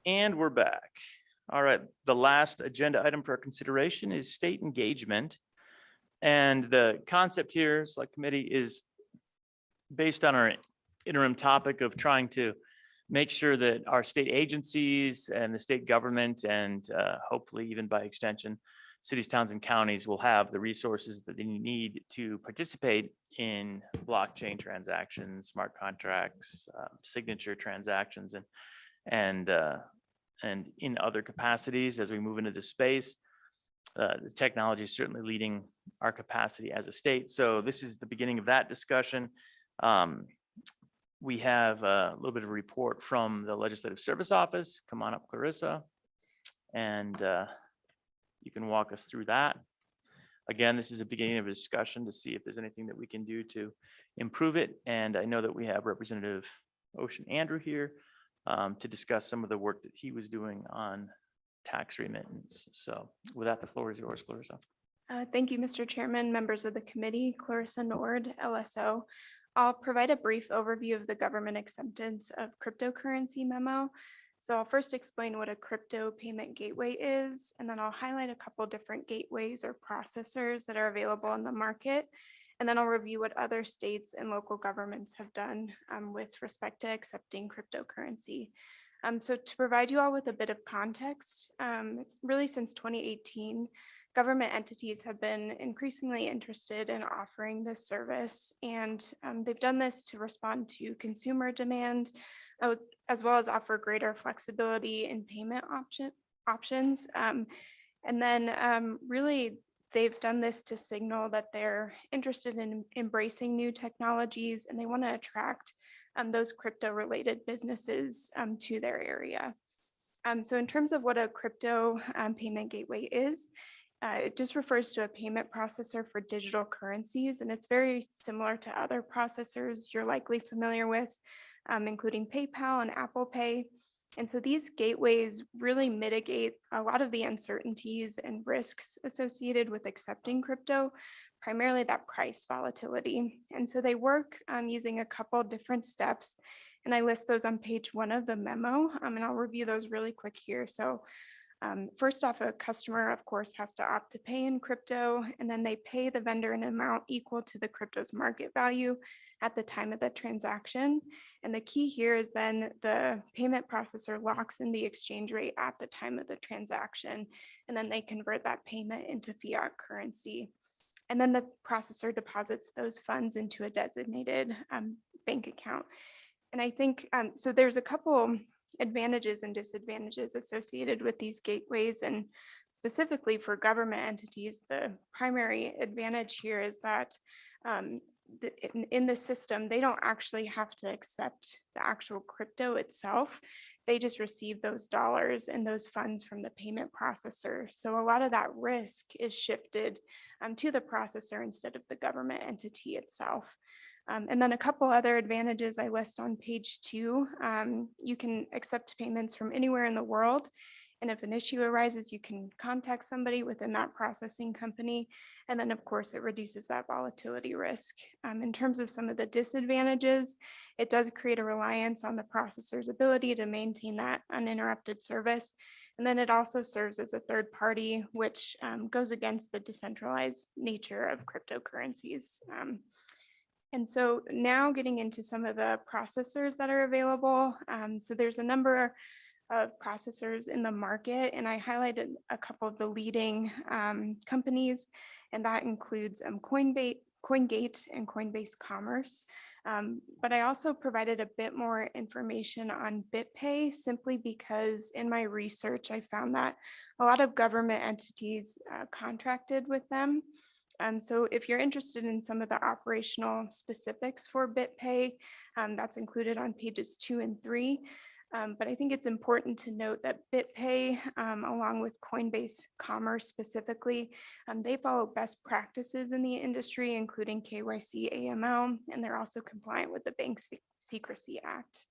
A: And we're back. All right, the last agenda item for our consideration is state engagement. And the concept here, select committee, is based on our interim topic of trying to make sure that our state agencies and the state government and hopefully even by extension, cities, towns, and counties will have the resources that they need to participate in blockchain transactions, smart contracts, signature transactions, and in other capacities as we move into this space. The technology is certainly leading our capacity as a state. So this is the beginning of that discussion. We have a little bit of a report from the Legislative Service Office. Come on up, Clarissa. And you can walk us through that. Again, this is a beginning of a discussion to see if there's anything that we can do to improve it. And I know that we have Representative Ocean Andrew here to discuss some of the work that he was doing on tax remittance. So with that, the floor is yours, Clarissa.
T: Thank you, Mr. Chairman, members of the committee, Clarissa Nord, LSO. I'll provide a brief overview of the government acceptance of cryptocurrency memo. So I'll first explain what a crypto payment gateway is, and then I'll highlight a couple different gateways or processors that are available in the market. And then I'll review what other states and local governments have done with respect to accepting cryptocurrency. So to provide you all with a bit of context, really since 2018, government entities have been increasingly interested in offering this service, and they've done this to respond to consumer demand, as well as offer greater flexibility in payment options. And then really, they've done this to signal that they're interested in embracing new technologies, and they want to attract those crypto-related businesses to their area. So in terms of what a crypto payment gateway is, it just refers to a payment processor for digital currencies, and it's very similar to other processors you're likely familiar with, including PayPal and Apple Pay. And so these gateways really mitigate a lot of the uncertainties and risks associated with accepting crypto, primarily that price volatility. And so they work using a couple different steps, and I list those on page 1 of the memo, and I'll review those really quick here. So first off, a customer, of course, has to opt to pay in crypto, and then they pay the vendor an amount equal to the crypto's market value at the time of the transaction. And the key here is then the payment processor locks in the exchange rate at the time of the transaction, and then they convert that payment into fiat currency. And then the processor deposits those funds into a designated bank account. And I think, so there's a couple advantages and disadvantages associated with these gateways, and specifically for government entities, the primary advantage here is that in the system, they don't actually have to accept the actual crypto itself. They just receive those dollars and those funds from the payment processor. So a lot of that risk is shifted to the processor instead of the government entity itself. And then a couple other advantages I list on page 2. You can accept payments from anywhere in the world. And if an issue arises, you can contact somebody within that processing company. And then, of course, it reduces that volatility risk. In terms of some of the disadvantages, it does create a reliance on the processor's ability to maintain that uninterrupted service. And then it also serves as a third party, which goes against the decentralized nature of cryptocurrencies. And so now getting into some of the processors that are available. So there's a number of processors in the market, and I highlighted a couple of the leading companies, and that includes Coingate and Coinbase Commerce. But I also provided a bit more information on BitPay, simply because in my research, I found that a lot of government entities contracted with them. So if you're interested in some of the operational specifics for BitPay, that's included on pages 2 and 3. But I think it's important to note that BitPay, along with Coinbase Commerce specifically, they follow best practices in the industry, including KYC AML, and they're also compliant with the Bank Secrecy Act.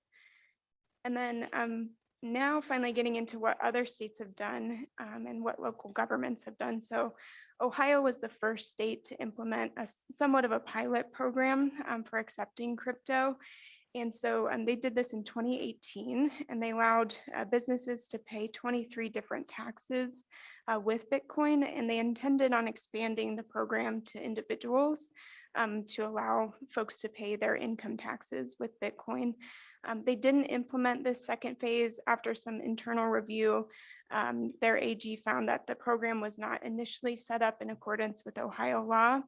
T: And then now finally getting into what other states have done and what local governments have done. So Ohio was the first state to implement somewhat of a pilot program for accepting crypto. And so they did this in 2018, and they allowed businesses to pay 23 different taxes with Bitcoin, and they intended on expanding the program to individuals to allow folks to pay their income taxes with Bitcoin. They didn't implement this second phase after some internal review. Their AG found that the program was not initially set up in accordance with Ohio law,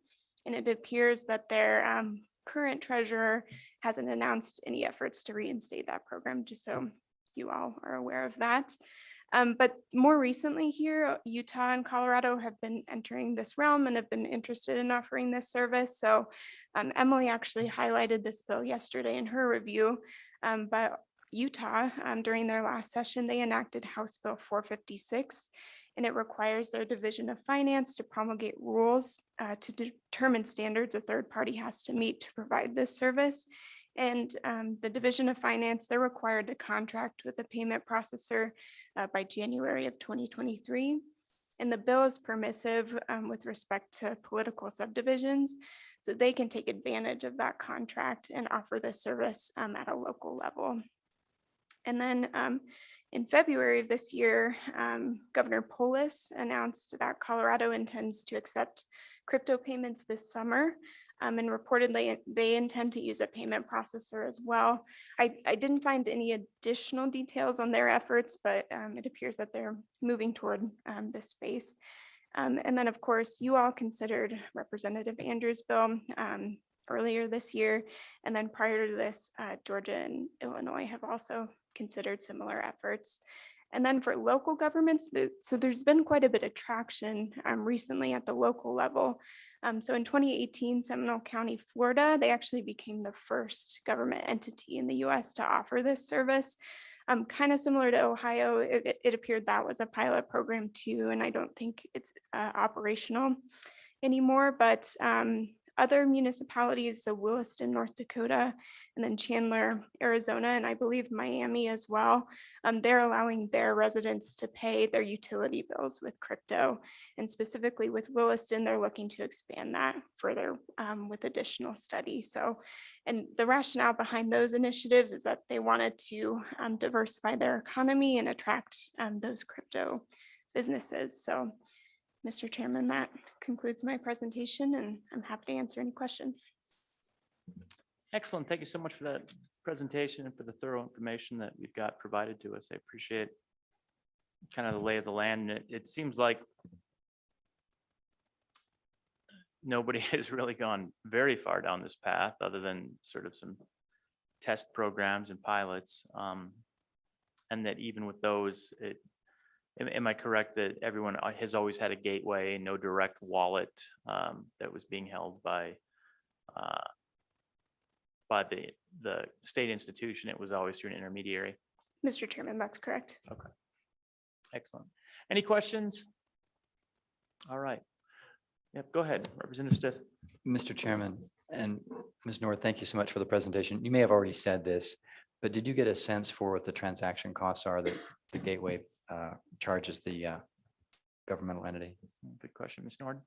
T: and it appears that their current treasurer hasn't announced any efforts to reinstate that program, just so you all are aware of that. But more recently here, Utah and Colorado have been entering this realm and have been interested in offering this service. So Emily actually highlighted this bill yesterday in her review, but Utah, during their last session, they enacted House Bill 456, and it requires their Division of Finance to promulgate rules to determine standards a third party has to meet to provide this service. And the Division of Finance, they're required to contract with a payment processor by January of 2023. And the bill is permissive with respect to political subdivisions, so they can take advantage of that contract and offer this service at a local level. And then in February of this year, Governor Polis announced that Colorado intends to accept crypto payments this summer. And reportedly, they intend to use a payment processor as well. I didn't find any additional details on their efforts, but it appears that they're moving toward this space. And then, of course, you all considered Representative Andrews' bill earlier this year. And then prior to this, Georgia and Illinois have also considered similar efforts. And then for local governments, so there's been quite a bit of traction recently at the local level. So in 2018, Seminole County, Florida, they actually became the first government entity in the US to offer this service. Kind of similar to Ohio, it appeared that was a pilot program too, and I don't think it's operational anymore, but other municipalities, so Williston, North Dakota, and then Chandler, Arizona, and I believe Miami as well, they're allowing their residents to pay their utility bills with crypto. And specifically with Williston, they're looking to expand that further with additional study. So, and the rationale behind those initiatives is that they wanted to diversify their economy and attract those crypto businesses. So, Mr. Chairman, that concludes my presentation, and I'm happy to answer any questions.
A: Excellent. Thank you so much for that presentation and for the thorough information that you've got provided to us. I appreciate kind of the lay of the land. It seems like nobody has really gone very far down this path other than sort of some test programs and pilots. And that even with those, am I correct that everyone has always had a gateway, no direct wallet that was being held by the state institution? It was always through an intermediary.
T: Mr. Chairman, that's correct.
A: Okay. Excellent. Any questions? All right. Yep, go ahead, Representative Stith.
B: Mr. Chairman and Ms. North, thank you so much for the presentation. You may have already said this, but did you get a sense for what the transaction costs are that the gateway charges the governmental entity?
A: Good question, Ms. Nord.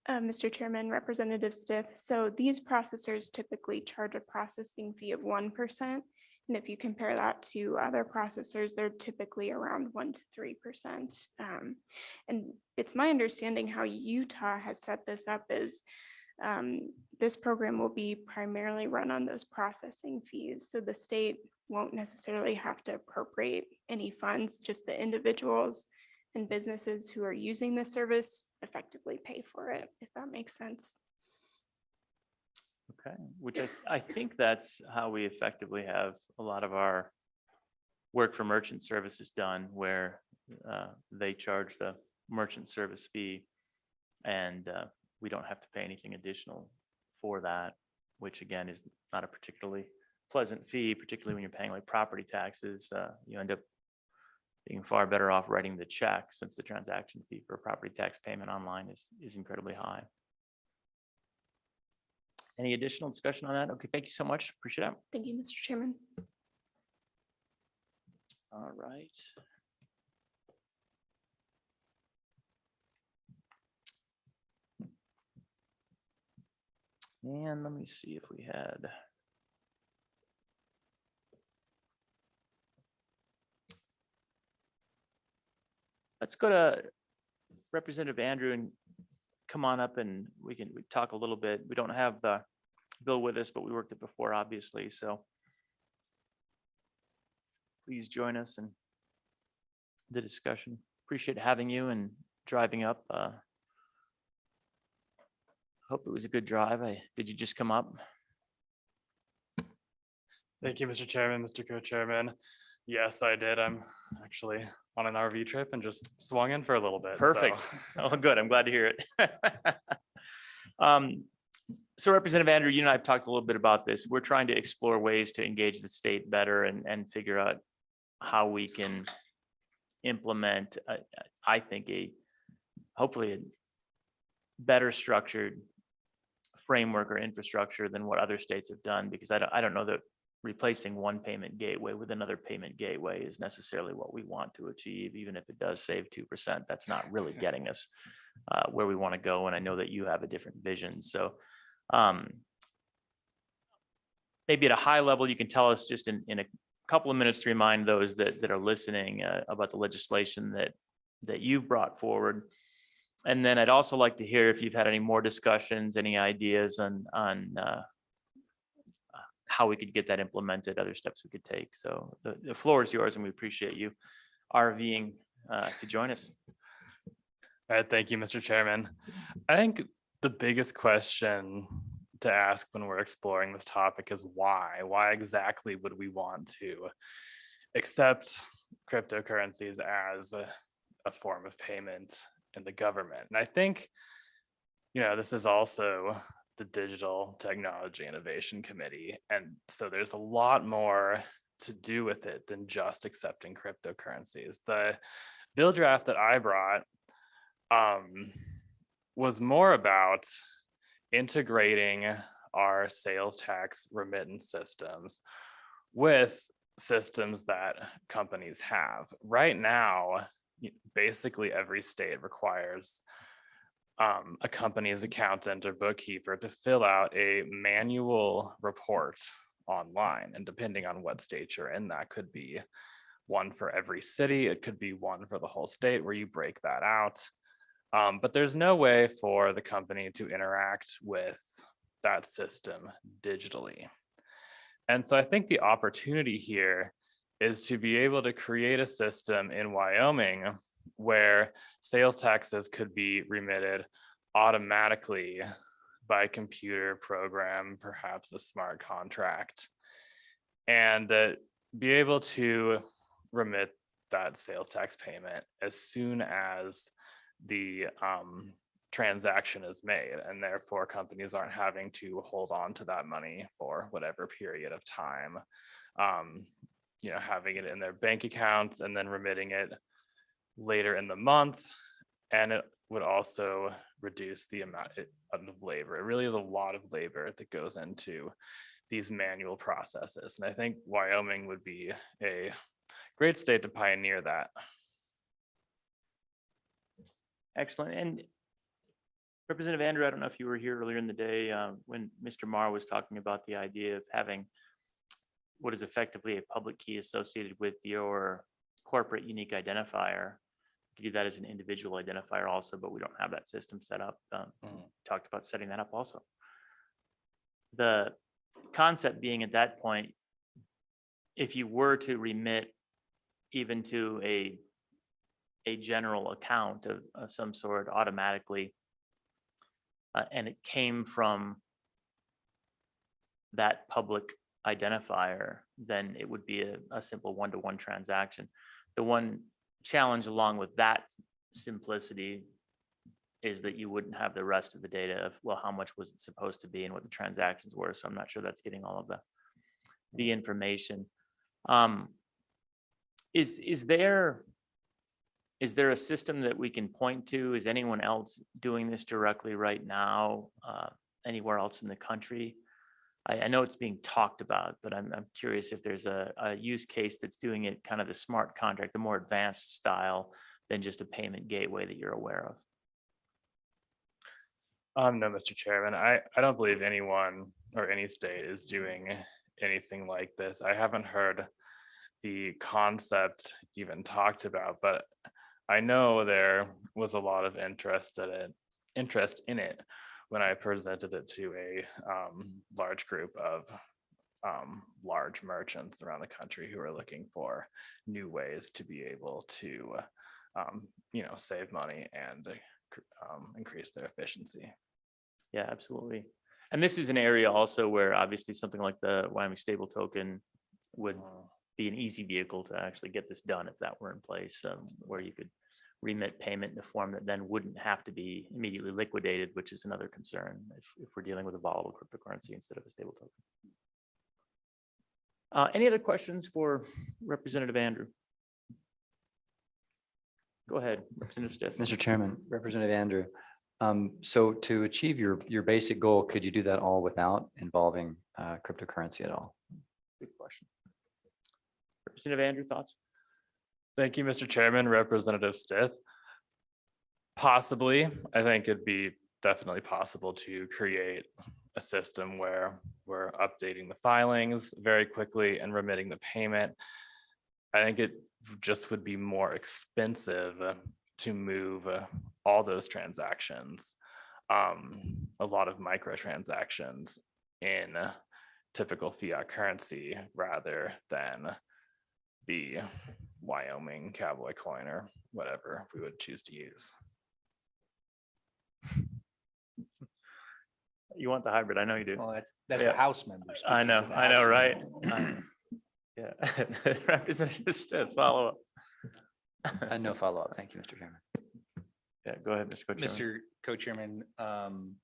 T: Mr. Chairman, Representative Stith, so these processors typically charge a processing fee of 1%. And if you compare that to other processors, they're typically around 1 to 3%. And it's my understanding how Utah has set this up is this program will be primarily run on those processing fees. So the state won't necessarily have to appropriate any funds, just the individuals and businesses who are using the service effectively pay for it, if that makes sense.
A: Okay, which I think that's how we effectively have a lot of our work for merchant services done, where they charge the merchant service fee and we don't have to pay anything additional for that, which again is not a particularly pleasant fee, particularly when you're paying like property taxes. You end up being far better off writing the check, since the transaction fee for a property tax payment online is incredibly high. Any additional discussion on that? Okay, thank you so much. Appreciate it.
T: Thank you, Mr. Chairman.
A: All right. And let me see if we had let's go to Representative Andrew and come on up and we talk a little bit. We don't have the bill with us, but we worked it before, obviously, so please join us in the discussion. Appreciate having you and driving up. Hope it was a good drive. Did you just come up?
U: Thank you, Mr. Chairman, Mr. Co-Chairman. Yes, I did. I'm actually on an RV trip and just swung in for a little bit. so-
A: Perfect. Oh, good. I'm glad to hear it. So Representative Andrew, you and I have talked a little bit about this. We're trying to explore ways to engage the state better and figure out how we can implement, I think, hopefully a better structured framework or infrastructure than what other states have done, because I don't know that replacing one payment gateway with another payment gateway is necessarily what we want to achieve. Even if it does save 2%, that's not really getting us where we want to go. And I know that you have a different vision. So maybe at a high level, you can tell us just in a couple of minutes to remind those that are listening about the legislation that you brought forward. And then I'd also like to hear if you've had any more discussions, any ideas on how we could get that implemented, other steps we could take. So the floor is yours, and we appreciate you RVing to join us.
U: All right, thank you, Mr. Chairman. I think the biggest question to ask when we're exploring this topic is why? Why exactly would we want to accept cryptocurrencies as a form of payment in the government? And I think, this is also the Digital Technology Innovation Committee. And so there's a lot more to do with it than just accepting cryptocurrencies. The bill draft that I brought was more about integrating our sales tax remittance systems with systems that companies have. Right now, basically every state requires a company's accountant or bookkeeper to fill out a manual report online. And depending on what state you're in, that could be one for every city. It could be one for the whole state where you break that out. But there's no way for the company to interact with that system digitally. And so I think the opportunity here is to be able to create a system in Wyoming where sales taxes could be remitted automatically by computer program, perhaps a smart contract, and be able to remit that sales tax payment as soon as the transaction is made, and therefore companies aren't having to hold on to that money for whatever period of time, having it in their bank accounts and then remitting it later in the month. And it would also reduce the amount of labor. It really is a lot of labor that goes into these manual processes. And I think Wyoming would be a great state to pioneer that.
A: Excellent. And Representative Andrew, I don't know if you were here earlier in the day when Mr. Marr was talking about the idea of having what is effectively a public key associated with your corporate unique identifier. You could do that as an individual identifier also, but we don't have that system set up. Talked about setting that up also. The concept being at that point, if you were to remit even to a general account of some sort automatically, and it came from that public identifier, then it would be a simple one-to-one transaction. The one challenge along with that simplicity is that you wouldn't have the rest of the data of, well, how much was it supposed to be and what the transactions were. So I'm not sure that's getting all of the information. Is there a system that we can point to? Is anyone else doing this directly right now, anywhere else in the country? I know it's being talked about, but I'm curious if there's a use case that's doing it kind of the smart contract, the more advanced style than just a payment gateway that you're aware
U: of. No, Mr. Chairman, I don't believe anyone or any state is doing anything like this. I haven't heard the concept even talked about, but I know there was a lot of interest in it when I presented it to a large group of large merchants around the country who are looking for new ways to be able to, save money and increase their efficiency.
A: Yeah, absolutely. And this is an area also where obviously something like the Wyoming stable token would be an easy vehicle to actually get this done if that were in place, where you could remit payment in a form that then wouldn't have to be immediately liquidated, which is another concern if we're dealing with a volatile cryptocurrency instead of a stable token. Any other questions for Representative Andrew? Go ahead, Representative Stiff.
B: Mr. Chairman, Representative Andrew. So to achieve your basic goal, could you do that all without involving cryptocurrency at all?
A: Good question. Representative Andrew, thoughts?
U: Thank you, Mr. Chairman, Representative Stith. Possibly, I think it'd be definitely possible to create a system where we're updating the filings very quickly and remitting the payment. I think it just would be more expensive to move all those transactions, a lot of microtransactions in typical fiat currency rather than the Wyoming cowboy coin or whatever we would choose to use.
A: You want the hybrid, I know you do.
C: Well, that's
A: Yeah.
C: a House member.
A: I
C: speaking
A: know,
C: to the
A: I know,
C: House.
A: right? Yeah. Representative Stiff, follow up.
B: No follow-up. Thank you, Mr. Chairman.
A: Yeah, go ahead, Mr. Co-Chairman.
C: Mr. Co-Chairman,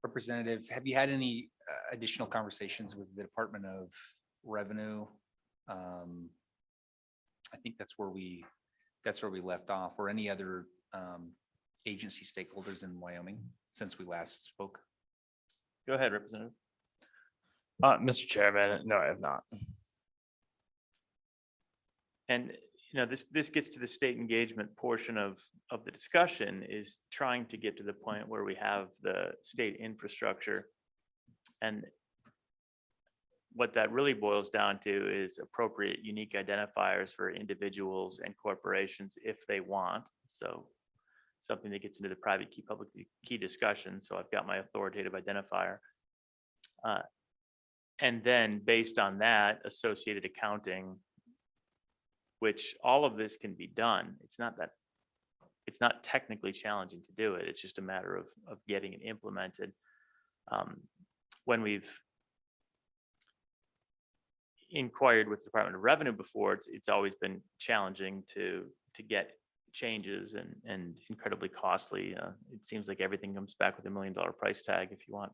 C: Representative, have you had any additional conversations with the Department of Revenue? I think that's where we left off, or any other agency stakeholders in Wyoming since we last spoke?
A: Go ahead, Representative.
U: Mr. Chairman, no, I have not.
A: And this gets to the state engagement portion of the discussion, is trying to get to the point where we have the state infrastructure. And what that really boils down to is appropriate unique identifiers for individuals and corporations if they want. So something that gets into the private key, public key discussion. So I've got my authoritative identifier. And then based on that, associated accounting, which all of this can be done. It's not technically challenging to do it. It's just a matter of getting it implemented. When we've inquired with the Department of Revenue before, it's always been challenging to get changes and incredibly costly. It seems like everything comes back with $1 million price tag if you want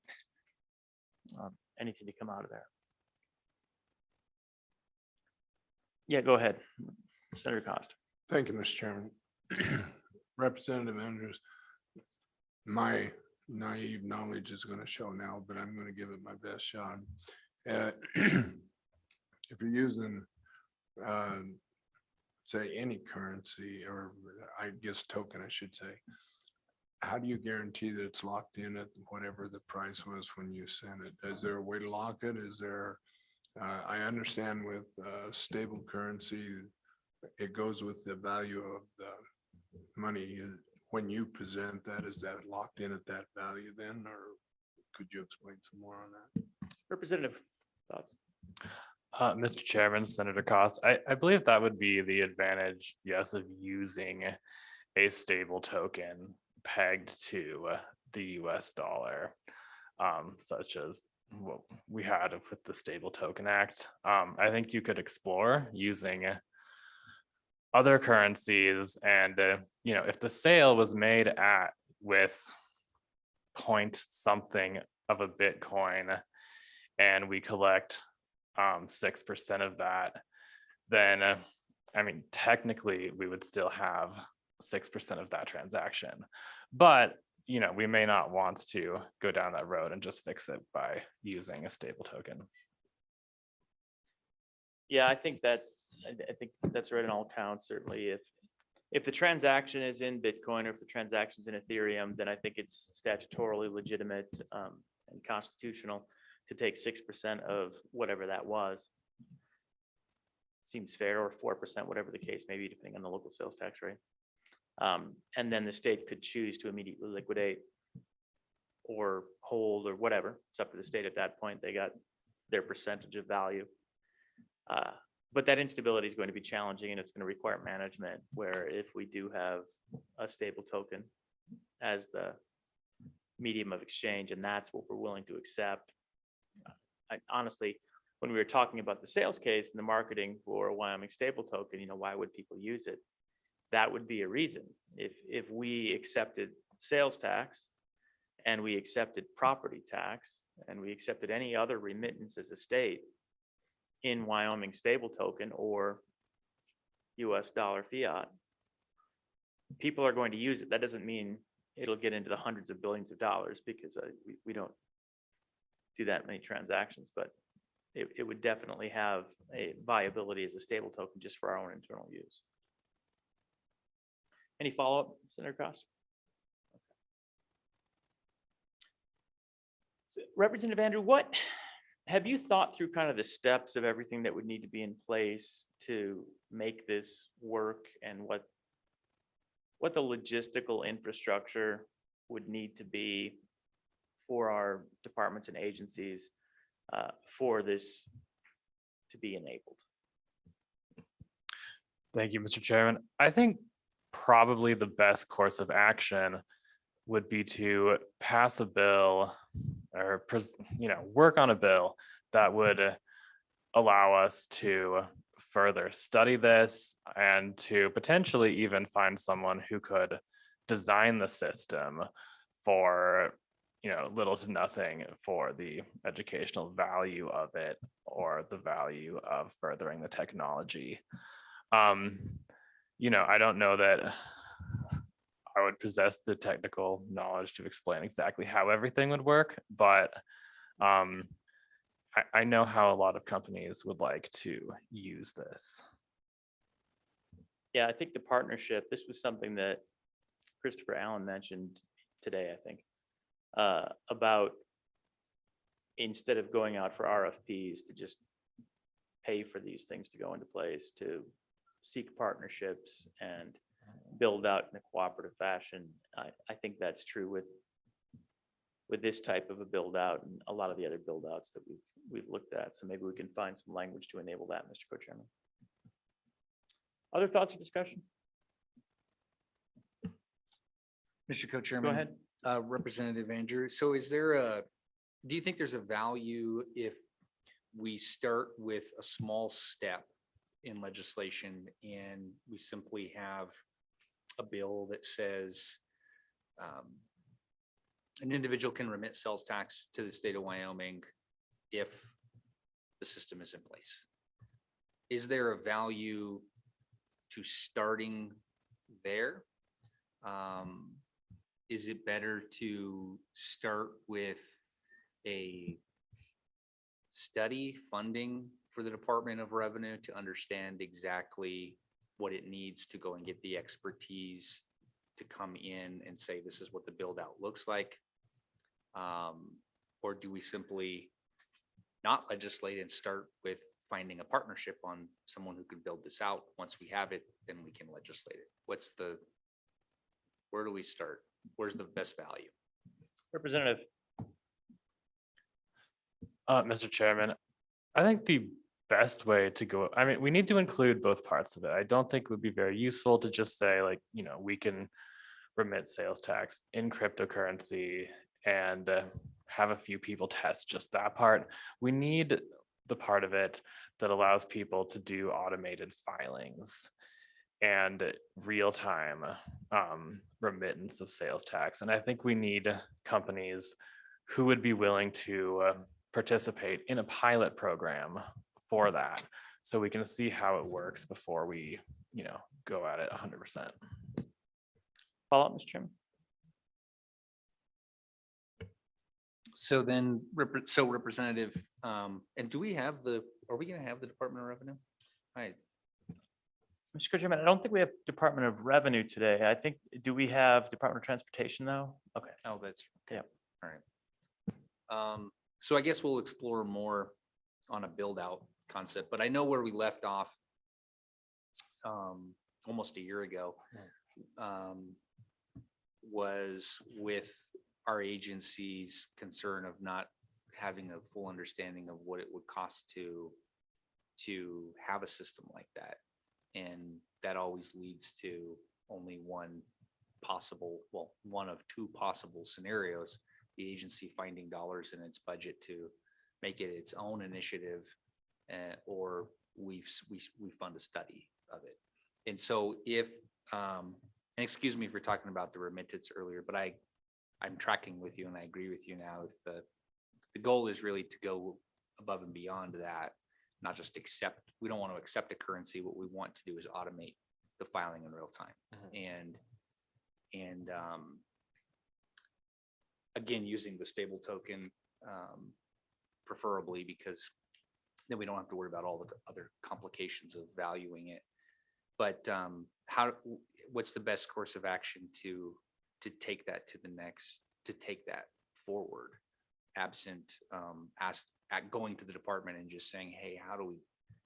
A: anything to come out of there. Yeah, go ahead, Senator Cost.
O: Thank you, Mr. Chairman. Representative Andrews, my naive knowledge is going to show now, but I'm going to give it my best shot. If you're using, say, any currency, or I guess token, I should say, how do you guarantee that it's locked in at whatever the price was when you sent it? Is there a way to lock it? Is there, I understand with stable currency, it goes with the value of the money. When you present that, is that locked in at that value then, or could you explain some more on that?
A: Representative, thoughts?
U: Mr. Chairman, Senator Cost, I believe that would be the advantage, yes, of using a stable token pegged to the US dollar, such as what we had with the Stable Token Act. I think you could explore using other currencies, and if the sale was made with point something of a Bitcoin, and we collect 6% of that, then technically we would still have 6% of that transaction. But we may not want to go down that road and just fix it by using a stable token.
A: Yeah, I think that's right on all counts. Certainly, if the transaction is in Bitcoin, or if the transaction is in Ethereum, then I think it's statutorily legitimate and constitutional to take 6% of whatever that was. Seems fair, or 4%, whatever the case may be, depending on the local sales tax rate. And then the state could choose to immediately liquidate or hold or whatever. It's up to the state at that point. They got their percentage of value. But that instability is going to be challenging, and it's going to require management, where if we do have a stable token as the medium of exchange, and that's what we're willing to accept. Honestly, when we were talking about the sales case and the marketing for a Wyoming stable token, why would people use it? That would be a reason. If we accepted sales tax and we accepted property tax and we accepted any other remittance as a state in Wyoming stable token or US dollar fiat, people are going to use it. That doesn't mean it'll get into the hundreds of billions of dollars, because we don't do that many transactions, but it would definitely have a viability as a stable token just for our own internal use. Any follow-up, Senator Cost? So, Representative Andrew, what have you thought through kind of the steps of everything that would need to be in place to make this work, and what the logistical infrastructure would need to be for our departments and agencies for this to be enabled?
U: Thank you, Mr. Chairman. I think probably the best course of action would be to pass a bill or, work on a bill that would allow us to further study this and to potentially even find someone who could design the system for little to nothing for the educational value of it or the value of furthering the technology. I don't know that I would possess the technical knowledge to explain exactly how everything would work, but I know how a lot of companies would like to use this.
A: Yeah, I think the partnership, this was something that Christopher Allen mentioned today, I think, about instead of going out for RFPs to just pay for these things to go into place, to seek partnerships and build out in a cooperative fashion. I think that's true with this type of a build out and a lot of the other build outs that we've looked at. So maybe we can find some language to enable that, Mr. Co-Chairman. Other thoughts or discussion?
C: Mr. Co-Chairman.
A: Go ahead.
C: Representative Andrew. So do you think there's a value if we start with a small step in legislation and we simply have a bill that says an individual can remit sales tax to the state of Wyoming if the system is in place? Is there a value to starting there? Is it better to start with a study funding for the Department of Revenue to understand exactly what it needs to go and get the expertise to come in and say, this is what the build out looks like? Or do we simply not legislate and start with finding a partnership on someone who could build this out? Once we have it, then we can legislate it. Where do we start? Where's the best value?
A: Representative.
U: Mr. Chairman, I think the best way to go, we need to include both parts of it. I don't think it would be very useful to just say we can remit sales tax in cryptocurrency and have a few people test just that part. We need the part of it that allows people to do automated filings and real-time remittance of sales tax. And I think we need companies who would be willing to participate in a pilot program for that, so we can see how it works before we, go at it 100%.
A: Follow up, Mr. Chairman.
C: So then, Representative, and are we going to have the Department of Revenue?
A: Mr. Chairman, I don't think we have Department of Revenue today. I think, do we have Department of Transportation though? Okay.
C: Oh, that's,
A: yeah.
C: All right. So I guess we'll explore more on a build out concept, but I know where we left off almost a year ago. was with our agency's concern of not having a full understanding of what it would cost to have a system like that. And that always leads to only one of two possible scenarios, the agency finding dollars in its budget to make it its own initiative, or we fund a study of it. And so if, and excuse me for talking about the remittance earlier, but I'm tracking with you and I agree with you now. If the goal is really to go above and beyond that, not just accept, we don't want to accept a currency. What we want to do is automate the filing in real time. And again, using the stable token, preferably, because then we don't have to worry about all the other complications of valuing it. But what's the best course of action to take that to the next, to take that forward, absent going to the department and just saying, hey,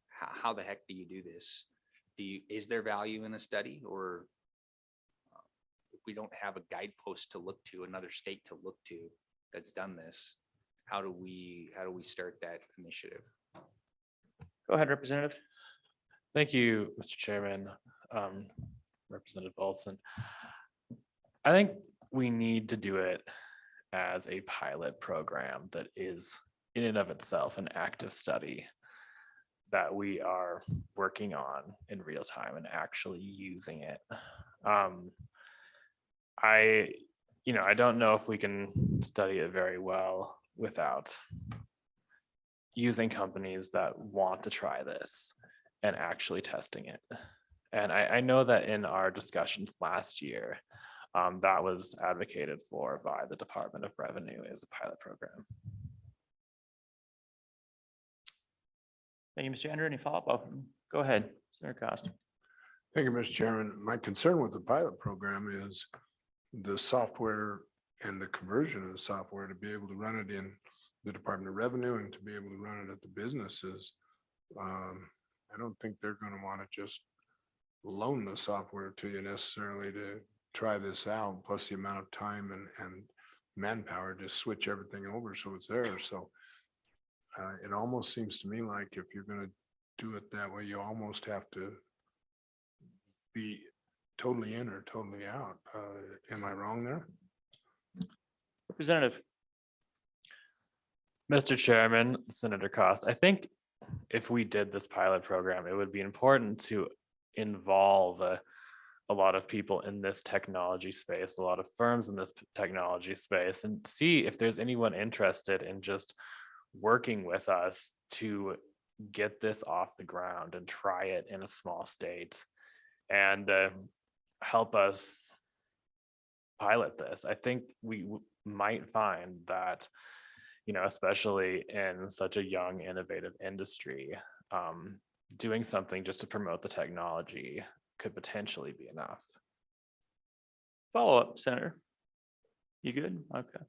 C: how the heck do you do this? Is there value in a study? Or if we don't have a guidepost to look to, another state to look to that's done this, how do we start that initiative?
A: Go ahead, Representative.
U: Thank you, Mr. Chairman. Representative Olson. I think we need to do it as a pilot program that is in and of itself an active study that we are working on in real time and actually using it. I don't know if we can study it very well without using companies that want to try this and actually testing it. And I know that in our discussions last year, that was advocated for by the Department of Revenue as a pilot program.
A: Thank you, Mr. Andrew. Any follow-up? Oh, go ahead, Senator Cost.
O: Thank you, Mr. Chairman. My concern with the pilot program is the software and the conversion of the software to be able to run it in the Department of Revenue and to be able to run it at the businesses. I don't think they're going to want to just loan the software to you necessarily to try this out, plus the amount of time and manpower to switch everything over so it's there. So it almost seems to me like if you're going to do it that way, you almost have to be totally in or totally out. Am I wrong there?
A: Representative.
U: Mr. Chairman, Senator Cost, I think if we did this pilot program, it would be important to involve a lot of people in this technology space, a lot of firms in this technology space, and see if there's anyone interested in just working with us to get this off the ground and try it in a small state and help us pilot this. I think we might find that, especially in such a young, innovative industry, doing something just to promote the technology could potentially be enough.
A: Follow up, Senator. You good? Okay.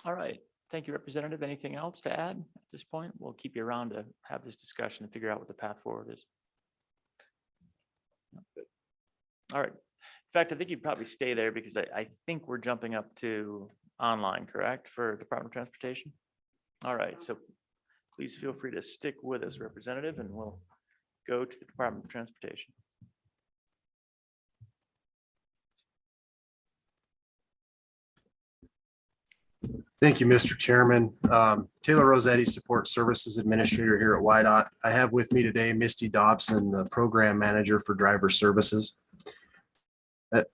A: All right. Thank you, Representative. Anything else to add at this point? We'll keep you around to have this discussion and figure out what the path forward is. All right. In fact, I think you'd probably stay there because I think we're jumping up to online, correct, for Department of Transportation? All right. So please feel free to stick with us, Representative, and we'll go to the Department of Transportation.
E: Thank you, Mr. Chairman. Taylor Rossetti, Support Services Administrator here at WYDOT. I have with me today Misty Dobson, the Program Manager for Driver Services.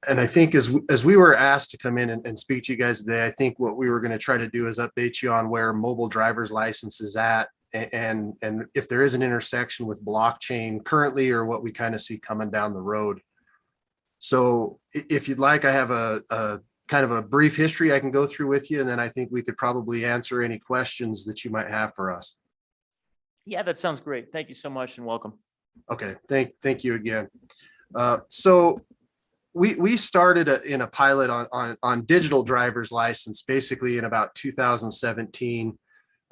E: And I think as we were asked to come in and speak to you guys today, I think what we were going to try to do is update you on where mobile driver's license is at and if there is an intersection with blockchain currently or what we kind of see coming down the road. So if you'd like, I have a kind of a brief history I can go through with you, and then I think we could probably answer any questions that you might have for us.
A: Yeah, that sounds great. Thank you so much and welcome.
E: Okay, thank you again. So we started in a pilot on digital driver's license basically in about 2017.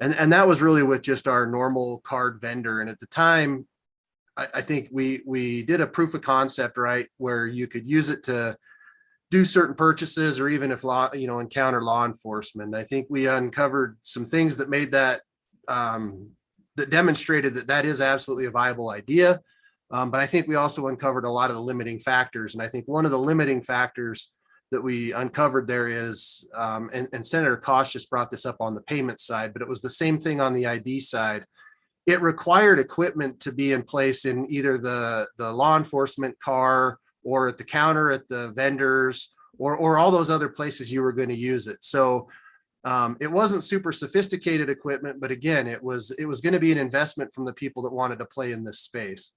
E: And that was really with just our normal card vendor. And at the time, I think we did a proof of concept, right, where you could use it to do certain purchases or even if law, encounter law enforcement. I think we uncovered some things that made that that demonstrated that that is absolutely a viable idea. But I think we also uncovered a lot of the limiting factors. And I think one of the limiting factors that we uncovered there is, and Senator Kosh just brought this up on the payment side, but it was the same thing on the ID side. It required equipment to be in place in either the law enforcement car or at the counter at the vendors or all those other places you were going to use it. So it wasn't super sophisticated equipment, but again, it was going to be an investment from the people that wanted to play in this space.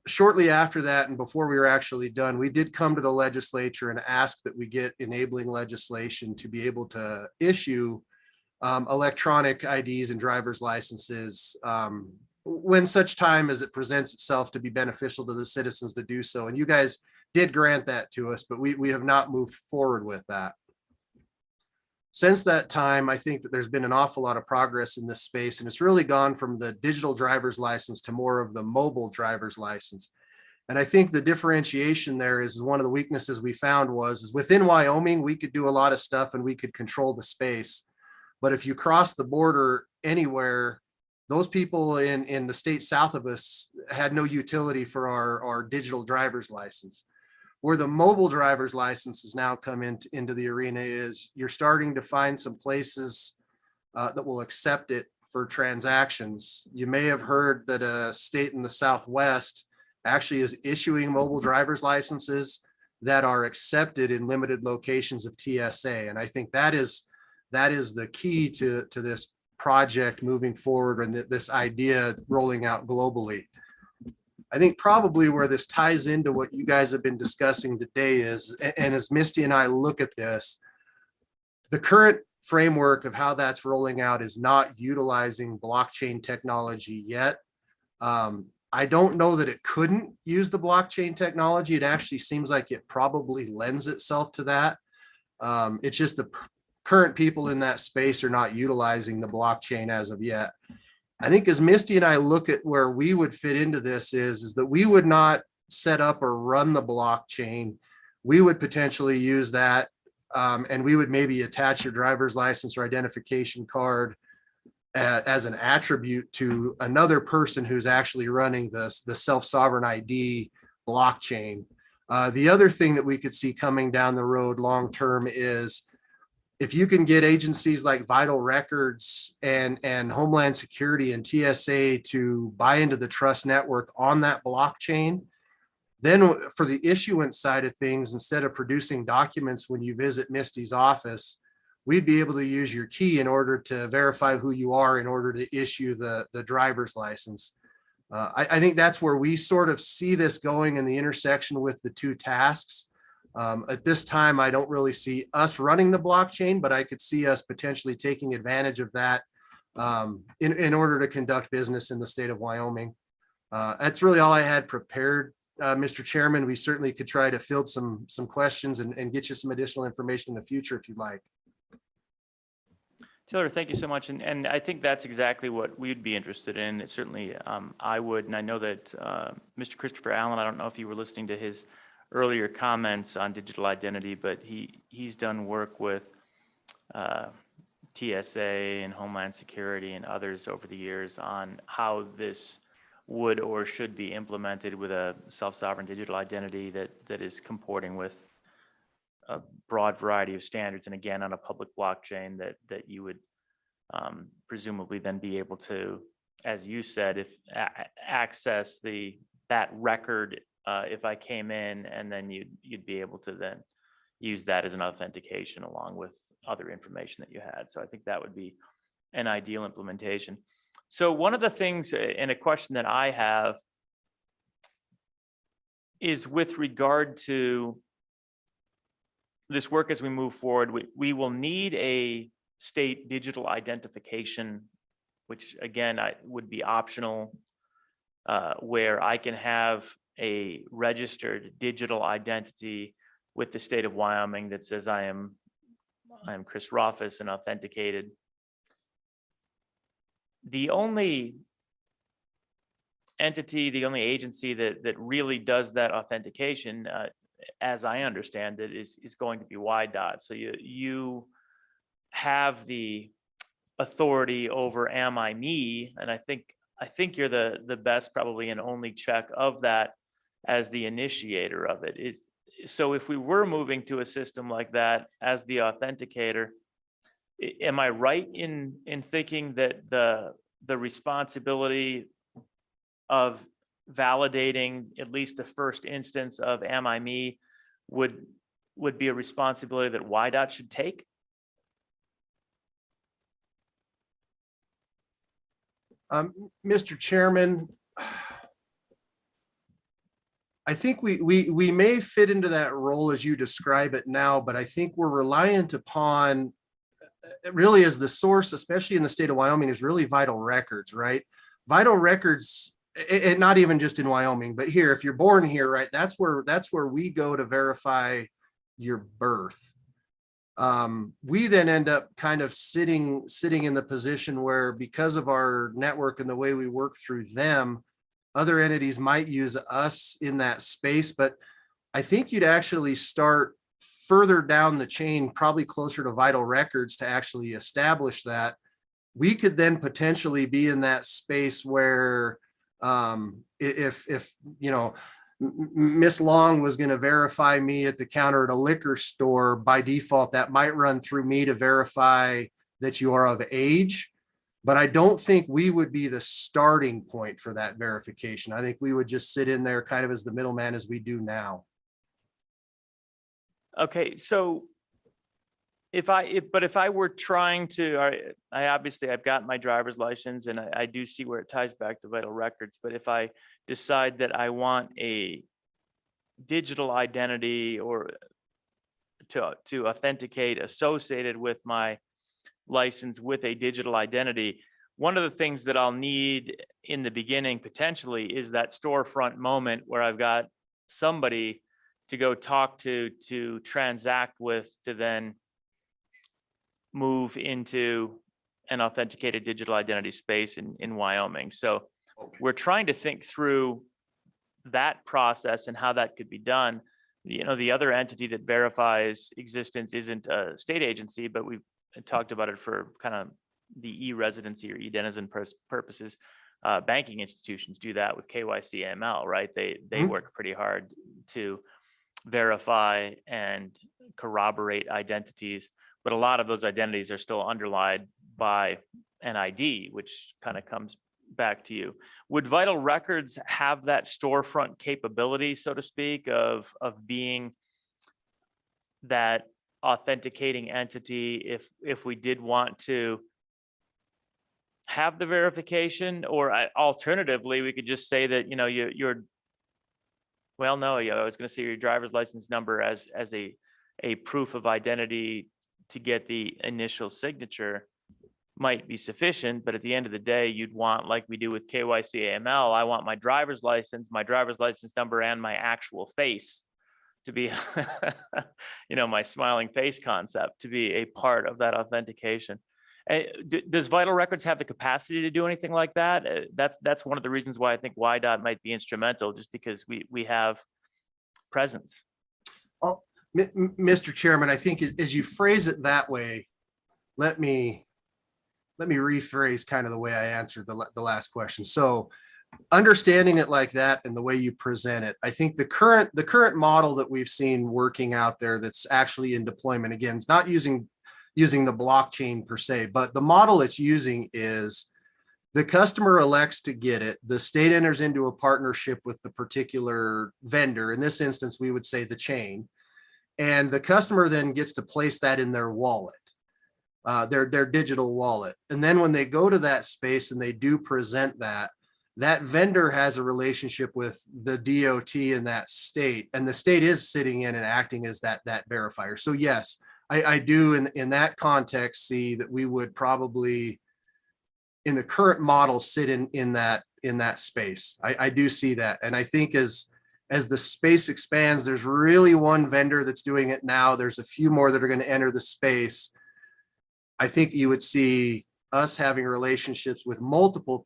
E: Shortly after that, and before we were actually done, we did come to the legislature and ask that we get enabling legislation to be able to issue electronic IDs and driver's licenses when such time as it presents itself to be beneficial to the citizens to do so. And you guys did grant that to us, but we have not moved forward with that. Since that time, I think that there's been an awful lot of progress in this space, and it's really gone from the digital driver's license to more of the mobile driver's license. And I think the differentiation there is one of the weaknesses we found is within Wyoming, we could do a lot of stuff and we could control the space. But if you cross the border anywhere, those people in the state south of us had no utility for our digital driver's license. Where the mobile driver's licenses now come into the arena is you're starting to find some places that will accept it for transactions. You may have heard that a state in the Southwest actually is issuing mobile driver's licenses that are accepted in limited locations of TSA. And I think that is the key to this project moving forward and this idea rolling out globally. I think probably where this ties into what you guys have been discussing today is, and as Misty and I look at this, the current framework of how that's rolling out is not utilizing blockchain technology yet. I don't know that it couldn't use the blockchain technology. It actually seems like it probably lends itself to that. It's just the current people in that space are not utilizing the blockchain as of yet. I think as Misty and I look at where we would fit into this is that we would not set up or run the blockchain. We would potentially use that and we would maybe attach your driver's license or identification card as an attribute to another person who's actually running the self-sovereign ID blockchain. The other thing that we could see coming down the road long-term is if you can get agencies like Vital Records and Homeland Security and TSA to buy into the trust network on that blockchain, then for the issuance side of things, instead of producing documents when you visit Misty's office, we'd be able to use your key in order to verify who you are in order to issue the driver's license. I think that's where we sort of see this going in the intersection with the two tasks. At this time, I don't really see us running the blockchain, but I could see us potentially taking advantage of that in order to conduct business in the state of Wyoming. That's really all I had prepared, Mr. Chairman. We certainly could try to field some questions and get you some additional information in the future if you'd like.
A: Taylor, thank you so much. And I think that's exactly what we'd be interested in. It certainly, I would, and I know that Mr. Christopher Allen, I don't know if you were listening to his earlier comments on digital identity, but he's done work with TSA and Homeland Security and others over the years on how this would or should be implemented with a self-sovereign digital identity that is comporting with a broad variety of standards, and again on a public blockchain that you would presumably then be able to, as you said, if access that record if I came in, and then you'd be able to then use that as an authentication along with other information that you had. So I think that would be an ideal implementation. So one of the things and a question that I have is with regard to this work as we move forward, we will need a state digital identification, which again, would be optional, where I can have a registered digital identity with the state of Wyoming that says I am Chris Rothfuss and authenticated. The only entity, the only agency that really does that authentication, as I understand it, is going to be YDOT. So you have the authority over Am I Me, and I think you're the best probably and only check of that as the initiator of it. Is so if we were moving to a system like that as the authenticator, am I right in thinking that the responsibility of validating at least the first instance of Am I Me would be a responsibility that YDOT should take?
E: Mr. Chairman, I think we may fit into that role as you describe it now, but I think we're reliant upon really as the source, especially in the state of Wyoming, is really vital records, right? Vital records, and not even just in Wyoming, but here, if you're born here, right, that's where we go to verify your birth. We then end up kind of sitting in the position where, because of our network and the way we work through them, other entities might use us in that space. But I think you'd actually start further down the chain, probably closer to vital records, to actually establish that. We could then potentially be in that space where if you know, Miss Long was going to verify me at the counter at a liquor store, by default, that might run through me to verify that you are of age. But I don't think we would be the starting point for that verification. I think we would just sit in there kind of as the middleman, as we do now.
A: Okay, so if I were trying to, I've got my driver's license, and I do see where it ties back to vital records. But if I decide that I want a digital identity or to authenticate associated with my license with a digital identity, one of the things that I'll need in the beginning potentially is that storefront moment where I've got somebody to go talk to transact with, to then move into an authenticated digital identity space in Wyoming. So we're trying to think through that process and how that could be done. You know, the other entity that verifies existence isn't a state agency, but we've talked about it for kind of the E-residency or E-denizen purposes. Banking institutions do that with KYC AML, right? They work pretty hard to verify and corroborate identities, but a lot of those identities are still underlined by an ID, which kind of comes back to you. Would vital records have that storefront capability, so to speak, of being that authenticating entity if we did want to have the verification? Or alternatively, we could just say that, you know, well, no, I was going to say your driver's license number as a proof of identity to get the initial signature might be sufficient. But at the end of the day, you'd want, like we do with KYC AML, I want my driver's license number, and my actual face to be, you know, my smiling face concept to be a part of that authentication. Does vital records have the capacity to do anything like that? That's one of the reasons why I think YDOT might be instrumental, just because we have presence.
E: Oh, Mr. Chairman, I think as you phrase it that way, let me rephrase kind of the way I answered the last question. So understanding it like that and the way you present it, I think the current model that we've seen working out there that's actually in deployment, again, is not using the blockchain per se, but the model it's using is the customer elects to get it. The state enters into a partnership with the particular vendor. In this instance, we would say the chain, and the customer then gets to place that in their wallet, their digital wallet. And then when they go to that space and they do present that vendor has a relationship with the DOT in that state, and the state is sitting in and acting as that verifier. So yes, I do in that context see that we would probably, in the current model, sit in that space. I do see that. And I think as the space expands, there's really one vendor that's doing it now. There's a few more that are going to enter the space. I think you would see us having relationships with multiple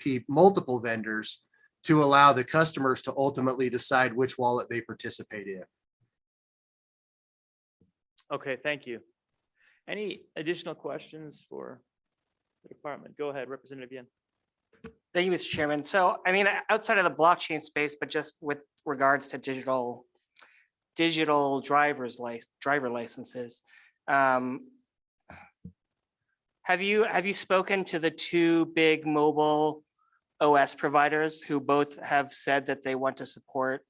E: vendors to allow the customers to ultimately decide which wallet they participate in.
A: Okay, thank you. Any additional questions for the department? Go ahead, Representative Yen.
I: Thank you, Mr. Chairman. So, I mean, outside of the blockchain space, but just with regards to digital driver licenses, have you spoken to the two big mobile OS providers who both have said that they want to support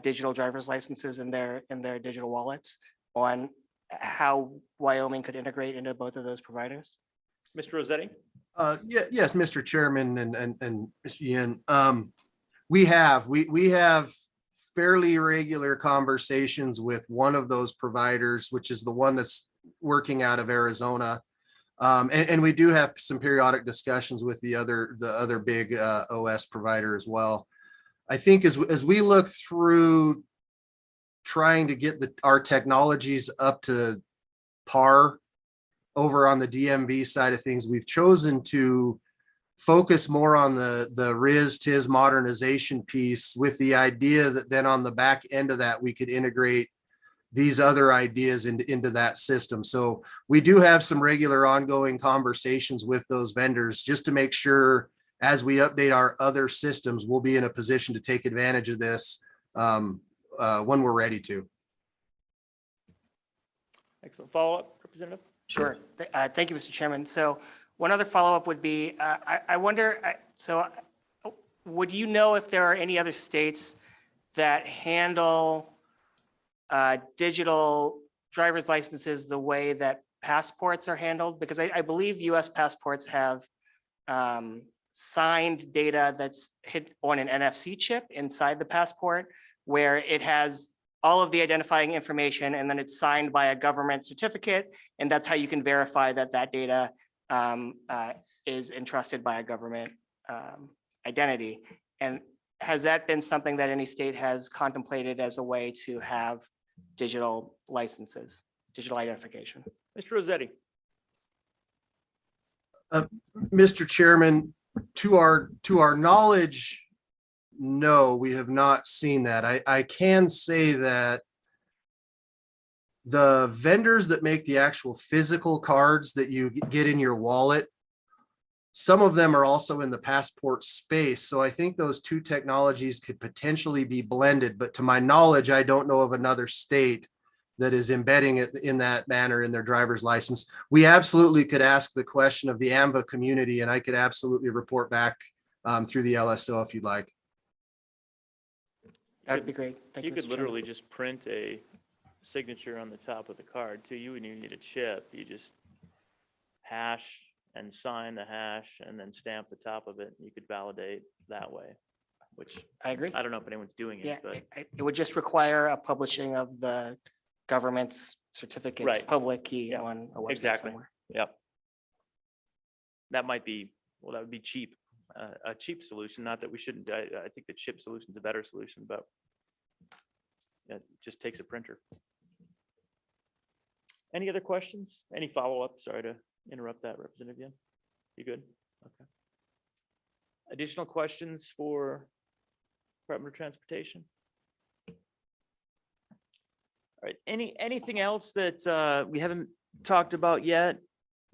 I: digital driver's licenses in their digital wallets, on how Wyoming could integrate into both of those providers?
A: Mr. Rossetti?
E: Yes, Mr. Chairman and Mr. Yin. We have fairly regular conversations with one of those providers, which is the one that's working out of Arizona. And we do have some periodic discussions with the other big OS provider as well. I think as we look through trying to get our technologies up to par over on the DMV side of things, we've chosen to focus more on the RIS-TIS modernization piece, with the idea that then on the back end of that, we could integrate these other ideas into that system. So we do have some regular ongoing conversations with those vendors just to make sure as we update our other systems, we'll be in a position to take advantage of this when we're ready to.
A: Excellent. Follow-up, Representative?
I: Sure. Thank you, Mr. Chairman. So one other follow-up would be, I wonder, would you know if there are any other states that handle digital driver's licenses the way that passports are handled? Because I believe US passports have signed data that's hit on an NFC chip inside the passport, where it has all of the identifying information, and then it's signed by a government certificate. And that's how you can verify that that data is entrusted by a government identity. And has that been something that any state has contemplated as a way to have digital licenses, digital identification?
A: Mr. Rossetti?
E: Mr. Chairman, to our knowledge, no, we have not seen that. I can say that the vendors that make the actual physical cards that you get in your wallet, some of them are also in the passport space. So I think those two technologies could potentially be blended, but to my knowledge, I don't know of another state that is embedding it in that manner in their driver's license. We absolutely could ask the question of the AMBA community, and I could absolutely report back through the LSO if you'd like.
I: That'd be great. Thank you.
A: You could literally just print a signature on the top of the card too. You wouldn't even need a chip. You just hash and sign the hash and then stamp the top of it. You could validate that way, which
I: I agree.
A: I don't know if anyone's doing it,
I: Yeah,
A: but
I: it would just require a publishing of the government's certificates,
A: Right.
I: public key
A: Yeah.
I: on a website
A: exactly.
I: somewhere.
A: Yep. That might be, well, that would be cheap, a cheap solution. Not that we shouldn't, I think the chip solution is a better solution, but it just takes a printer. Any other questions? Any follow-up? Sorry to interrupt that, Representative Yen. You good? Okay. Additional questions for Department of Transportation? All right, anything else that we haven't talked about yet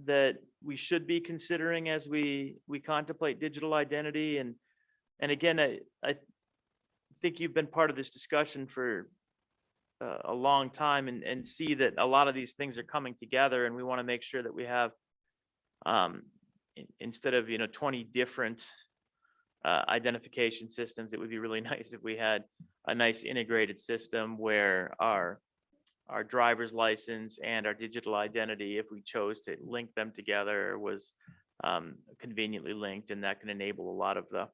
A: that we should be considering as we contemplate digital identity? And again, I think you've been part of this discussion for a long time and see that a lot of these things are coming together, and we want to make sure that we have instead of 20 different identification systems, it would be really nice if we had a nice integrated system where our driver's license and our digital identity, if we chose to link them together, was conveniently linked, and that can enable a lot of the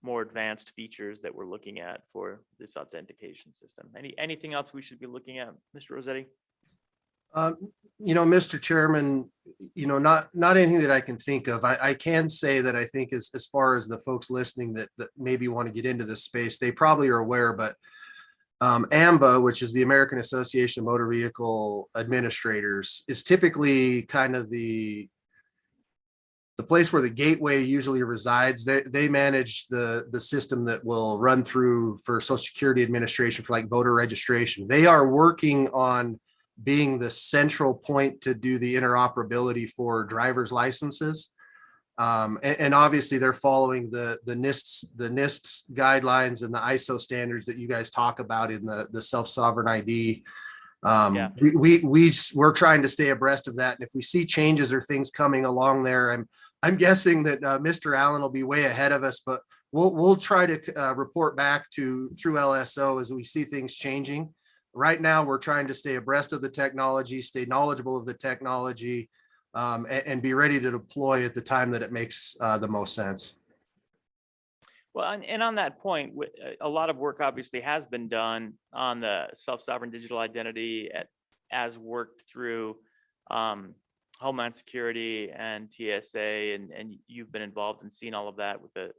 A: more advanced features that we're looking at for this authentication system. Anything else we should be looking at, Mr. Rossetti?
E: Mr. Chairman, not anything that I can think of. I can say that I think as far as the folks listening that maybe want to get into this space, they probably are aware, but AMBA, which is the American Association of Motor Vehicle Administrators, is typically kind of the the place where the gateway usually resides, they manage the system that will run through for Social Security Administration for like voter registration. They are working on being the central point to do the interoperability for driver's licenses. And obviously they're following the NIST guidelines and the ISO standards that you guys talk about in the self-sovereign ID. We're trying to stay abreast of that. And if we see changes or things coming along there, I'm guessing that Mr. Allen will be way ahead of us, but we'll try to report back through LSO as we see things changing. Right now, we're trying to stay abreast of the technology, stay knowledgeable of the technology, and be ready to deploy at the time that it makes the most sense.
A: Well, and on that point, a lot of work obviously has been done on the self-sovereign digital identity as worked through Homeland Security and TSA, and you've been involved and seen all of that with the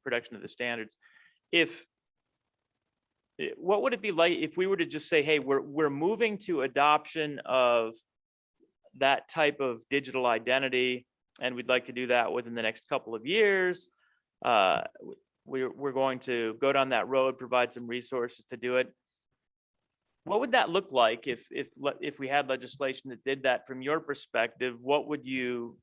A: production of the standards. What would it be like if we were to just say, hey, we're moving to adoption of that type of digital identity, and we'd like to do that within the next couple of years. We're going to go down that road, provide some resources to do it. What would that look like if we had legislation that did that from your perspective? What would you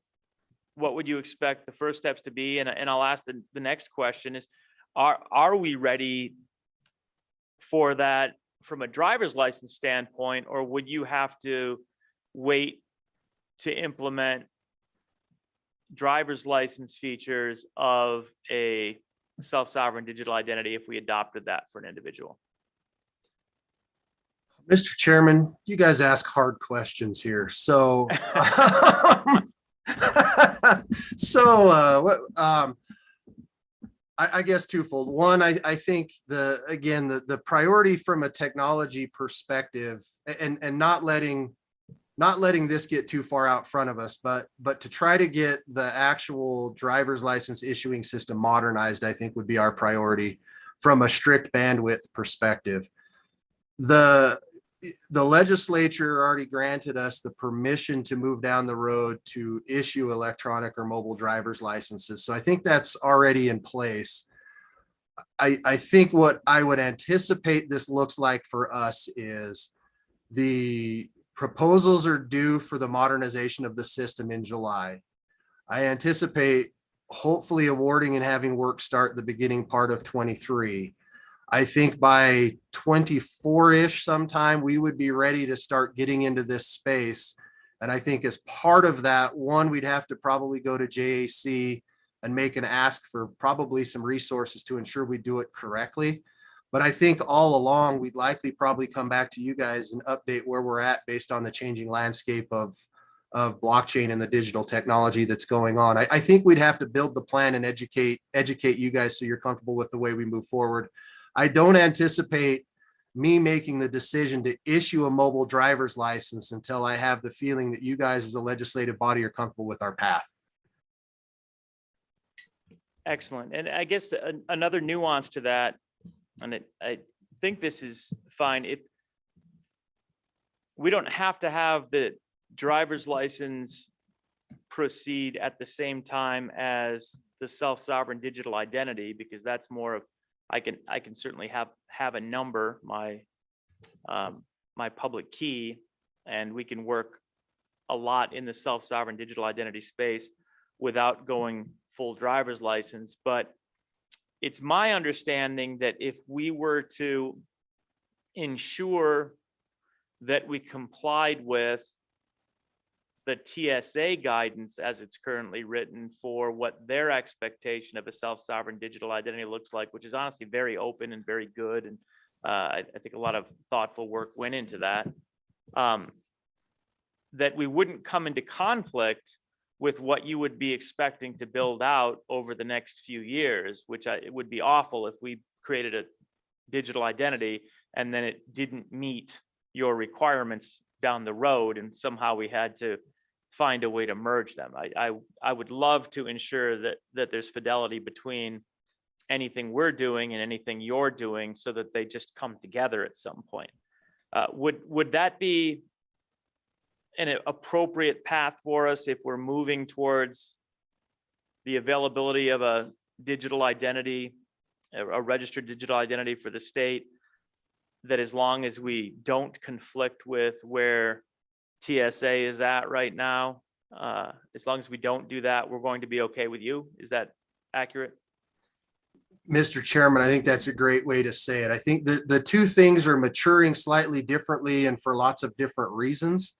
A: expect the first steps to be? And I'll ask the next question is, are we ready for that from a driver's license standpoint, or would you have to wait to implement driver's license features of a self-sovereign digital identity if we adopted that for an individual?
E: Mr. Chairman, you guys ask hard questions here. So, I guess twofold. One, I think the priority from a technology perspective, and not letting this get too far out front of us, but to try to get the actual driver's license issuing system modernized, I think would be our priority from a strict bandwidth perspective. The legislature already granted us the permission to move down the road to issue electronic or mobile driver's licenses. So I think that's already in place. I think what I would anticipate this looks like for us is the proposals are due for the modernization of the system in July. I anticipate hopefully awarding and having work start the beginning part of 23. I think by 24-ish sometime, we would be ready to start getting into this space. And I think as part of that, one, we'd have to probably go to JAC and make an ask for probably some resources to ensure we do it correctly. But I think all along, we'd likely probably come back to you guys and update where we're at based on the changing landscape of blockchain and the digital technology that's going on. I think we'd have to build the plan and educate you guys so you're comfortable with the way we move forward. I don't anticipate me making the decision to issue a mobile driver's license until I have the feeling that you guys as a legislative body are comfortable with our path.
A: Excellent. And I guess another nuance to that, and I think this is fine. We don't have to have the driver's license proceed at the same time as the self-sovereign digital identity, because that's more of, I can certainly have a number, my public key, and we can work a lot in the self-sovereign digital identity space without going full driver's license. But it's my understanding that if we were to ensure that we complied with the TSA guidance as it's currently written for what their expectation of a self-sovereign digital identity looks like, which is honestly very open and very good. And I think a lot of thoughtful work went into that, that we wouldn't come into conflict with what you would be expecting to build out over the next few years, which it would be awful if we created a digital identity and then it didn't meet your requirements down the road, and somehow we had to find a way to merge them. I would love to ensure that there's fidelity between anything we're doing and anything you're doing, so that they just come together at some point. Would that be an appropriate path for us if we're moving towards the availability of a digital identity, a registered digital identity for the state, that as long as we don't conflict with where TSA is at right now, as long as we don't do that, we're going to be okay with you? Is that accurate?
E: Mr. Chairman, I think that's a great way to say it. I think the two things are maturing slightly differently and for lots of different reasons.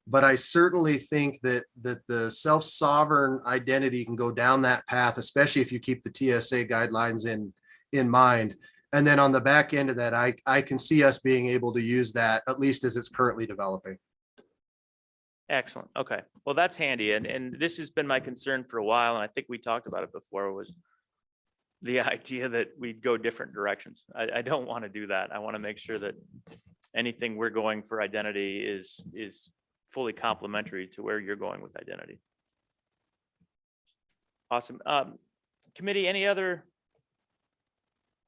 E: But I certainly think that the self-sovereign identity can go down that path, especially if you keep the TSA guidelines in mind. And then on the back end of that, I can see us being able to use that, at least as it's currently developing.
A: Excellent. Okay. Well, that's handy. And this has been my concern for a while. And I think we talked about it before, was the idea that we'd go different directions. I don't want to do that. I want to make sure that anything we're going for identity is fully complementary to where you're going with identity. Awesome. Committee, any other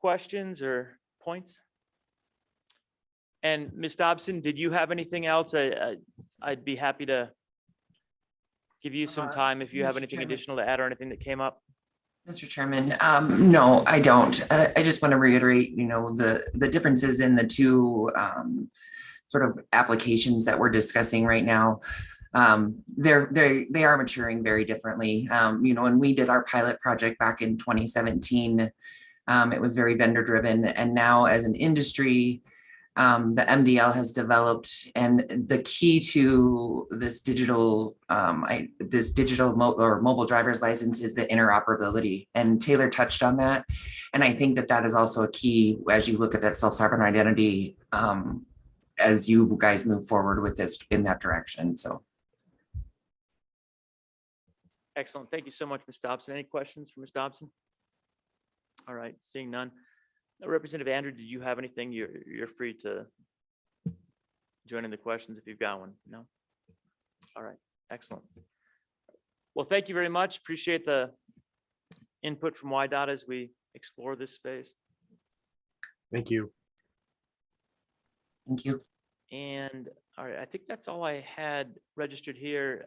A: questions or points? And Ms. Dobson, did you have anything else? I'd be happy to give you some time if you have
H: Mr.
A: anything
H: Chairman.
A: additional to add or anything that came up.
H: Mr. Chairman, no, I don't. I just want to reiterate, the differences in the two sort of applications that we're discussing right now. They are maturing very differently. When we did our pilot project back in 2017, it was very vendor driven. And now as an industry, the MDL has developed, and the key to this digital mobile driver's license is the interoperability. And Taylor touched on that. And I think that is also a key as you look at that self-sovereign identity, as you guys move forward with this in that direction. So.
A: Excellent. Thank you so much, Ms. Dobson. Any questions for Ms. Dobson? All right, seeing none. Representative Andrew, did you have anything? You're free to join in the questions if you've got one. No? All right, excellent. Well, thank you very much. Appreciate the input from YDOT as we explore this space.
E: Thank you.
H: Thank you.
A: And all right, I think that's all I had registered here.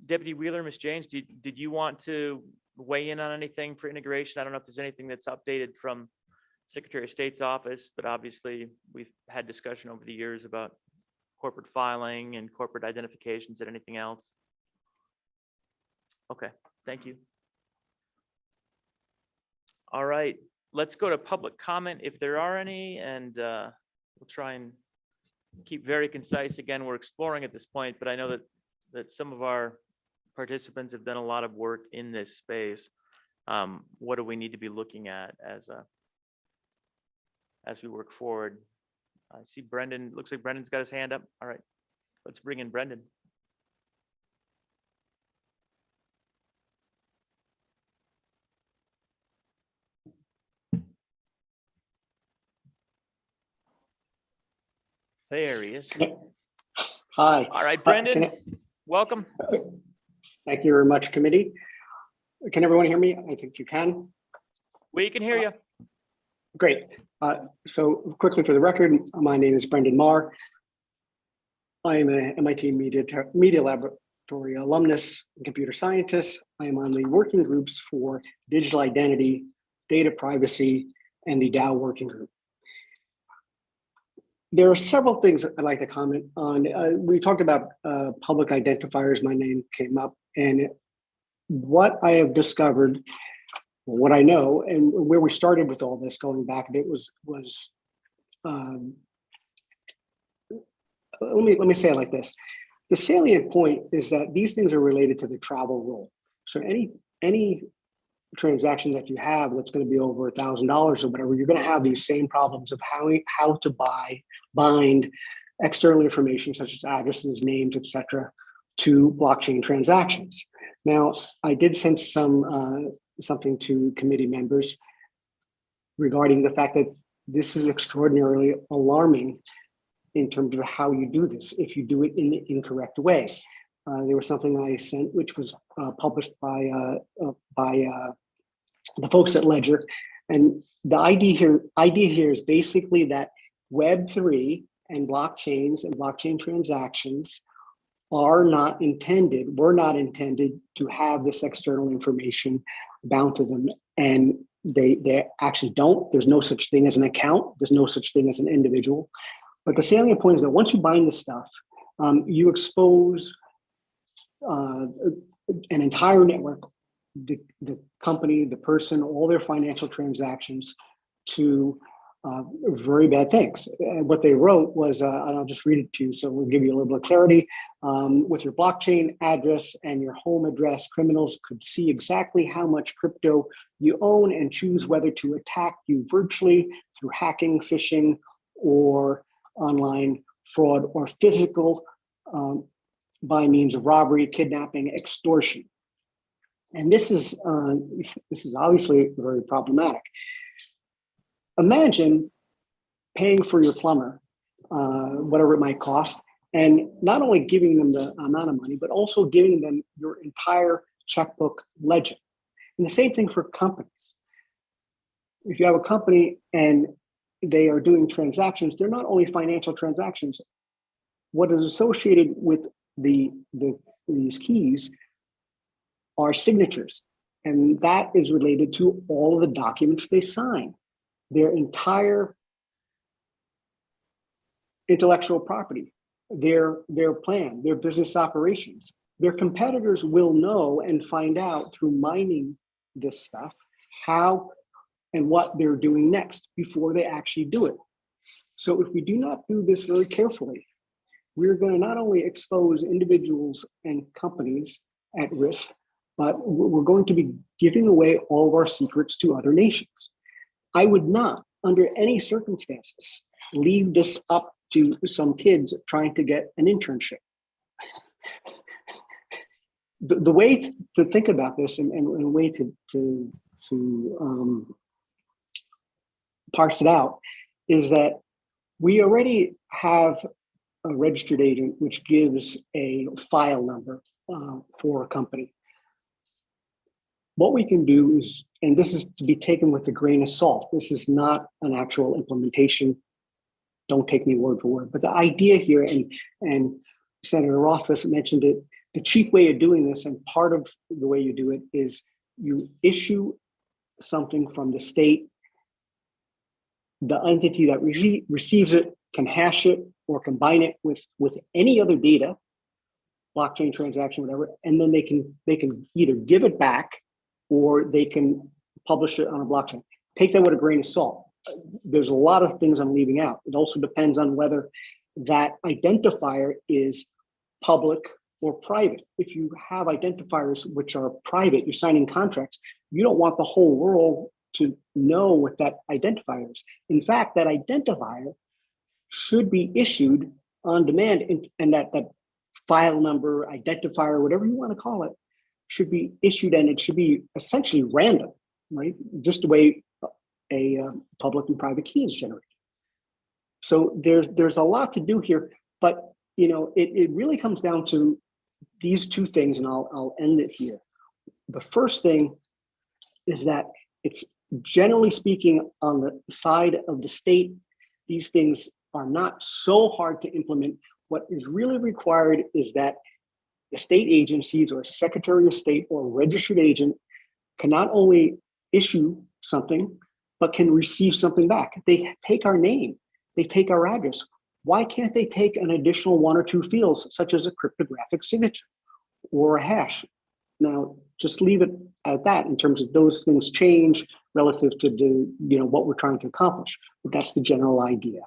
A: Deputy Wheeler, Ms. James, did you want to weigh in on anything for integration? I don't know if there's anything that's updated from Secretary of State's office, but obviously we've had discussion over the years about corporate filing and corporate identifications and anything else. Okay, thank you. All right, let's go to public comment if there are any, and we'll try and keep very concise. Again, we're exploring at this point, but I know that some of our participants have done a lot of work in this space. What do we need to be looking at as we work forward? I see Brendan, looks like Brendan's got his hand up. All right, let's bring in Brendan. There he is.
G: Hi.
A: All right, Brendan, welcome.
G: Thank you very much, committee. Can everyone hear me? I think you can.
A: We can hear you.
G: Great. So quickly for the record, my name is Brendan Marr. I am a MIT Media Laboratory alumnus and computer scientist. I am on the working groups for digital identity, data privacy, and the DAO working group. There are several things I'd like to comment on. We talked about public identifiers. My name came up, and what I have discovered, what I know, and where we started with all this going back a bit was let me say it like this. The salient point is that these things are related to the travel rule. So any transaction that you have that's going to be over $1,000 or whatever, you're going to have these same problems of how to bind external information such as addresses, names, etc., to blockchain transactions. Now, I did send something to committee members regarding the fact that this is extraordinarily alarming in terms of how you do this, if you do it in the incorrect way. There was something I sent, which was published by the folks at Ledger. And the idea here is basically that Web3 and blockchains and blockchain transactions were not intended to have this external information bound to them. And they actually don't. There's no such thing as an account. There's no such thing as an individual. But the salient point is that once you bind this stuff, you expose an entire network, the company, the person, all their financial transactions to very bad things. And what they wrote was, and I'll just read it to you, so we'll give you a little bit of clarity. With your blockchain address and your home address, criminals could see exactly how much crypto you own and choose whether to attack you virtually through hacking, phishing, or online fraud, or physical by means of robbery, kidnapping, extortion. And this is obviously very problematic. Imagine paying for your plumber, whatever it might cost, and not only giving them the amount of money, but also giving them your entire checkbook ledger. And the same thing for companies. If you have a company and they are doing transactions, they're not only financial transactions. What is associated with these keys are signatures, and that is related to all of the documents they sign. Their entire intellectual property, their plan, their business operations. Their competitors will know and find out through mining this stuff how and what they're doing next before they actually do it. So if we do not do this very carefully, we're going to not only expose individuals and companies at risk, but we're going to be giving away all of our secrets to other nations. I would not, under any circumstances, leave this up to some kids trying to get an internship. The way to think about this and a way to parse it out is that we already have a registered agent which gives a file number for a company. What we can do is, and this is to be taken with a grain of salt, this is not an actual implementation. Don't take me word for word, but the idea here, and Senator Rothfuss mentioned it, the cheap way of doing this, and part of the way you do it is you issue something from the state. The entity that receives it can hash it or combine it with any other data, blockchain transaction, whatever, and then they can either give it back or they can publish it on a blockchain. Take that with a grain of salt. There's a lot of things I'm leaving out. It also depends on whether that identifier is public or private. If you have identifiers which are private, you're signing contracts, you don't want the whole world to know what that identifier is. In fact, that identifier should be issued on demand, and that file number, identifier, whatever you want to call it, should be issued, and it should be essentially random, right? Just the way a public and private key is generated. So there's a lot to do here, but it really comes down to these two things, and I'll end it here. The first thing is that it's generally speaking on the side of the state, these things are not so hard to implement. What is really required is that the state agencies or Secretary of State or registered agent can not only issue something, but can receive something back. They take our name, they take our address. Why can't they take an additional one or two fields, such as a cryptographic signature or a hash? Now, just leave it at that in terms of those things change relative to what we're trying to accomplish. But that's the general idea.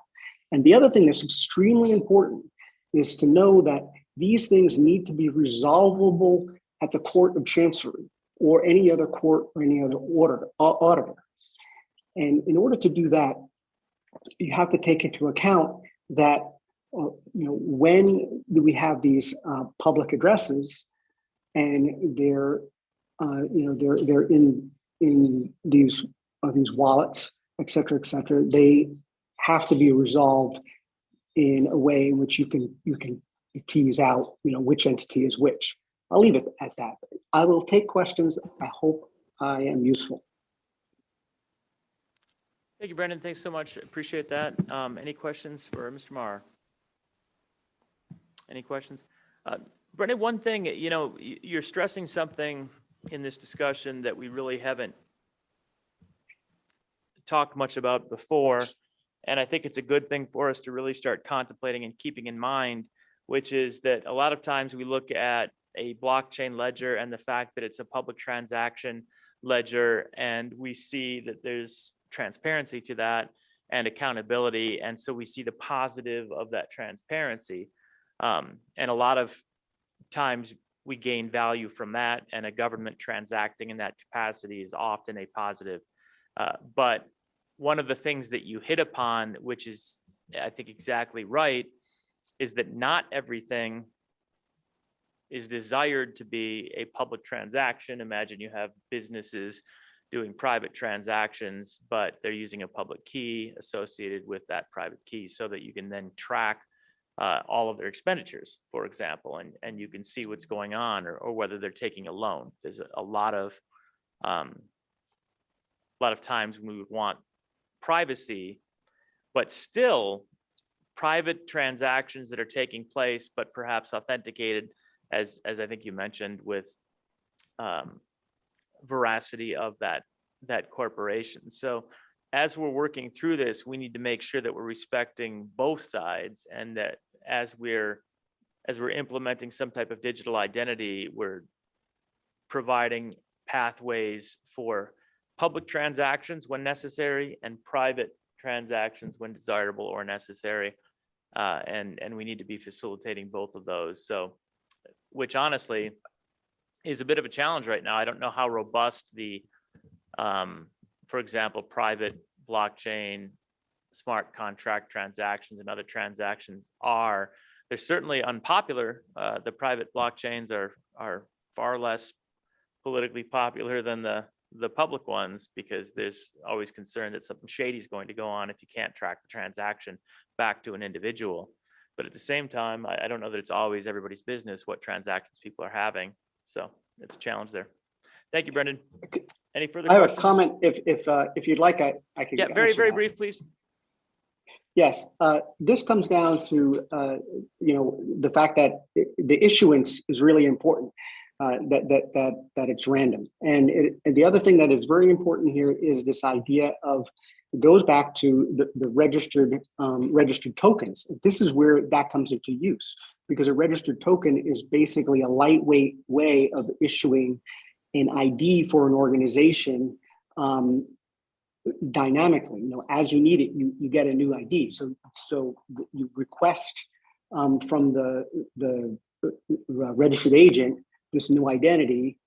G: And the other thing that's extremely important is to know that these things need to be resolvable at the Court of Chancery or any other court or any other auditor. And in order to do that, you have to take into account that when we have these public addresses and they're in these wallets, et cetera, they have to be resolved in a way in which you can tease out which entity is which. I'll leave it at that. I will take questions. I hope I am useful.
A: Thank you, Brendan. Thanks so much. Appreciate that. Any questions for Mr. Marr? Any questions? Brendan, one thing, you're stressing something in this discussion that we really haven't talked much about before. And I think it's a good thing for us to really start contemplating and keeping in mind, which is that a lot of times we look at a blockchain ledger and the fact that it's a public transaction ledger, and we see that there's transparency to that and accountability. And so we see the positive of that transparency. And a lot of times we gain value from that, and a government transacting in that capacity is often a positive. But one of the things that you hit upon, which is, I think, exactly right, is that not everything is desired to be a public transaction. Imagine you have businesses doing private transactions, but they're using a public key associated with that private key so that you can then track all of their expenditures, for example, and you can see what's going on, or whether they're taking a loan. There's a lot of times when we would want privacy, but still private transactions that are taking place, but perhaps authenticated, as I think you mentioned, with veracity of that corporation. So as we're working through this, we need to make sure that we're respecting both sides, and that as we're implementing some type of digital identity, we're providing pathways for public transactions when necessary and private transactions when desirable or necessary. And we need to be facilitating both of those. So, which honestly is a bit of a challenge right now. I don't know how robust the, for example, private blockchain, smart contract transactions and other transactions are. They're certainly unpopular. The private blockchains are far less politically popular than the public ones, because there's always concern that something shady is going to go on if you can't track the transaction back to an individual. But at the same time, I don't know that it's always everybody's business what transactions people are having. So it's a challenge there. Thank you, Brendan. Any further
G: I have
A: questions?
G: a comment if you'd like, I could.
A: Yeah, very,
G: answer
A: very
G: that.
A: brief, please.
G: Yes, this comes down to, the fact that the issuance is really important, that it's random. And the other thing that is very important here is this idea of, it goes back to the registered tokens. This is where that comes into use, because a registered token is basically a lightweight way of issuing an ID for an organization dynamically. As you need it, you get a new ID. So you request from the registered agent this new identity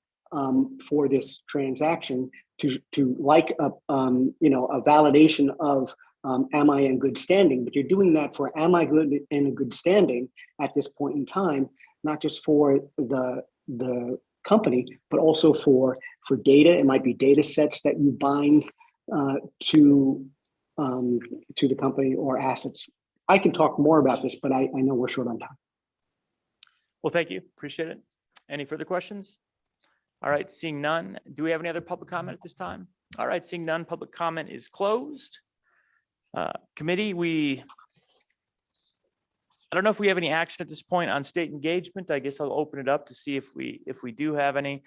G: for this transaction to like a validation of am I in good standing? But you're doing that for am I good in good standing at this point in time, not just for the company, but also for data. It might be data sets that you bind to the company, or assets. I can talk more about this, but I know we're short on time.
A: Well, thank you. Appreciate it. Any further questions? All right, seeing none. Do we have any other public comment at this time? All right, seeing none, public comment is closed. Committee, I don't know if we have any action at this point on state engagement. I guess I'll open it up to see if we do have any.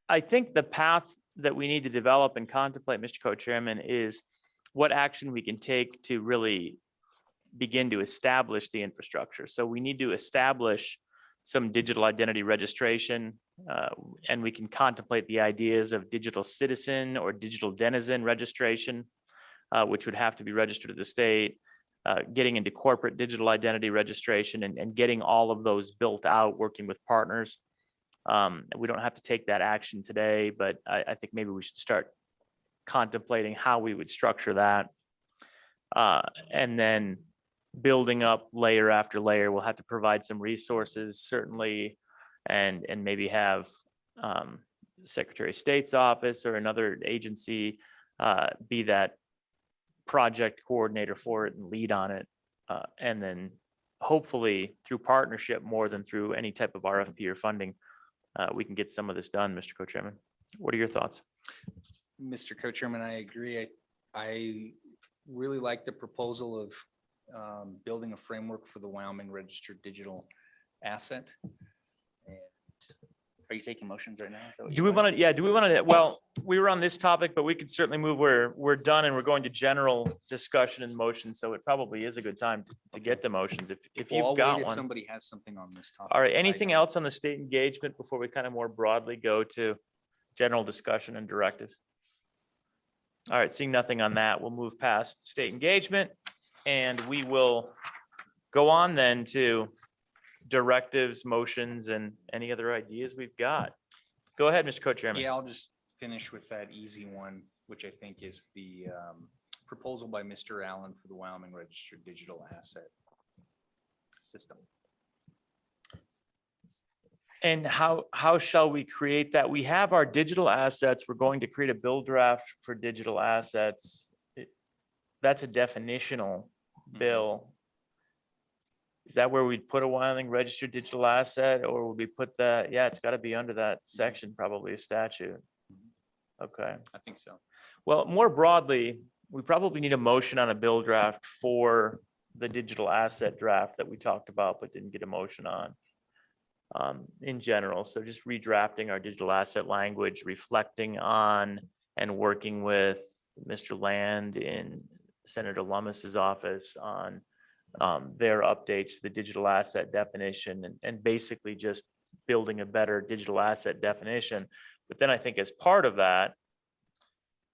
A: I think the path that we need to develop and contemplate, Mr. Co-Chairman, is what action we can take to really begin to establish the infrastructure. So we need to establish some digital identity registration, and we can contemplate the ideas of digital citizen or digital denizen registration, which would have to be registered to the state, getting into corporate digital identity registration, and getting all of those built out, working with partners. We don't have to take that action today, but I think maybe we should start contemplating how we would structure that. And then building up layer after layer. We'll have to provide some resources, certainly, and maybe have Secretary of State's office or another agency be that project coordinator for it and lead on it. And then hopefully through partnership more than through any type of RFP or funding, we can get some of this done, Mr. Co-Chairman. What are your thoughts?
C: Mr. Co-Chairman, I agree. I really like the proposal of building a framework for the Wyoming Registered Digital Asset. And are you taking motions right now? Is that what
A: Do
C: you
A: we
C: want?
A: want to, yeah, do we want to, well, we were on this topic, but we could certainly move where we're done and we're going to general discussion and motion. So it probably is a good time to get to motions if
C: Well, I'll
A: you've
C: wait
A: got
C: if
A: one.
C: somebody has something on this topic.
A: All right,
C: that I
A: anything
C: don't.
A: else on the state engagement before we kind of more broadly go to general discussion and directives? All right, seeing nothing on that, we'll move past state engagement and we will go on then to directives, motions, and any other ideas we've got. Go ahead, Mr. Co-Chairman.
C: Yeah, I'll just finish with that easy one, which I think is the proposal by Mr. Allen for the Wyoming Registered Digital Asset System.
A: And how shall we create that? We have our digital assets. We're going to create a bill draft for digital assets. That's a definitional bill. Is that where we'd put a Wyoming registered digital asset, or would we put that? Yeah, it's got to be under that section, probably a statute. Okay.
C: I think so.
A: Well, more broadly, we probably need a motion on a bill draft for the digital asset draft that we talked about, but didn't get a motion on in general. So just redrafting our digital asset language, reflecting on and working with Mr. Land in Senator Lummis's office on their updates to the digital asset definition and basically just building a better digital asset definition. But then I think as part of that,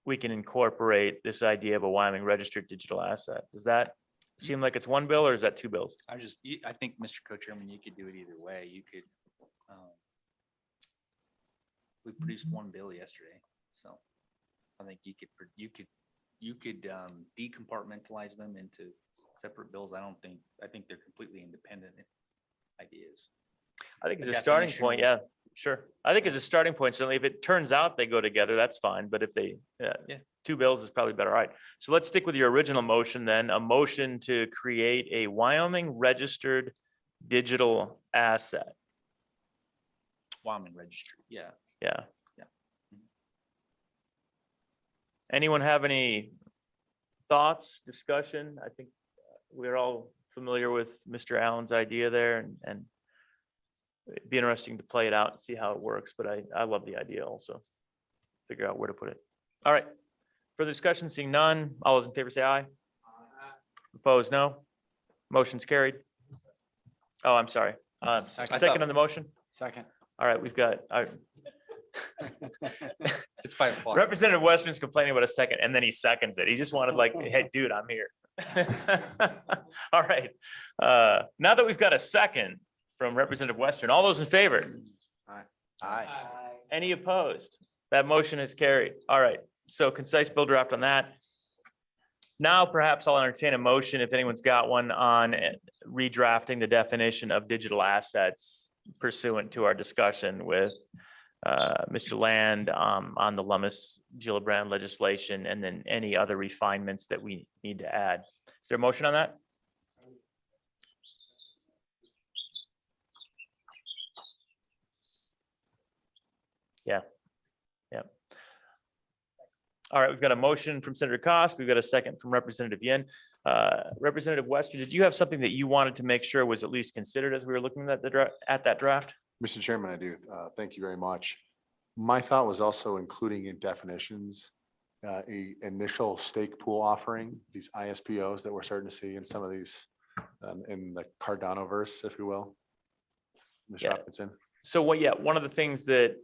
A: we can incorporate this idea of a Wyoming registered digital asset. Does that seem like it's one bill or is that two bills?
C: I think, Mr. Co-Chairman, you could do it either way. You could, we produced one bill yesterday, so I think you could decompartmentalize them into separate bills. I think they're completely independent ideas.
A: I think as
C: The
A: a starting point,
C: definitional-
A: yeah, sure. I think as a starting point, certainly if it turns out they go together, that's fine. But if they, two bills is probably better. All right. So let's stick with your original motion then, a motion to create a Wyoming registered digital asset.
C: Wyoming registered, yeah.
A: Yeah.
C: Yeah.
A: Anyone have any thoughts, discussion? I think we're all familiar with Mr. Allen's idea there and it'd be interesting to play it out and see how it works, but I love the idea also. Figure out where to put it. All right. Further discussion, seeing none. All those in favor say aye. Opposed, no. Motion's carried. Oh, I'm sorry. Second on the motion?
B: Second.
A: All right, we've got,
C: It's 5 o'clock.
A: Representative Western's complaining about a second and then he seconds it. He just wanted like, hey, dude, I'm here. All right. Now that we've got a second from Representative Western, all those in favor?
B: Aye.
A: Any opposed? That motion is carried. All right. So concise bill draft on that. Now perhaps I'll entertain a motion if anyone's got one on redrafting the definition of digital assets pursuant to our discussion with Mr. Land on the Lummis-Gillibrand legislation and then any other refinements that we need to add. Is there a motion on that? Yeah. Yeah. All right, we've got a motion from Senator Cost. We've got a second from Representative Yin. Representative Wester, did you have something that you wanted to make sure was at least considered as we were looking at that draft?
F: Mr. Chairman, I do. Thank you very much. My thought was also including in definitions, a initial stake pool offering, these ISPOs that we're starting to see in some of these, in the Cardano-verse, if you will. Ms.
A: Yeah.
F: Robinson.
A: So one of the things that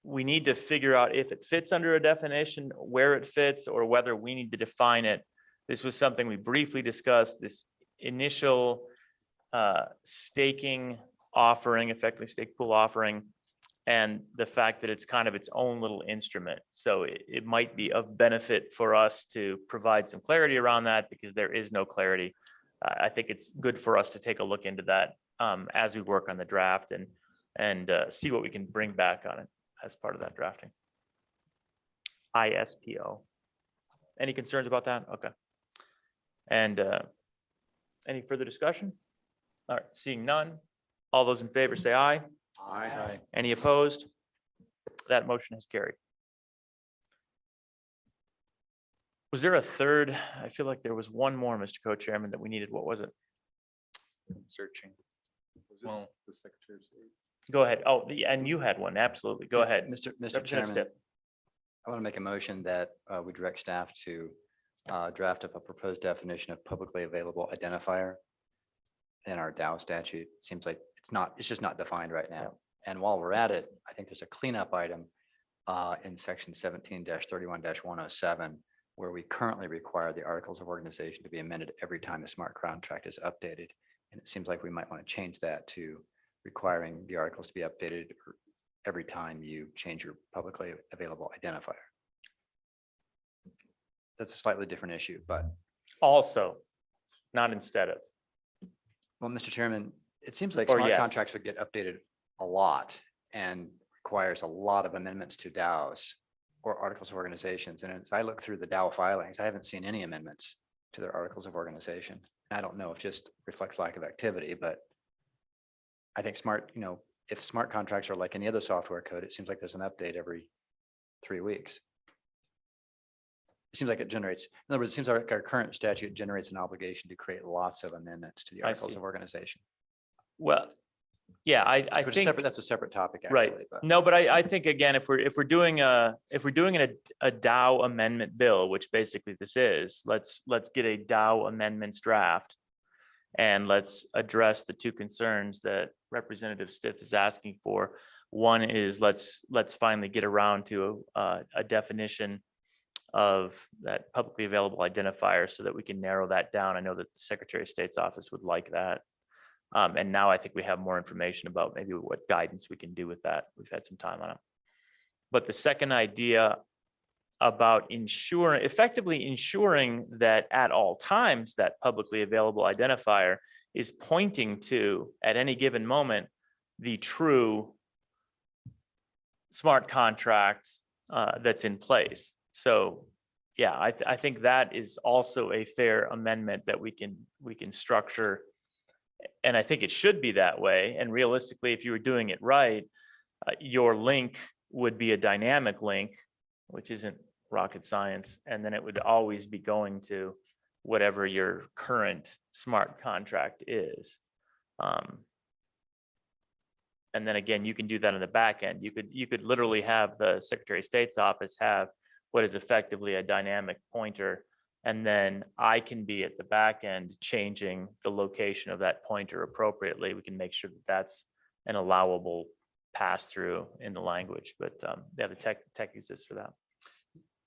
A: we need to figure out if it fits under a definition, where it fits, or whether we need to define it. This was something we briefly discussed, this initial staking offering, effectively stake pool offering, and the fact that it's kind of its own little instrument. So it might be of benefit for us to provide some clarity around that because there is no clarity. I think it's good for us to take a look into that as we work on the draft and see what we can bring back on it as part of that drafting. ISPO. Any concerns about that? Okay. And any further discussion? All right, seeing none. All those in favor say aye.
B: Aye.
A: Any opposed? That motion is carried. Was there a third? I feel like there was one more, Mr. Co-Chairman, that we needed. What was it?
C: Searching.
F: Well, the Secretary of State.
A: Go ahead. Oh, and you had one. Absolutely. Go
B: Yeah,
A: ahead.
B: Mr.
A: Representative
B: Chairman,
A: Stipp.
B: I want to make a motion that we direct staff to draft up a proposed definition of publicly available identifier in our Dow statute. It seems like it's just not defined right now. And while we're at it, I think there's a cleanup item in section 17-31-107, where we currently require the articles of organization to be amended every time a smart contract is updated. And it seems like we might want to change that to requiring the articles to be updated every time you change your publicly available identifier. That's a slightly different issue, but.
A: Also, not instead of.
B: Well, Mr. Chairman, it seems like
A: Or
B: smart
A: yes.
B: contracts would get updated a lot and requires a lot of amendments to DAOs or articles of organizations. And as I look through the DAO filings, I haven't seen any amendments to their articles of organization. And I don't know if just reflects lack of activity, but I think if smart contracts are like any other software code, it seems like there's an update every 3 weeks. It seems like it generates, in other words, it seems like our current statute generates an obligation to create lots of amendments to the
A: I
B: articles
A: see.
B: of organization.
A: Well, yeah, I
B: Which is
A: think.
B: separate, that's a separate topic,
A: Right.
B: actually. But
A: No, but I think again, if we're doing a DAO amendment bill, which basically this is, let's get a DAO amendments draft. And let's address the two concerns that Representative Stiff is asking for. One is let's finally get around to a definition of that publicly available identifier so that we can narrow that down. I know that the Secretary of State's office would like that. And now I think we have more information about maybe what guidance we can do with that. We've had some time on it. But the second idea about effectively ensuring that at all times that publicly available identifier is pointing to, at any given moment, the true smart contract that's in place. So yeah, I think that is also a fair amendment that we can structure. And I think it should be that way. And realistically, if you were doing it right, your link would be a dynamic link, which isn't rocket science. And then it would always be going to whatever your current smart contract is. And then again, you can do that on the back end. You could literally have the Secretary of State's office have what is effectively a dynamic pointer. And then I can be at the back end changing the location of that pointer appropriately. We can make sure that that's an allowable pass through in the language, but yeah, the tech exists for that.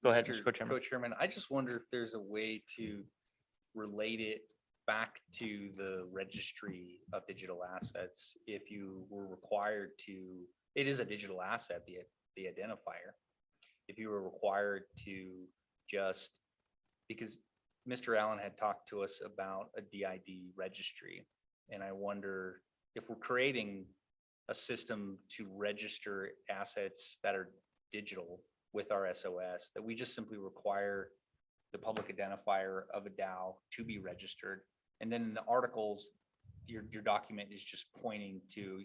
A: Go ahead, Mr. Co-Chairman.
C: Co-Chairman, I just wonder if there's a way to relate it back to the registry of digital assets. If you were required to, it is a digital asset, the identifier. If you were required to just, because Mr. Allen had talked to us about a DID registry, and I wonder if we're creating a system to register assets that are digital with our SOS, that we just simply require the public identifier of a DAO to be registered. And then in the articles, your document is just pointing to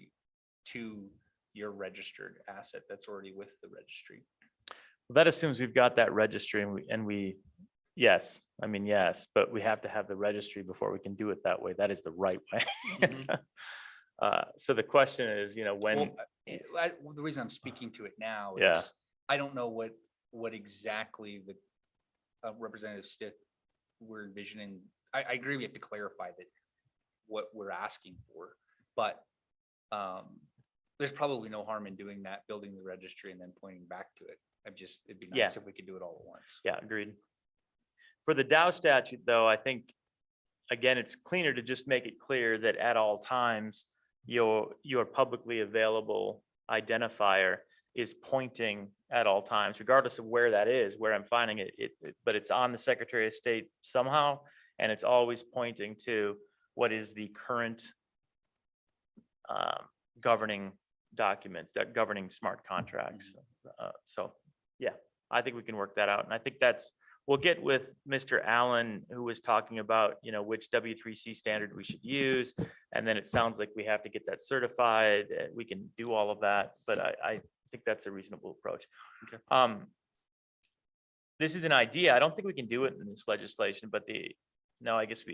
C: your registered asset that's already with the registry.
A: Well, that assumes we've got that registry yes, but we have to have the registry before we can do it that way. That is the right way. So the question is, when.
C: Well, the reason I'm speaking to it now
A: Yeah.
C: is I don't know what exactly the Representative Stitt we're envisioning. I agree we have to clarify that what we're asking for, but there's probably no harm in doing that, building the registry and then pointing back to it. It'd be nice if we could do it all at once.
A: Yeah, agreed. For the DAO statute, though, I think, again, it's cleaner to just make it clear that at all times, your publicly available identifier is pointing at all times, regardless of where that is, where I'm finding it, but it's on the Secretary of State somehow, and it's always pointing to what is the current governing documents, that governing smart contracts. So yeah, I think we can work that out. And I think we'll get with Mr. Allen, who was talking about, which W3C standard we should use. And then it sounds like we have to get that certified. We can do all of that, but I think that's a reasonable approach.
C: Okay.
A: this is an idea. I don't think we can do it in this legislation, but no, I guess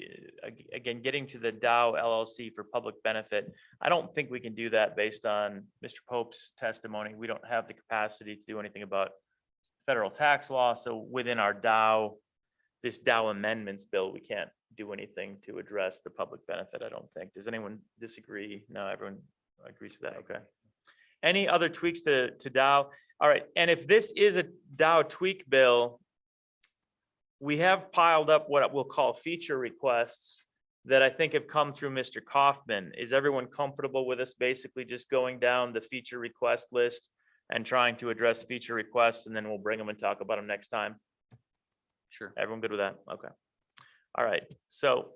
A: again, getting to the Dow LLC for public benefit, I don't think we can do that based on Mr. Pope's testimony. We don't have the capacity to do anything about federal tax law. So within our this Dow amendments bill, we can't do anything to address the public benefit, I don't think. Does anyone disagree? No, everyone agrees with that. Okay. Any other tweaks to Dow? All right. And if this is a Dow tweak bill, we have piled up what we'll call feature requests that I think have come through Mr. Kaufman. Is everyone comfortable with us basically just going down the feature request list and trying to address feature requests, and then we'll bring them and talk about them next time?
C: Sure.
A: Everyone good with that? Okay. All right. So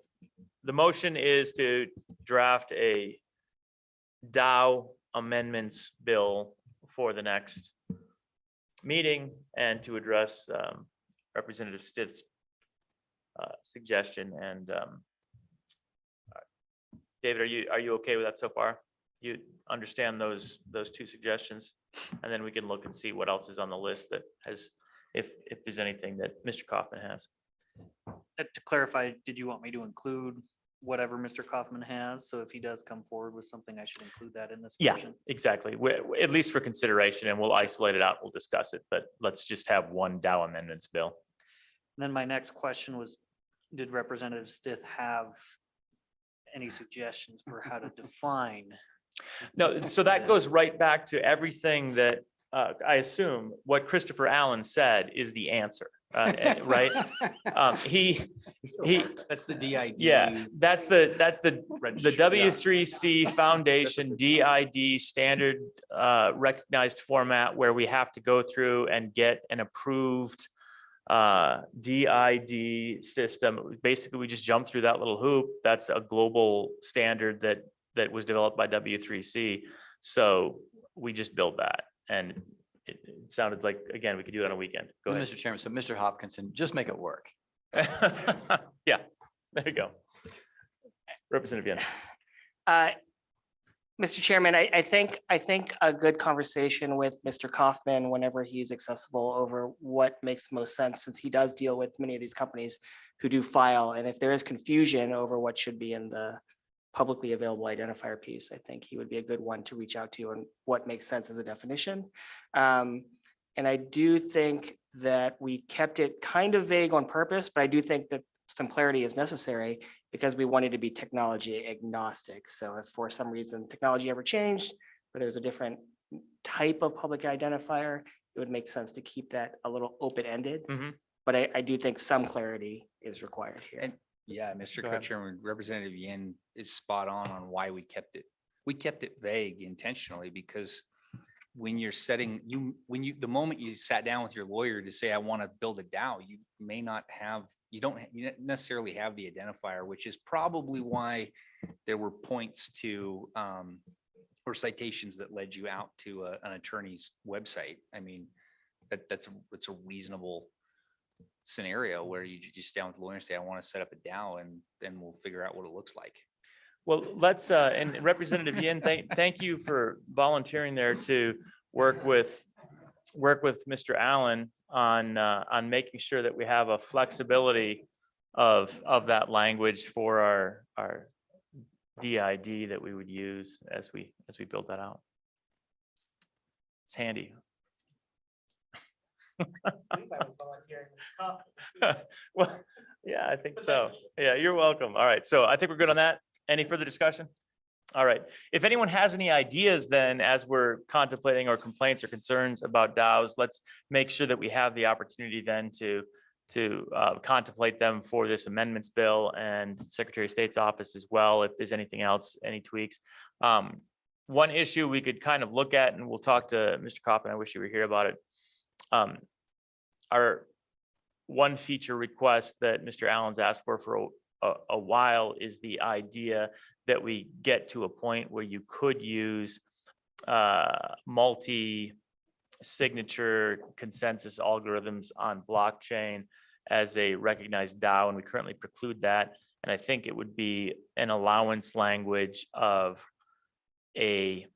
A: the motion is to draft a Dow amendments bill for the next meeting and to address Representative Stith's suggestion. And David, are you okay with that so far? You understand those two suggestions, and then we can look and see what else is on the list that has, if there's anything that Mr. Kaufman has.
J: To clarify, did you want me to include whatever Mr. Kaufman has? So if he does come forward with something, I should include that in this
A: Yeah,
J: version?
A: exactly. At least for consideration, and we'll isolate it out. We'll discuss it, but let's just have one Dow amendments bill.
J: And then my next question was, did Representative Stith have any suggestions for how to define?
A: No, so that goes right back to everything that I assume what Christopher Allen said is the answer, right? He
C: That's the DID.
A: Yeah, that's the W3C Foundation DID standard recognized format where we have to go through and get an approved DID system. Basically, we just jump through that little hoop. That's a global standard that was developed by W3C. So we just build that. And it sounded like, again, we could do it on a weekend. Go ahead.
B: Mr. Chairman, so Mr. Hopkinson, just make it work.
A: Yeah, there you go. Representative Yen.
I: Mr. Chairman, I think a good conversation with Mr. Kaufman whenever he's accessible over what makes most sense, since he does deal with many of these companies who do file. And if there is confusion over what should be in the publicly available identifier piece, I think he would be a good one to reach out to on what makes sense as a definition. And I do think that we kept it kind of vague on purpose, but I do think that some clarity is necessary because we wanted to be technology agnostic. So if for some reason technology ever changed, or there's a different type of public identifier, it would make sense to keep that a little open-ended. But I do think some clarity is required here.
C: And yeah, Mr.
A: Go ahead.
C: Co-Chairman, Representative Yin is spot on why we kept it. We kept it vague intentionally because when you're setting, the moment you sat down with your lawyer to say, I want to build a DAO, you may not have, you don't necessarily have the identifier, which is probably why there were points to, or citations that led you out to an attorney's website. I mean, it's a reasonable scenario where you just sit down with the lawyer and say, I want to set up a DAO, and then we'll figure out what it looks like.
A: Well, let's, and Representative Yin, thank you for volunteering there to work with Mr. Allen on making sure that we have a flexibility of that language for our DID that we would use as we build that out. It's handy. Well, yeah, I think so. Yeah, you're welcome. All right, so I think we're good on that. Any further discussion? All right. If anyone has any ideas, then as we're contemplating or complaints or concerns about DAOs, let's make sure that we have the opportunity then to contemplate them for this amendments bill and Secretary of State's office as well. If there's anything else, any tweaks. One issue we could kind of look at, and we'll talk to Mr. Kaufman. I wish you were here about it. Our one feature request that Mr. Allen's asked for a while is the idea that we get to a point where you could use multi-signature consensus algorithms on blockchain as a recognized DAO, and we currently preclude that. And I think it would be an allowance language of a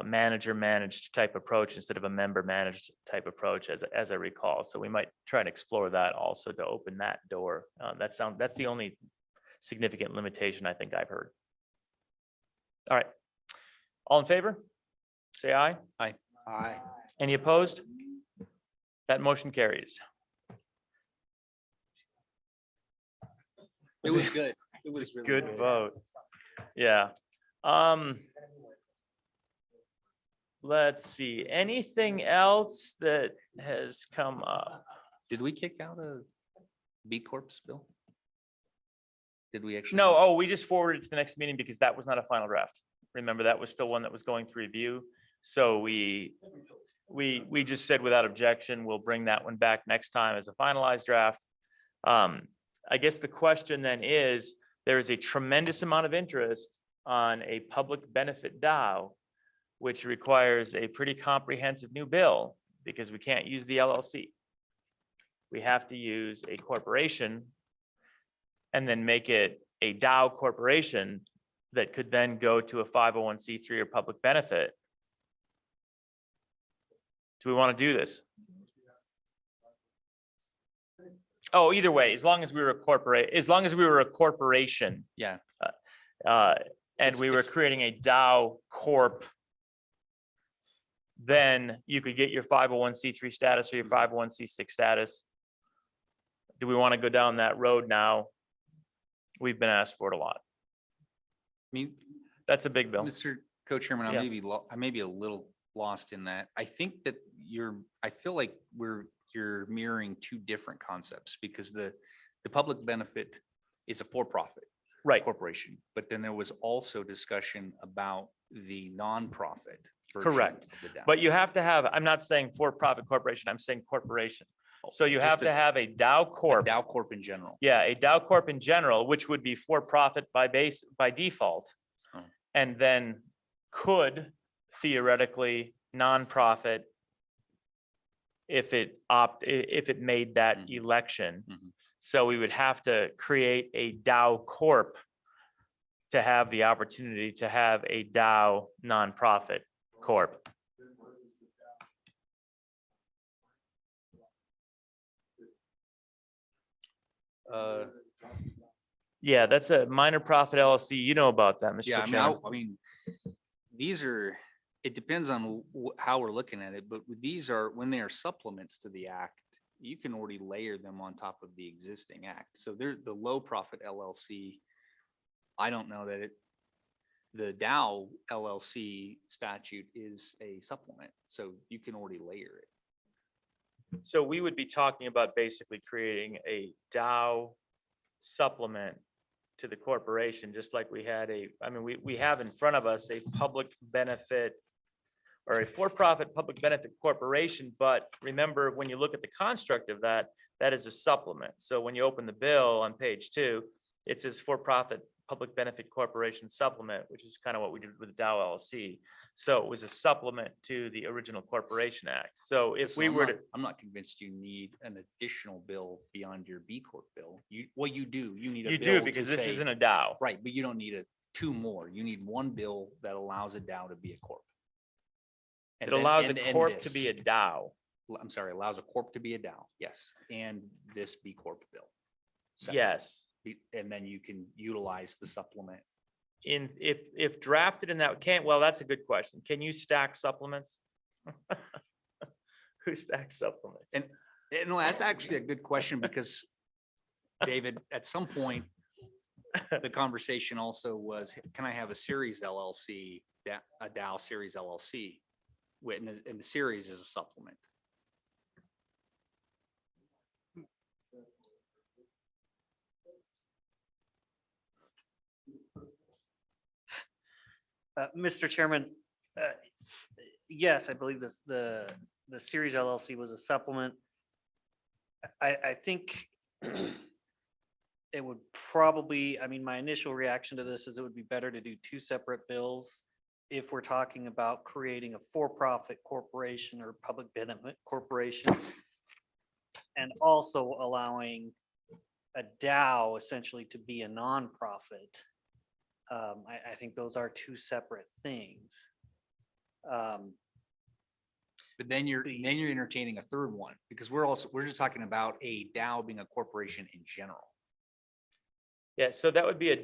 A: manager managed type approach instead of a member managed type approach, as I recall. So we might try and explore that also to open that door. That's the only significant limitation I think I've heard. All right. All in favor? Say aye.
C: Aye. Aye.
A: Any opposed? That motion carries.
C: It was good. It was
A: It's a
C: really
A: good vote. Yeah. Let's see, anything else that has come up?
C: Did we kick out a B Corp bill? Did we actually?
A: No, oh, we just forwarded it to the next meeting because that was not a final draft. Remember, that was still one that was going through review. So we just said without objection, we'll bring that one back next time as a finalized draft. I guess the question then is, there is a tremendous amount of interest on a public benefit DAO, which requires a pretty comprehensive new bill because we can't use the LLC. We have to use a corporation and then make it a DAO corporation that could then go to a 501c3 or public benefit. Do we want to do this? Oh, either way, as long as we were a corporation.
C: Yeah.
A: And we were creating a DAO corp, then you could get your 501c3 status or your 501c6 status. Do we want to go down that road now? We've been asked for it a lot.
C: I mean,
A: that's a big bill.
C: Mr. Co-Chairman,
A: Yeah.
C: I may be a little lost in that. I think that I feel like you're mirroring two different concepts because the public benefit is a for-profit corporation, but then there was also discussion about the nonprofit version
A: Correct.
C: of the DAO.
A: But you have to have, I'm not saying for-profit corporation, I'm saying corporation. So you have
C: Just
A: to have a DAO corp.
C: DAO corp in general.
A: Yeah, a DAO corp in general, which would be for-profit by default.
C: Oh.
A: And then could theoretically nonprofit if it made that election. So we would have to create a DAO corp to have the opportunity to have a DAO nonprofit corp. Yeah, that's a minor profit LLC. You know about that, Mr.
C: Yeah,
A: Chairman.
C: I mean, it depends on how we're looking at it, but these are, when they are supplements to the act, you can already layer them on top of the existing act. So they're the low profit LLC. I don't know that the DAO LLC statute is a supplement, so you can already layer it.
A: So we would be talking about basically creating a DAO supplement to the corporation, just like we had we have in front of us a public benefit or a for-profit public benefit corporation. But remember, when you look at the construct of that, that is a supplement. So when you open the bill on page 2, it says for-profit public benefit corporation supplement, which is kind of what we did with the Dow LLC. So it was a supplement to the original Corporation Act. So if we were to,
C: I'm not convinced you need an additional bill beyond your B Corp bill. You do. You need a
A: you
C: bill
A: do, because
C: to
A: this
C: say-
A: isn't a Dow.
C: Right, but you don't need two more. You need one bill that allows a DAO to be a corp. And
A: It
C: then-
A: allows a
C: and
A: corp to
C: this.
A: be a Dow.
C: I'm sorry, allows a corp to be a DAO, yes, and this B Corp bill. separate.
A: Yes.
C: And then you can utilize the supplement.
A: If drafted in that, well, that's a good question. Can you stack supplements? Who stacks supplements?
C: And no, that's actually a good question because, David, at some point, the conversation also was, can I have a series LLC, a DAO series LLC? And the series is a supplement.
J: Mr. Chairman, yes, I believe this, the series LLC was a supplement. I think it would probably, my initial reaction to this is it would be better to do two separate bills if we're talking about creating a for-profit corporation or public benefit corporation, and also allowing a DAO essentially to be a nonprofit. I think those are two separate things.
C: But then you're entertaining a third one, because we're just talking about a DAO being a corporation in general.
A: Yeah, so that would be a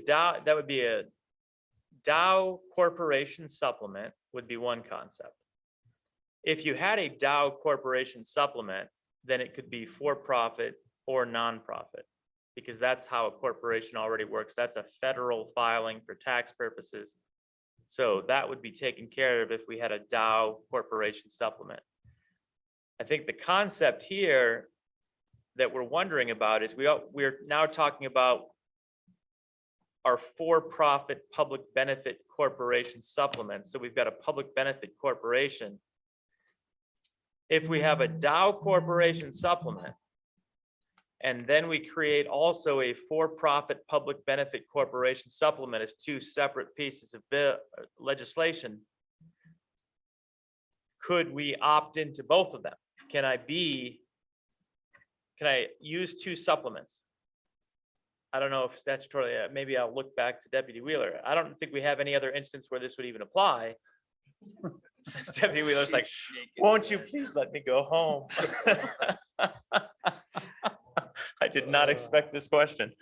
A: DAO corporation supplement would be one concept. If you had a DAO corporation supplement, then it could be for-profit or nonprofit, because that's how a corporation already works. That's a federal filing for tax purposes. So that would be taken care of if we had a DAO corporation supplement. I think the concept here that we're wondering about is we're now talking about our for-profit public benefit corporation supplements. So we've got a public benefit corporation. If we have a DAO corporation supplement, and then we create also a for-profit public benefit corporation supplement as two separate pieces of legislation, could we opt into both of them? Can I use two supplements? I don't know if statutorily, maybe I'll look back to Deputy Wheeler. I don't think we have any other instance where this would even apply. Deputy Wheeler's like, won't you please let me go home? I did not expect this question.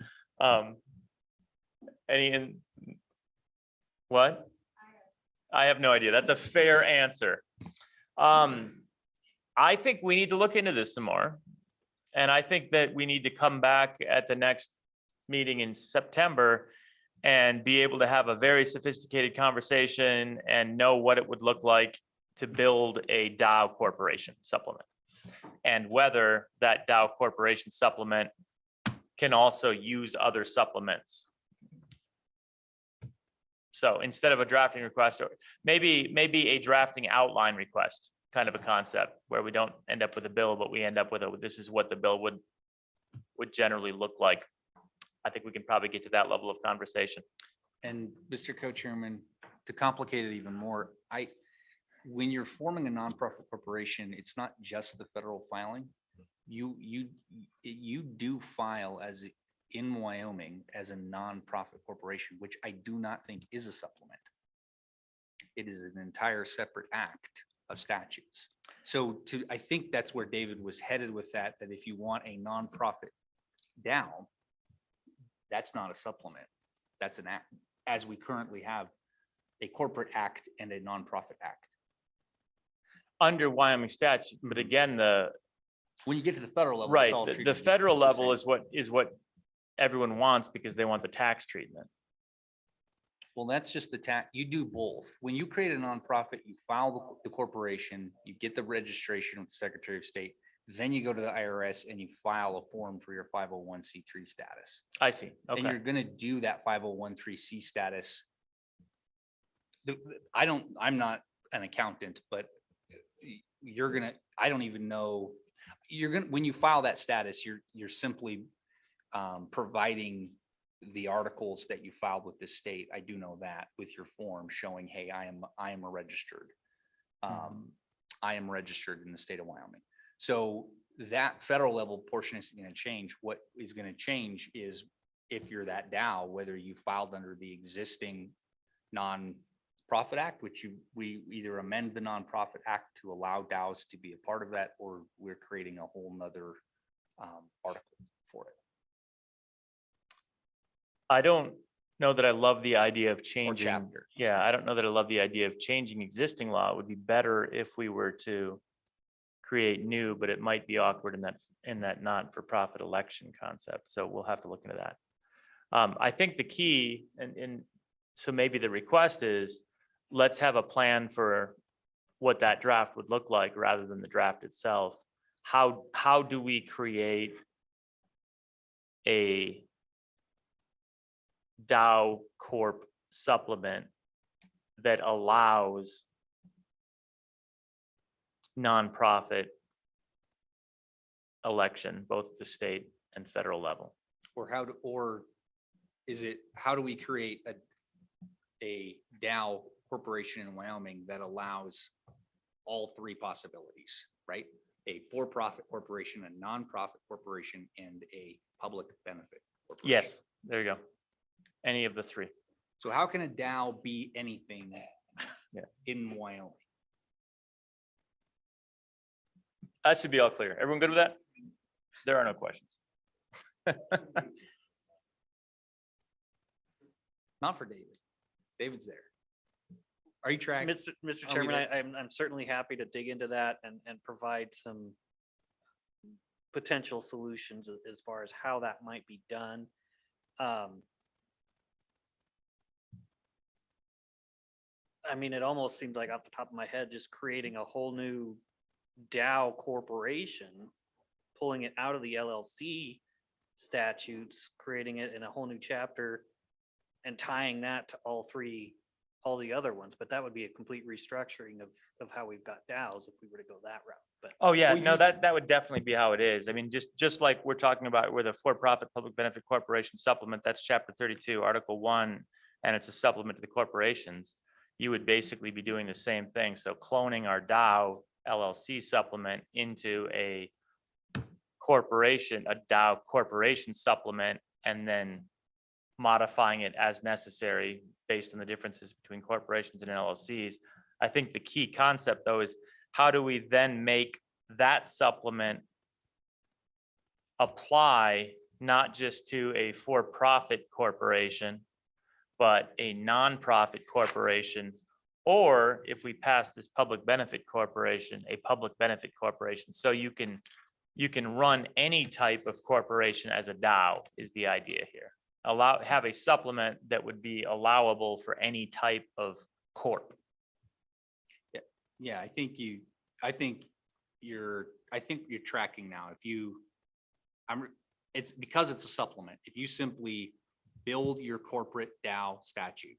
A: What? I have no idea. That's a fair answer. I think we need to look into this some more. And I think that we need to come back at the next meeting in September and be able to have a very sophisticated conversation and know what it would look like to build a DAO corporation supplement, and whether that DAO corporation supplement can also use other supplements. So instead of a drafting request, or maybe a drafting outline request, kind of a concept where we don't end up with a bill, but we end up with this is what the bill would generally look like. I think we can probably get to that level of conversation.
C: And Mr. Co-Chairman, to complicate it even more, when you're forming a nonprofit corporation, it's not just the federal filing. You do file in Wyoming as a nonprofit corporation, which I do not think is a supplement. It is an entire separate act of statutes. So I think that's where David was headed with that if you want a nonprofit DAO, that's not a supplement. That's an act, as we currently have a corporate act and a nonprofit act.
A: Under Wyoming statute, but again,
C: when you get to the federal level,
A: right,
C: it's all
A: the
C: treated
A: federal
C: the
A: level
C: same.
A: is what everyone wants because they want the tax treatment.
C: Well, that's just the tax. You do both. When you create a nonprofit, you file the corporation, you get the registration with the Secretary of State, then you go to the IRS and you file a form for your 501c3 status.
A: I see.
C: And
A: Okay.
C: you're going to do that 501c3 status. I'm not an accountant, but I don't even know. When you file that status, you're simply providing the articles that you filed with the state. I do know that with your form showing, hey, I am a registered. I am registered in the state of Wyoming. So that federal level portion is going to change. What is going to change is if you're that DAO, whether you filed under the existing nonprofit act, which we either amend the nonprofit act to allow DAOs to be a part of that, or we're creating a whole nother article for it.
A: I don't know that I love the idea of changing.
C: chapter.
A: Yeah, I don't know that I love the idea of changing existing law. It would be better if we were to create new, but it might be awkward in that not-for-profit election concept. So we'll have to look into that. I think the key, and so maybe the request is, let's have a plan for what that draft would look like rather than the draft itself. How do we create a DAO Corp supplement that allows nonprofit election, both at the state and federal level?
C: How do we create a DAO corporation in Wyoming that allows all three possibilities, right? A for-profit corporation, a nonprofit corporation, and a public benefit corporation.
A: Yes, there you go. Any of the three.
C: So how can a DAO be anything in Wyoming?
A: That should be all clear. Everyone good with that? There are no questions.
C: Not for David. David's there. Are you tracking?
J: Mr.
C: Are we
J: Chairman,
C: there?
J: I'm certainly happy to dig into that and provide some potential solutions as far as how that might be done. I mean, it almost seems like off the top of my head, just creating a whole new Dow corporation, pulling it out of the LLC statutes, creating it in a whole new chapter and tying that to all the other ones, but that would be a complete restructuring of how we've got DAOs if we were to go that route, but.
A: Oh, yeah,
C: Well,
A: no,
C: you-
A: that would definitely be how it is. I mean, just like we're talking about with a for-profit public benefit corporation supplement, that's chapter 32, article 1, and it's a supplement to the corporations. You would basically be doing the same thing. So cloning our Dow LLC supplement into a corporation, a Dow corporation supplement, and then modifying it as necessary based on the differences between corporations and LLCs. I think the key concept, though, is how do we then make that supplement apply not just to a for-profit corporation, but a nonprofit corporation, or if we pass this public benefit corporation, a public benefit corporation. So you can run any type of corporation as a DAO is the idea here. Have a supplement that would be allowable for any type of corp.
C: Yeah, I think you're tracking now. It's because it's a supplement. If you simply build your corporate DAO statute,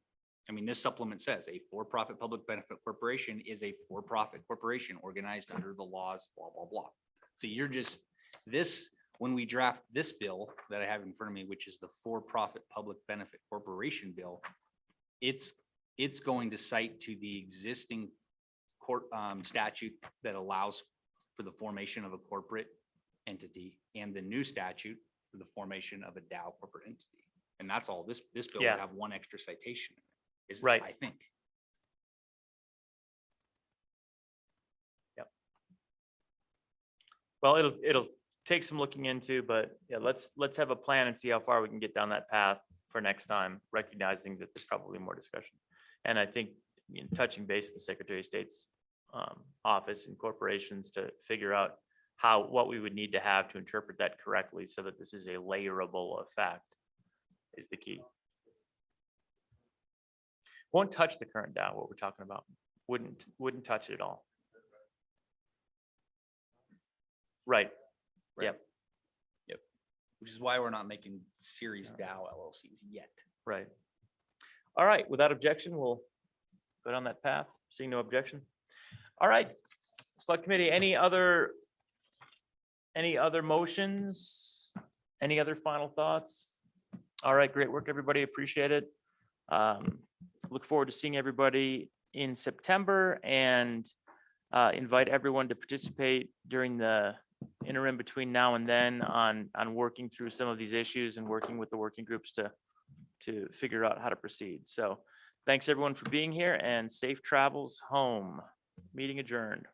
C: I mean, this supplement says a for-profit public benefit corporation is a for-profit corporation organized under the laws, blah, blah, blah. So you're just, when we draft this bill that I have in front of me, which is the for-profit public benefit corporation bill, it's going to cite to the existing court statute that allows for the formation of a corporate entity and the new statute for the formation of a DAO corporate entity. And that's all. This bill
A: Yeah.
C: would have one extra citation. Is
A: Right.
C: I think.
A: Well, it'll take some looking into, but yeah, let's have a plan and see how far we can get down that path for next time, recognizing that there's probably more discussion. And I think, touching base with the Secretary of State's office and corporations to figure out what we would need to have to interpret that correctly so that this is a layerable effect is the key. Won't touch the current DAO, what we're talking about. Wouldn't touch it at all. Right. Yep.
C: Which is why we're not making series DAO LLCs yet.
A: Right. All right, without objection, we'll go down that path. Seeing no objection. All right, Select Committee, any other motions? Any other final thoughts? All right, great work, everybody. Appreciate it. Look forward to seeing everybody in September and invite everyone to participate during the interim between now and then on working through some of these issues and working with the working groups to figure out how to proceed. So thanks everyone for being here and safe travels home. Meeting adjourned.